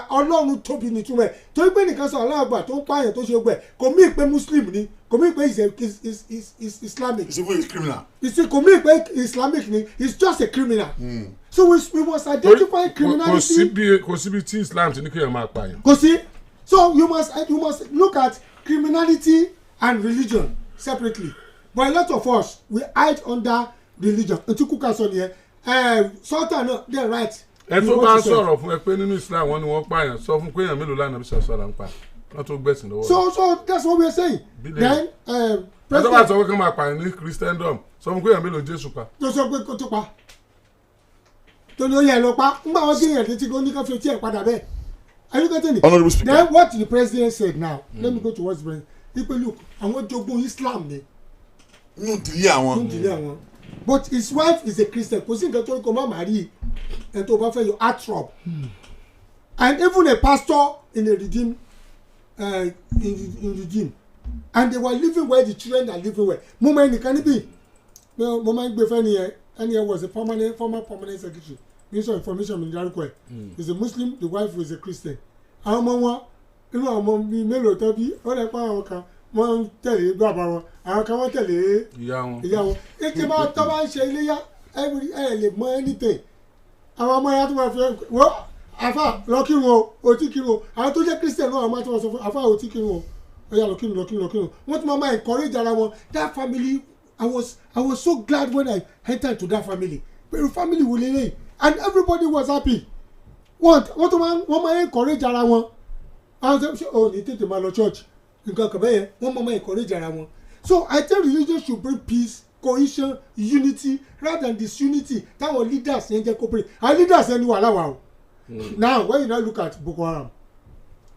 Ọlọ́run tóbi ní túmọ̀ ẹ̀ torí pé nìkan sọ Allahu Akbar tó ń pààyàn tó ṣe gbẹ kò mí pé Muslim ni kò mí pé is Islamic. It's criminal. Kò mí pé Islamic ni it's just a criminal. So we must identify criminality. Kò síbi tí Islam ti ní kéèyàn máa pààyàn. Kò sí. So you must look at criminality and religion separately. But a lot of us we hide under religion. Ntukuka sọ nìyẹn Sultan náà they're right. Ẹ tó bá ń sọ̀rọ̀ fún ẹ pé nínú Islam wọn ni wọ́n pààyàn sọ fún pé èèyàn mélòó lánàá bí sọ̀rọ̀ ń pa wọ́n tó gbẹ̀sìn lọ́wọ́. So that's what we're saying. Then ẹ tó bá sọ pé kí wọ́n máa pààyàn ní Christendom sọ fún pé èèyàn mélòó Jésù pa. Tó sọ pé kó tó pa tó ní ó yẹ lọ pa ńgbà wọn gbìyànjú létí kó ní ká fi etí ẹ̀ padà bẹ́ẹ̀. Are you getting it? Honourable Speaker. Then what the president said now let me go to what's president ipe look àwọn jogún Islam ni. Nù ìdílé àwọn. But his wife is a Christian kò sí nǹkan tó kọ má marry ẹ̀ tó bá fẹ́ your heartthrob and even a pastor in a regime in regime and they were living well the children are living well mo máa nìkan níbí mo máa ń gbé fẹ́ nìyẹn ẹni was a former permanent secretary minister of information mi dárúkọ ẹ̀ is a Muslim the wife was a Christian àwọn ọmọ wọn inú àwọn ọmọ bíi mélòó tán bí ó lè pa àwọn kan wọ́n ń tẹ̀lé bàbá wọn àwọn kan wọ́n tẹ̀lé ìyá wọn ètò máa tọ́ bá ń ṣe iléyà ẹ lè mọ anything àwọn ọmọ yẹn tó máa fi wọ́n afa lọ kírun o tí kírun o àwọn tó jẹ́ Christian náà àwọn máa tó máa sọ fún afa o tí kírun o ọ̀yà lọ kírun wọ́n tún máa encourage ara wọn that family I was so glad when I entered to that family pẹ̀lú family wò lélẹ̀ and everybody was happy wọ́n tó máa encourage ara wọn àwọn ṣe o ní tètè máa lọ church nǹkan kan bẹ́ẹ̀ yẹn wọ́n máa encourage ara wọn so I tell religion should bring peace cohesion unity rather than disunity táwọn leaders yẹn jẹ́ cooperate our leaders yẹn ni wàhálà wà o now when you now look at Boko Haram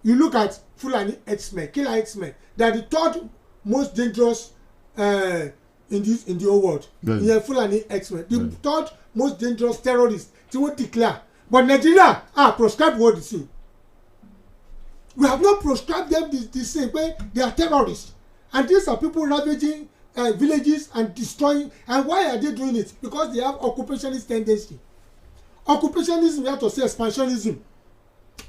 you look at Fulani herdsmen killer herdsmen they are the third most dangerous in the whole world ìyẹn Fulani herdsmen the third most dangerous terrorists tí wọ́n declare but Nigeria proscribe what they say we have not proscribed them the same way they are terrorists and these are people ravaging villages and destroying and why are they doing it because they have occupationist tendency occupationism you have to say expansionism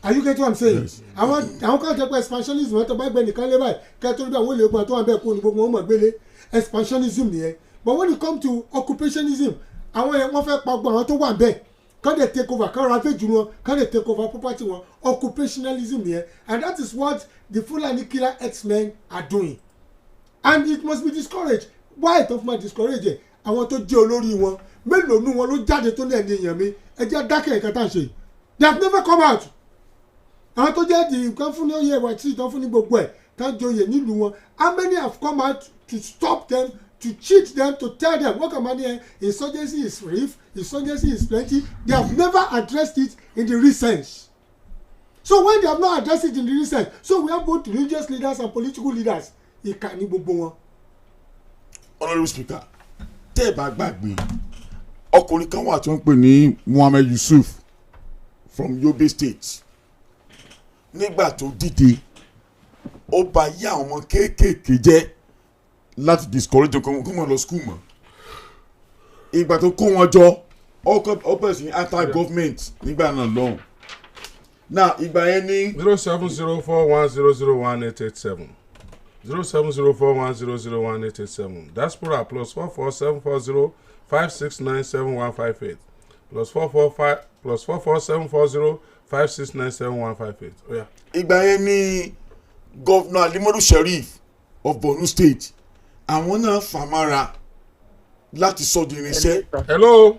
are you getting what I'm saying àwọn kan jẹ́ pé expansionism wọ́n tó bá gbẹ nìkan lé báyìí kẹ́tọ́ bí àwọn olè ogun àtọ́wọ́n bẹ́ẹ̀ kó ní gbogbo wọn mọ̀ gbélé expansionism nìyẹn but when it come to occupationism àwọn yẹn wọ́n fẹ́ pa gbọ́ àwọn tó wà bẹ́ẹ̀ kàn dé take over kàn ravage wọn kàn dé take over property wọn occupationalism nìyẹn and that is what the Fulani killer herdsmen are doing and it must be discouraged why tó fún ma discourage ẹ àwọn tó jẹ́ olórí wọn mélòó nù wọn ló jáde tó ní ẹni èèyàn mi ẹ jẹ́ dákẹ́ ẹ̀ka tá à ń ṣe they have never come out àwọn tó jẹ́ di nǹkan fún ní oyè ìwà tí ìtàn fún ní gbogbo ẹ̀ tá joyè nílùú wọn how many have come out to stop them to cheat them to tell them what kind of money insurgency is real insurgency is plenty they have never addressed it in the recent so when they have not addressed it in the recent so we have both religious leaders and political leaders ìkà ní gbogbo wọn. Honourable Speaker tẹ́ ẹ bá gbàgbé ọkùnrin kan wà tí wọ́n ń pè ní Muhammed Yusuf from Yobe State nígbà tó dìde ó bá yí àwọn ọmọ kéékèèké jẹ́ láti discourage kó wọn lọ school mọ́ ìgbà tó kó wọn jọ ó bẹ̀rẹ̀ sí anti-government nígbà náà lọ́hùn Now ìgbà yẹn ní 07041001887 07041001887 diaspora +4474056971158 +4474056971158. Oh yeah. Ìgbà yẹn ní Governor Alimadu Sheriff of Borno State àwọn náà fàmárà láti sọ di irinṣẹ́. Hello.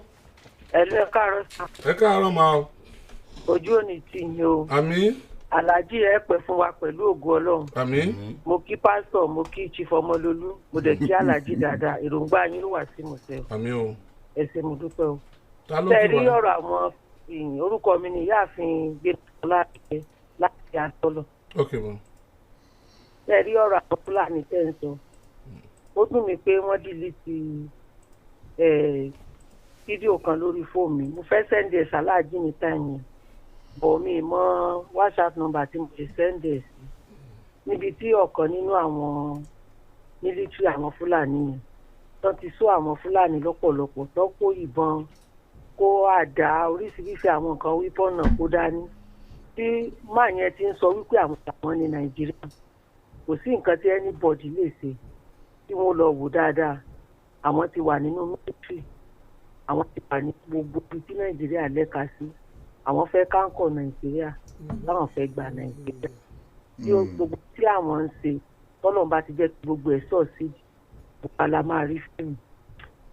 Ẹ káàárọ̀ sà. Ẹ káàárọ̀ ma o. Ojú òní tì yín o. Àmín. Alhaji ẹ pẹ́ fún wa pẹ̀lú ògo Ọlọ́run. Àmín. Mo kí pásítọ̀, mo kí chief Ọmọlólú, mo dẹ̀ kí Alhaji dáadáa, èròǹgbà yín ló wà sí mọ̀sẹ̀. Àmín o. Ẹ ṣé mo dúpẹ́ o. Ta ló kí wa? Tẹ́ rí ọ̀rọ̀ àwọn orúkọ mi ni ìyáàfin Gbẹ́tọ́lá láti Àtọ́lọ̀. Okay mo. Tẹ́ rí ọ̀rọ̀ àwọn Fúlàní tẹ́ ń sọ. Ó dùn mí pé wọ́n dìlítì fídíò kan lórí fóònù mi. Mo fẹ́ sẹ́ndì ẹ̀ sàlájì ní táìmù. Bọ̀ mi mọ WhatsApp number tí mo ṣe sẹ́ndì ẹ̀ sí. Níbi tí ọ̀kan nínú àwọn mílítírì àwọn Fúlàní yẹn tó ti sọ àwọn Fúlàní lọ́pọ̀lọpọ̀ tó kó ìbọn kó àdá oríṣiríṣi àwọn nǹkan wípọ̀nà kó dání. Tí máa yẹn ti ń sọ wípé àwọn ní Nàìjíríà kò sí nǹkan tí anybody lè ṣe tí wọ́n lọ wò dáadáa. Àwọn ti wà nínú mílítírì, àwọn ti wà ní gbogbo ibi tí Nàìjíríà lẹ́ka sí. Àwọn fẹ́ káńkọ̀ Nàìjíríà láwọn fẹ́ gba Nàìjíríà. Tí gbogbo tí àwọn ń ṣe tọ́lọ̀ bá ti jẹ́ gbogbo ẹ̀ sọ̀sí gbogbo la máa rí fíìmù.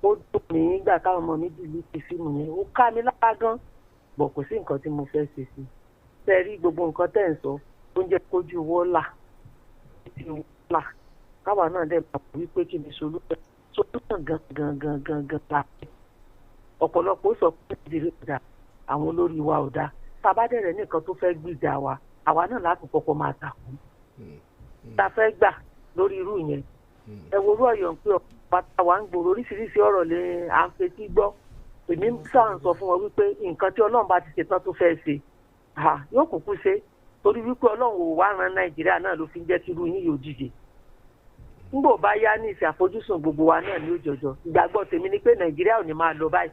Ó dùn mí nígbà káwọn ọmọ mi dìlú ti fíìmù yẹn. Ó ká mi lára gan. Bọ̀ kò sí nǹkan tí mo fẹ́ ṣe sí. Tẹ́ rí gbogbo nǹkan tẹ́ ń sọ tó ń jẹ́ kójú wọ́là. Káwa náà dẹ̀ bá wípé kí ni solúsàn gangan la fẹ́. Ọ̀pọ̀lọpọ̀ sọ pé Nàìjíríà ò dáa, àwọn olórí wa ò dáa. Tabadẹ̀rẹ̀ nìkan tó fẹ́ gbìjà wa, àwa náà láti kọ́kọ́ máa takùn. Ta fẹ́ gbà lórí irú yẹn. Ẹ wo orú Ọ̀yọ́ ń pè ọ̀pá wa ń gbòòrò oríṣiríṣi ọ̀rọ̀ lè à ń fetí gbọ́. Èmi sáà ń sọ fún wọn wípé nǹkan tí Ọlọ́run bá ti ṣetán tó fẹ́ ṣe yóò kúkú ṣe torí wípé Ọlọ́run ò wá ran Nàìjíríà náà ló fi ń jẹ́ kí irú yín yóò dìde. Nígbò bá yá ní ìsìn àfojúsùn gbogbo wa náà ní òjòjò. Ìgbàgbọ́ tèmi ni pé Nàìjíríà ò ní máa lọ báyìí.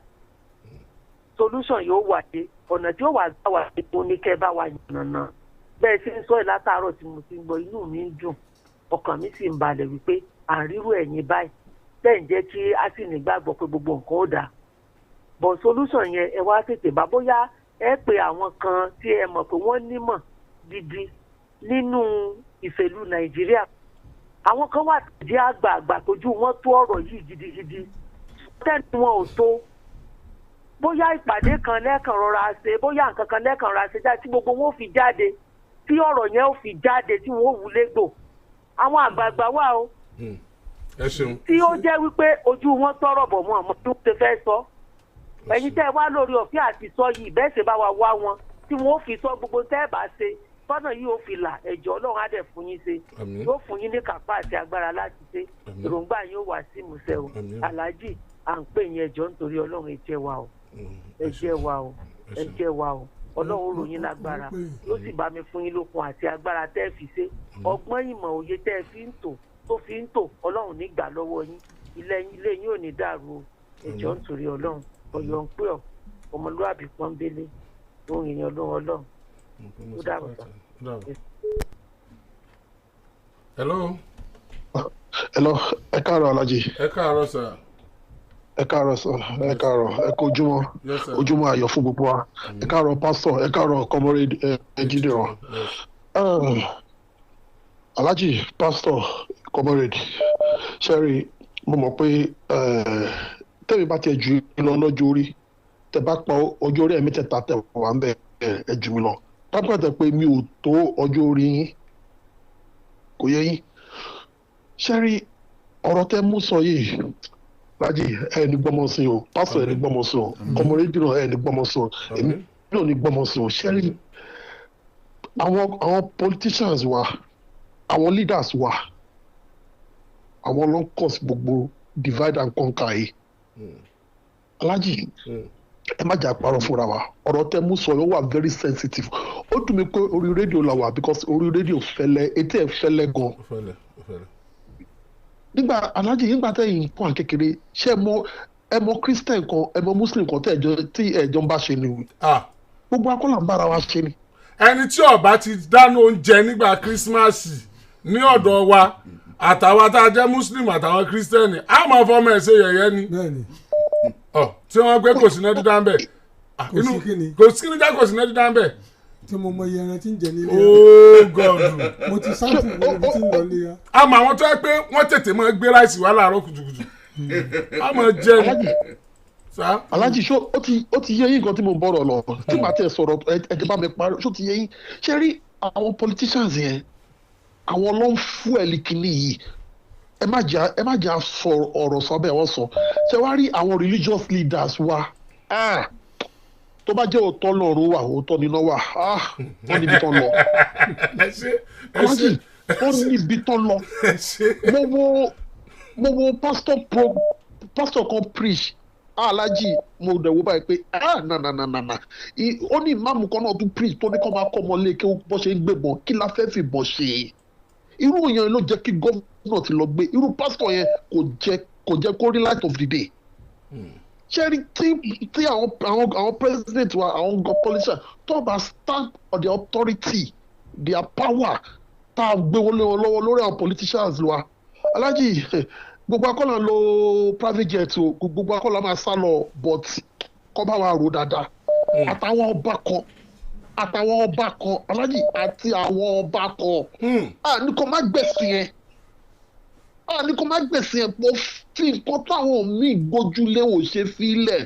Solution yóò wáyé, ọ̀nà tí ó wà gbà wá epo ní kẹ́ bá wa yànnàná. Bẹ́ẹ̀ ṣe ń sọ ìlátàárọ̀ tí mo ti ń gbọ́ inú mi ń dùn, ọkàn mi sì ń balẹ̀ wípé à ń rírú ẹ̀yìn báyìí. Bẹ́ẹ̀ ń jẹ́ kí á sì nígbàgbọ́ pé gbogbo nǹkan ó dáa. But solution yẹn ẹ wá tètè bá bóyá ẹ pé àwọn kan tí ẹ mọ̀ pé wọ́n nímọ̀ gidi nínú ìfèlú Nàìjíríà. Àwọn kan wà jẹ́ àgbààgbà tójú wọn tó ọ̀rọ̀ yìí gidigidi. Tẹ́ni wọn ò tó. Bóyá ìpàdé kan lẹ́ẹ̀kan rọra ṣe, bóyá nǹkan kan lẹ́ẹ̀kan rọra ṣe jáde tí gbogbo wọn ò fi jáde, tí ọ̀rọ̀ yẹn ò fi jáde tí wọn ò wúlé gbò. Àwọn àgbààgbà wà o. Ẹ ṣeun. Tí ó jẹ́ wípé ojú wọn tọrọ bọ̀ mọ́ àmọ́ tí wọ́n ti fẹ́ sọ. Ẹ̀yin tẹ́ ẹ wá lórí ọ̀fẹ́ àti sọ yìí bẹ́ẹ̀ ṣe bá wa wá wọn tí wọ́n ò fi sọ gbogbo tẹ́ ẹ bá ṣe. Tọ́nà yìí ò fi là ẹ̀jọ̀ Ọlọ́run á dẹ̀ fún yín ṣe. Yóò fún yín ní kápá àti agbára láti ṣe. Èròǹgbà yín ó wà sí ìmúṣẹ o. Alhaji à ń pè yín ẹjọ́ nítorí Ọlọ́run ẹ jẹ́ wa o. Ẹ jẹ́ wa o. Ẹ jẹ́ wa o. Ọlọ́run ròyìn lágbára. Yóò sì bá mi fún yín lókun àti agbára tẹ́ ẹ fi ṣe. Ọgbọ́n ìmọ̀ òye tẹ́ ẹ fi ń tò tó fi ń tò Ọlọ́run ní gbà lọ́wọ́ yín. Ilé yín ò ní dàrú o. Ẹjọ́ nítorí Ọlọ́run. Ọ̀yọ́ ń pè ọ́. Ọmọlúwàbí pọ́nbélé. Ohun èèyàn Ọlọ́run. Ó dàbọ̀ sá. Hello. Hello, ẹ káàárọ̀ Alhaji. Ẹ káàárọ̀ sir. Ẹ káàárọ̀ sir, ẹ káàárọ̀, ẹ kú ojúmọ́, ojúmọ́ ayọ̀ fún gbogbo wa. Ẹ káàárọ̀ pásítọ̀, ẹ káàárọ̀ comrade Jídìrán. Alhaji pásítọ̀ comrade Sherry, mo mọ̀ pé tẹ́mi bá tiẹ̀ jù lọ lọ́jọ́ orí, tẹ́ bá pa ọjọ́ orí ẹ̀mí tẹ̀ta tẹ̀ wá ń bẹ̀ ẹ jù mí lọ. Pápátẹ̀ pé mi ò tó ọjọ́ orí yín, kò yẹ yín. Sherry, ọ̀rọ̀ tẹ́ mú sọ yìí, Lájì ẹ ní gbọ́mọ sí o, pásítọ̀ ẹ ní gbọ́mọ sí o, ọmọ rédíò ẹ ní gbọ́mọ sí o, èmi náà ní gbọ́mọ sí o. Sherry, àwọn politicians wa, àwọn leaders wa, àwọn ló ń kọ̀ sí gbogbo divide and conquer yìí. Lájì ẹ má jà parọ́ fúnra wa, ọ̀rọ̀ tẹ́ mú sọ yóò wà very sensitive. Ó dùn mí pé orí rédíò la wà because orí rédíò fẹ́lẹ́, etí ẹ̀ fẹ́lẹ́ gan. Nígbà Alhaji nígbà tẹ́yìn kàn kékeré ṣé ẹ mọ Christian kan ẹ mọ Muslim kan tí ẹjọ́ ń bá ṣe ni gbogbo akọ́là ń bára wa ṣe ni. ẹni tí ọba ti dáná oúnjẹ nígbà kírísímàsì ní ọ̀dọ̀ wa àtàwọn tá a jẹ́ muslim àtàwọn kírísítẹ́nì á máa fọmọ ẹ̀ ṣe yẹ̀yẹ́ ni tí wọ́n gbé kò sí náà dídá ń bẹ̀ kò sí kíni já kò sí náà dídá ń bẹ̀. tí mo mọ iye ẹran tí ń jẹ nílé ooo gọdù mo ti sáàpù ibi tí ń lọ lé ya. àmọ́ àwọn tó yẹ pé wọ́n tètè máa gbé ráìsì wá láàárọ̀ kùtùkùtù á máa jẹ ní. Alhaji ṣó ó ti yé yín nǹkan tí mo bọ̀rọ̀ lọ tí màá tẹ̀ sọ̀rọ̀ ẹ̀jẹ̀ bá mi parí ṣó ti yé yín ṣé rí àwọn politicians yẹn àwọn ló ń fún ẹ̀lì kìíní yìí ẹ má jà sọ ọ̀rọ̀ sábẹ́ wọn sọ ṣé wàá rí àwọn religious leaders wa tó bá jẹ́ òótọ́ lọ́rùn wà òótọ́ níná wà wọ́n níbi tán lọ Alhaji wọ́n níbi tán lọ mo wo pastor kan preach Alhaji mo dẹ̀ wo báyìí pé na ó ní ìmáàmù kan náà tún preach tó ní kó máa kọ́ ọmọ lé kí bó ṣe ń gbébọn kí la fẹ́ fìbọn ṣe irú yẹn ló jẹ́ kí gómìnà ti lọ gbé irú pásítọ̀ yẹn kò jẹ́ kó rí light of the day ṣé rí tí àwọn president wa àwọn politicians tó bá stand on their authority their power tá a gbé wọlé wọn lọ́wọ́ lórí àwọn politicians wa Alhaji gbogbo akọ́là ń lo private jet o gbogbo akọ́là máa sá lọ but kọ́ bá wa rò dáadáa àtàwọn ọba kan Alhaji àti àwọn ọba kan ní kò má gbẹ̀sìn yẹn pọ̀ fi nǹkan táwọn míì gbójúlé ò ṣe fílẹ̀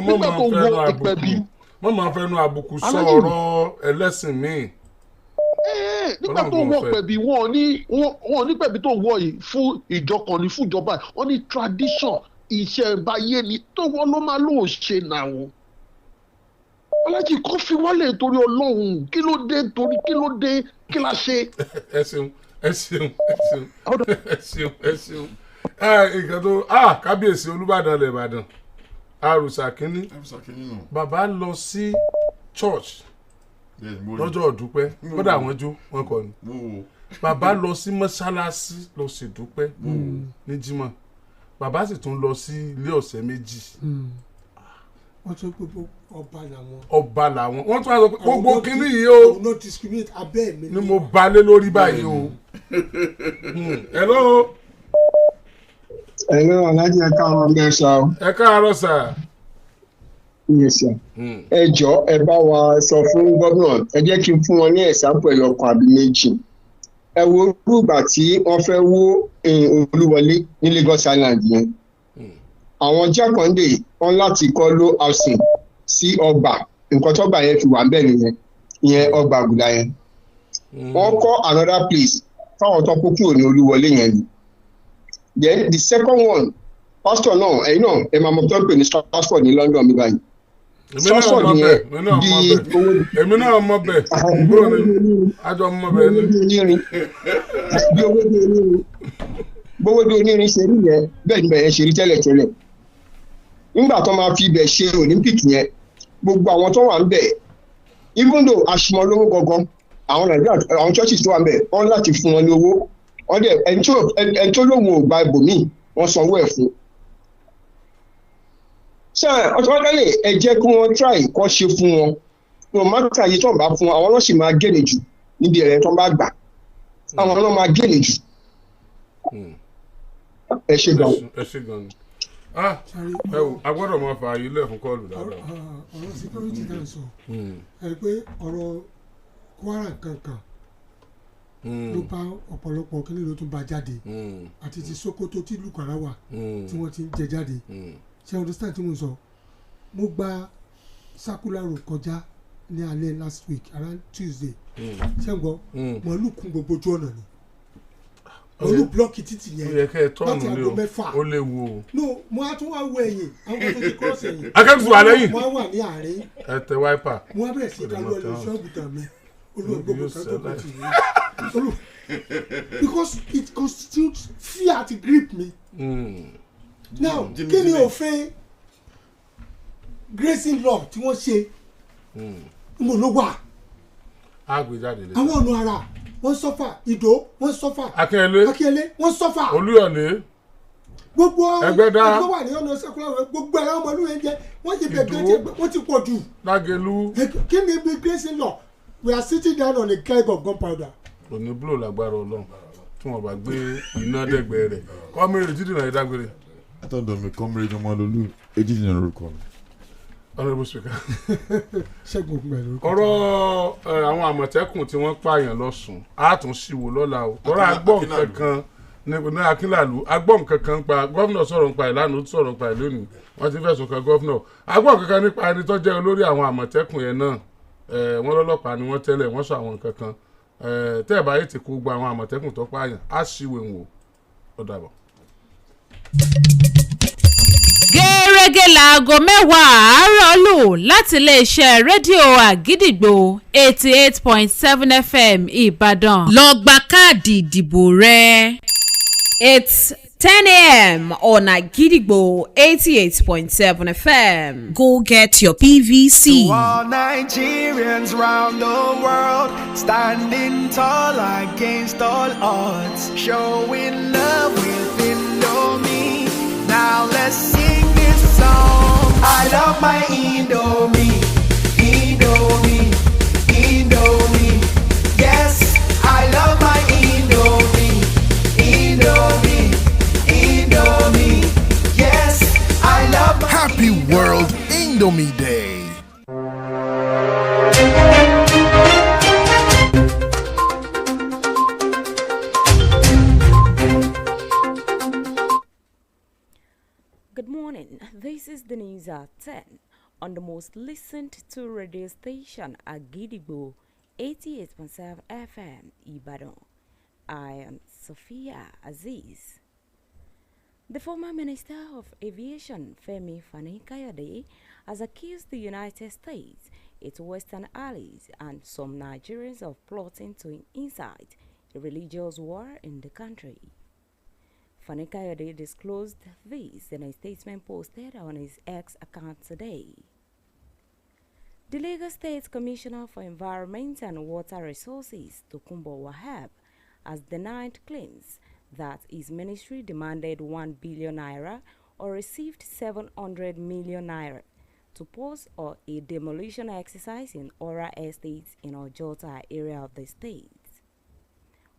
nígbà tó wọ ìpẹ̀bí. wọ́n máa fẹnu àbùkù sọ̀rọ̀ ẹlẹ́sìn míì. nígbà tó wọ pẹ̀bí wọn ní pẹ̀bí tó wọ yìí fún ìjọ kan ní fún ìjọba wọn ní tradition ìṣẹ̀ǹbáyé ni tó wọ́n ló máa lóò ṣe nàá. Alhaji kò fi wálé torí Ọlọ́run kí ló dé kí la ṣe. ẹ ṣeun nǹkan tó kábíyèsí Olúbàdàn lẹ̀ Ìbàdàn àrùsà kínní bàbá lọ sí church lọ́jọ́ ọ̀dúpẹ́ kódà wọ́n jó wọ́n kọ́ ni bàbá lọ sí mọ́ṣáláṣí lọ sí dúpẹ́ ní Jímọ̀ bàbá sì tún lọ sí ilé ọ̀sẹ̀ méjì. wọ́n tún pé ọba làwọn wọ́n tún wá sọ pé gbogbo kínní yìí o no discriminate abẹ́ mi ni mo balẹ̀ lórí báyìí o. hello. Alhaji ẹ káàárọ̀ ọgbẹ́ sá o. ẹ káàárọ̀ sá. yes sir. ẹ jọ̀ọ́ ẹ bá wa sọ fún gómìnà ẹ jẹ́ kí n fún wọn ní ẹ̀sáǹpù ẹ̀yọkàn àbí méjì. ẹ wo rúgbà tí wọ́n fẹ́ wó Olúwọlé ní Lagos Island yẹn. àwọn Jákàndé wọn láti kọ́ low housing sí ọgbà nǹkan tọ́gbà yẹn fi wà ń bẹ̀ nìyẹn ìyẹn ọgbà àgùdà yẹn. wọ́n kọ́ another place fáwọn tó kó kúrò ní Olúwọlé yẹn ni. Then the second one pastor náà ẹ̀yin náà ẹ máa mọ tó ń pè ní Stratford ní London mi báyìí. Stratford yẹn bí owó èmi náà mọ bẹ́ẹ̀ àjọ mọ bẹ́ẹ̀ ni. bí owó dé onírin ṣe rí yẹn bẹ́ẹ̀ ni bẹ́ẹ̀ ṣe rí tẹ́lẹ̀tẹ́lẹ̀. nígbà tó máa fi ibẹ̀ ṣe Olympic yẹn gbogbo àwọn tó wà ń bẹ̀ even though aṣùmọ̀ lówó gangan àwọn Nàìjíríà àwọn churches tó wà ń bẹ̀ wọ́n láti fún wọn ní owó wọ́n dẹ̀ ẹni tó lóun ò gba ibòmíì wọ́n sanwó ẹ̀ fún. ṣé ọ̀tọ́lẹ̀ ẹ jẹ́ kí wọ́n try kọ́ ṣe fún wọn no matter yìí tó ń bá fún wọn àwọn náà sì máa gẹ̀lẹ̀ jù níbi ẹ̀rẹ́ tó ń bá gbà àwọn náà máa gẹ̀lẹ̀ jù. ẹ ṣe gan. ẹ ṣe gan ni ẹ wò a gbọ́dọ̀ máa fa ilé ẹ̀fún kọ́ọ̀lù dáadáa. ọ̀rọ̀ security náà sọ ẹ pé ọ̀rọ̀ Kwara kankan ló bá ọ̀pọ̀lọpọ̀ kíní ló tún bá jáde àti ti Sokoto tí Lukara wà tí wọ́n ti ń jẹ jáde ṣe understand tí mo sọ mo gba circular road kọjá ní alẹ́ last week around Tuesday ṣe ń gbọ́ mọ̀ọ́lù kún gbogbo ojú ọ̀nà ni mọ̀ọ́lù blọ́ọ̀kì títì yẹn láti aago mẹ́fà ó léwu o. no mo á tún wá wo ẹ̀yìn àwọn kan tó ti cross ẹ̀yìn akẹ́kọ̀ọ́ wà lẹ́yìn mo á wà ní àárín ẹ tẹ wáípà mo á bẹ̀rẹ̀ sí ìdájọ́ ẹ̀ lọ ṣọ́ọ̀bù tàn mí olùgbòkè kan tó kù tì mí. Because it constitutes fear to grip me. Now, kí ni òfin grazing law tí wọ́n ṣe mo ló wà? Àgbéjáde lè. Àwọn ọ̀nà ara wọ́n sọ́fà Ìdó wọ́n sọ́fà Akínyẹlé wọ́n sọ́fà Olúyọ̀lé. gbogbo Ẹgbẹ́dá ẹgbẹ́ wà ní ọ̀nà sẹ́kúlà gbogbo ẹ̀rọ ọmọlúwẹ̀ yẹn jẹ́ wọ́n ti bẹ̀rẹ̀ wọ́n ti pọ̀ jù. Lágẹ̀lú. kí ni immigration law we are sitting down on a keg of gunpowder. òní búlò lágbára Ọlọ́run tí wọ́n bá gbé iná dẹ́gbẹ̀ẹ́ rẹ̀ kọ́mírè títí náà ìdágbére. àtọ̀dọ̀ mi kọ́mírè Ọmọlólú Èjìdí ní orúkọ mi. Honourable Speaker. Ṣẹ́gun pẹ̀lú. ọ̀rọ̀ àwọn àmọ̀tẹ́kùn tí wọ́n pààyàn lọ́sùn á tún ṣìwò lọ́la o tọ́ra agbọ́n kankan ní Akínlàlú agbọ́n kankan pa gọ́fìnà sọ̀rọ̀ nípa ìlànà ó sọ̀rọ̀ nípa ìlónìí wọ́n ti fẹ̀sùn kan gọ́fìnà agbọ́n kankan nípa ẹni tó jẹ́ olórí àwọn àmọ̀tẹ́kùn yẹn náà wọ́n lọ́lọ́pàá ni wọ́n tẹ́lẹ̀ wọ́n sọ àwọn kankan tẹ́ ẹ̀ bá yìí ti kó gba àwọn àmọ̀tẹ́kùn tó pààyàn á ṣìwé wò ó dàbọ̀. gẹ́rẹ́gẹ́ láago 10 àárọ̀ lù láti iléeṣẹ́ rédíò àgídìgbò 88.7 FM Ìbàdàn. lọ gba káàdì ìdìbò rẹ. It's 10 a.m. on Agidigbo 88.7 FM. Go get your PVC. To all Nigerians round the world, standing tall against all odds, showing love with Indomie. Now let's sing this song. I love my Indomie, Indomie, Indomie. Yes, I love my Indomie, Indomie, Indomie. Yes, I love my Happy World Indomie Day. Good morning. This is the news at 10 on the most listened to radio station Agidigbo 88.7 FM Ibadan. I am Sophia Aziz. The former Minister of Aviation Femi Fani-Kayode has accused the United States, its Western allies, and some Nigerians of plotting to incite a religious war in the country. Fani-Kayode disclosed this in a statement posted on his X account today. The Lagos State Commissioner for Environment and Water Resources, Tokunbo Wahab, has denied claims that his ministry demanded 1 billion naira or received 700 million naira to pause or a demolition exercise in Ora Estates in Ojota area of the state.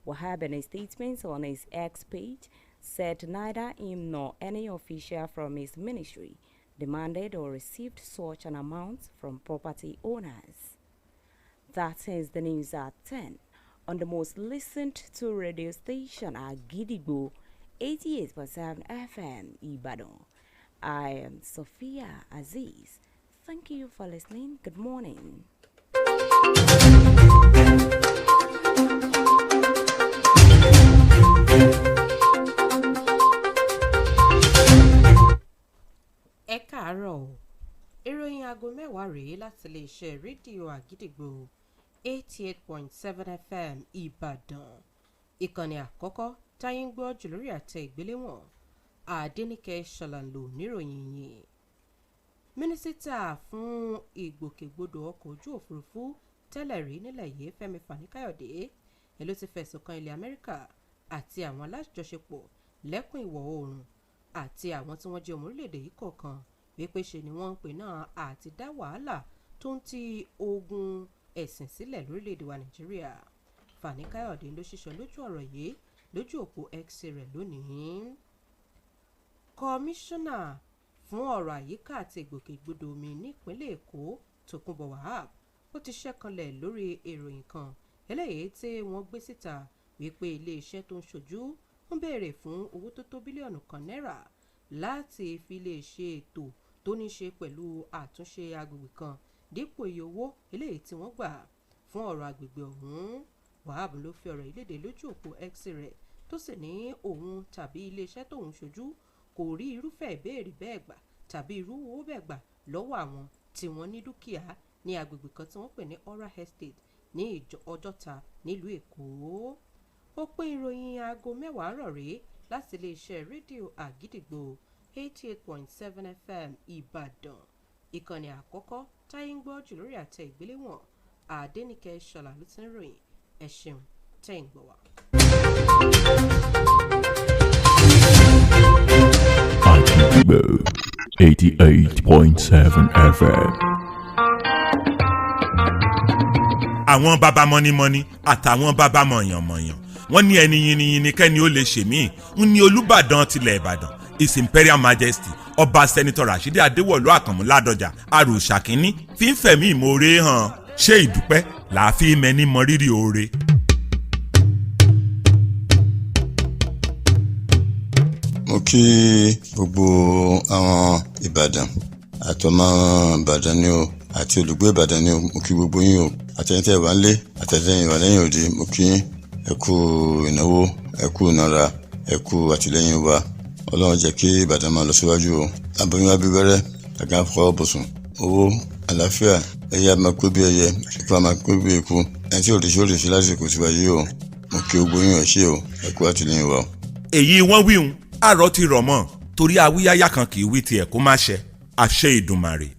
Wahab, in a statement on his X page, said neither him nor any official from his ministry demanded or received such an amount from property owners. That is the news at 10 on the most listened to radio station Agidigbo 88.7 FM Ibadan. I am Sophia Aziz. Thank you for listening. Good morning. Ẹ káàárọ̀ o ìròyìn aago 10 rèé láti iléeṣẹ́ rédíò Àgídìgbò 88.7 FM Ìbàdàn ìkànnì àkọ́kọ́ táyé ń gbọ́ jù lórí àtẹ ìgbéléwọ̀n Adéníkẹ́ Ṣọ̀làǹlò níròyìn yìí. Mínísítà fún ìgbòkègbodò ọkọ̀ ojú òfurufú tẹ́lẹ̀ rí nílẹ̀ yìí Fẹ́mi Fani-Káyọ̀dé ló ti fẹ̀sùn kan ilẹ̀ Amẹ́ríkà àti àwọn alájọṣepọ̀ lẹ́kùn ìwọ̀ oòrùn àti àwọn tí wọ́n jẹ́ ọmọ orílẹ̀-èdè yìí kọ̀ọ̀kan wípé ṣe ni wọ́n ń pè náà àti dá wàhálà tó ń ti ogun ẹ̀sìn sílẹ̀ lórílẹ̀-èdè wa Nàìjíríà. Fani-Káyọ̀dé ló ṣiṣọ́ lójú ọ̀rọ̀ yìí lójú òpó X rẹ̀ lónìí. Kọmíṣánná fún ọ̀rọ̀ àyíká àti ìgbòkègbodò omi nípínlẹ̀ Èkó Tókunbọ̀ Wahab ó ti ṣẹ́kanlẹ̀ lórí ìròyìn kan eléyìí tí wọ́n gbé síta wípé iléeṣẹ́ tó ń ṣojú ń béèrè fún owó tó tó bílíọ̀nù kan náírà láti fi lè ṣe ètò tó ní ṣe pẹ̀lú àtúnṣe agbègbè kan dípò iye owó eléyìí tí wọ́n gbà fún ọ̀rọ̀ agbègbè ọ̀hún. Wahab ló fi ọ̀rọ̀ ìlédè lójú òpó X rẹ̀ tó sì ní òun tàbí iléeṣẹ́ tóun ṣojú kò rí irúfẹ́ ìbéèrè bẹ́ẹ̀ gbà tàbí irú owó bẹ́ẹ̀ gbà lọ́wọ́ àwọn tí wọ́n ní dúkìá ní agbègbè kan tí wọ́n pè ní Ora Estate ní Ọjọ́ta nílùú Èkó. Ó pín ìròyìn aago 10 rọ̀ rèé láti iléeṣẹ́ rédíò Àgídìgbò 88.7 FM Ìbàdàn ìkànnì àkọ́kọ́ táyé ń gbọ́ jù lórí àtẹ ìgbéléwọ̀n Adéníkẹ́ Ṣọlá ló ti ń ròyìn. Ẹ ṣeun tẹ́ ń gbọ́ wá. 88.7 FM. àwọn baba mọ́nímọ́ní àtàwọn baba mọ̀yànmọ̀yàn wọ́n ní ẹni yìnyín kẹ́ni ó lè ṣèmí ń ní olùbàdàn tilẹ̀ ìbàdàn his imperial majesty ọba sẹ́nitọ́ Rashidi Adéwọ̀lú Àkànmú Ládọjà àròsà kínní fi ń fẹ̀mí ìmoore hàn ṣé ìdúpẹ́ làá fi mẹ́ni mọ rírì oore. mo kí gbogbo àwọn ìbàdàn àtọmọ ìbàdàn ni o àti olùgbé ìbàdàn ni o mo kí gbogbo yín o àtẹ̀yìntẹ̀ wà nílé àtẹ̀yìntẹ̀ wà lẹ́yìn òde mo kí ẹ kú ìnáwó ẹ kú ìnara ẹ kú àtìlẹ́yìn wa ọlọ́run jẹ́ kí ìbàdàn máa lọ síwájú o aboyún wa bí wẹ́rẹ́ àga fọwọ́ bùsùn owó àlàáfíà ẹyẹ máa pé bí ẹyẹ ikú máa pé bí ikú ẹni tí òrìṣì lásìkò tí wáyé o mo kí gbogbo yín ẹ ṣé o ẹ kú àtìlẹ́yìn wa o. èyí wọ́n wíhun àrò ti rọ̀ mọ́ torí awíyáyá kan kì í wí tiẹ̀ kó má ṣẹ àṣẹ Ìdùmarè.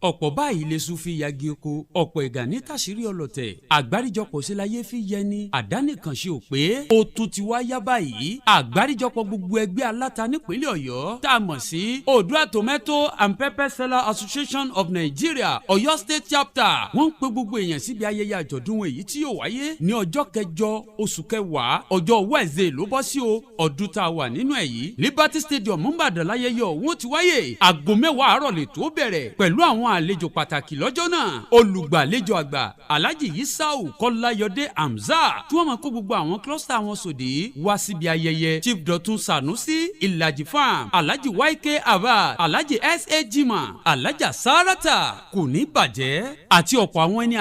ọ̀pọ̀ báyìí lè sún fi yagi oko ọ̀pọ̀ ìgbà ní tàṣírí ọlọ́tẹ̀ àgbáríjọpọ̀ sí láyé fi yẹni àdánìkànṣe ò pé ó tún ti wá yá báyìí àgbáríjọpọ̀ gbogbo ẹgbẹ́ aláta nípínlẹ̀ ọ̀yọ́ tá a mọ̀ sí Odua Tomato and Pepper Seller Association of Nigeria Ọ̀yọ́ State Chapter wọ́n ń pe gbogbo èèyàn síbi ayẹyẹ àjọ̀dún èyí tí yóò wáyé ní ọjọ́ kẹjọ oṣù kẹwàá ọjọ́ Wednesday ló bọ́ sí o ọdún tá a wà nínú ẹ̀ yìí Liberty Stadium Ìbàdàn láyẹyẹ ọ̀hún ti wáyé aago 10 àárọ̀ lè tó bẹ̀rẹ̀ pẹ̀lú àwọn àlejò pàtàkì lọ́jọ́ náà olùgbàlejò àgbà Alhaji Yisau Kọ́láyọdé Hamzat tí wọ́n máa kó gbogbo àwọn klọ́sítà wọn sòdí wá síbi ayẹyẹ Chief Dọ̀tun Sanusi Ìlàjì Farm Alhaji YK Abad Alhaji S.A. Jima Alhaja Sarata kò ní bàjẹ́ àti ọ̀pọ̀ àwọn ẹni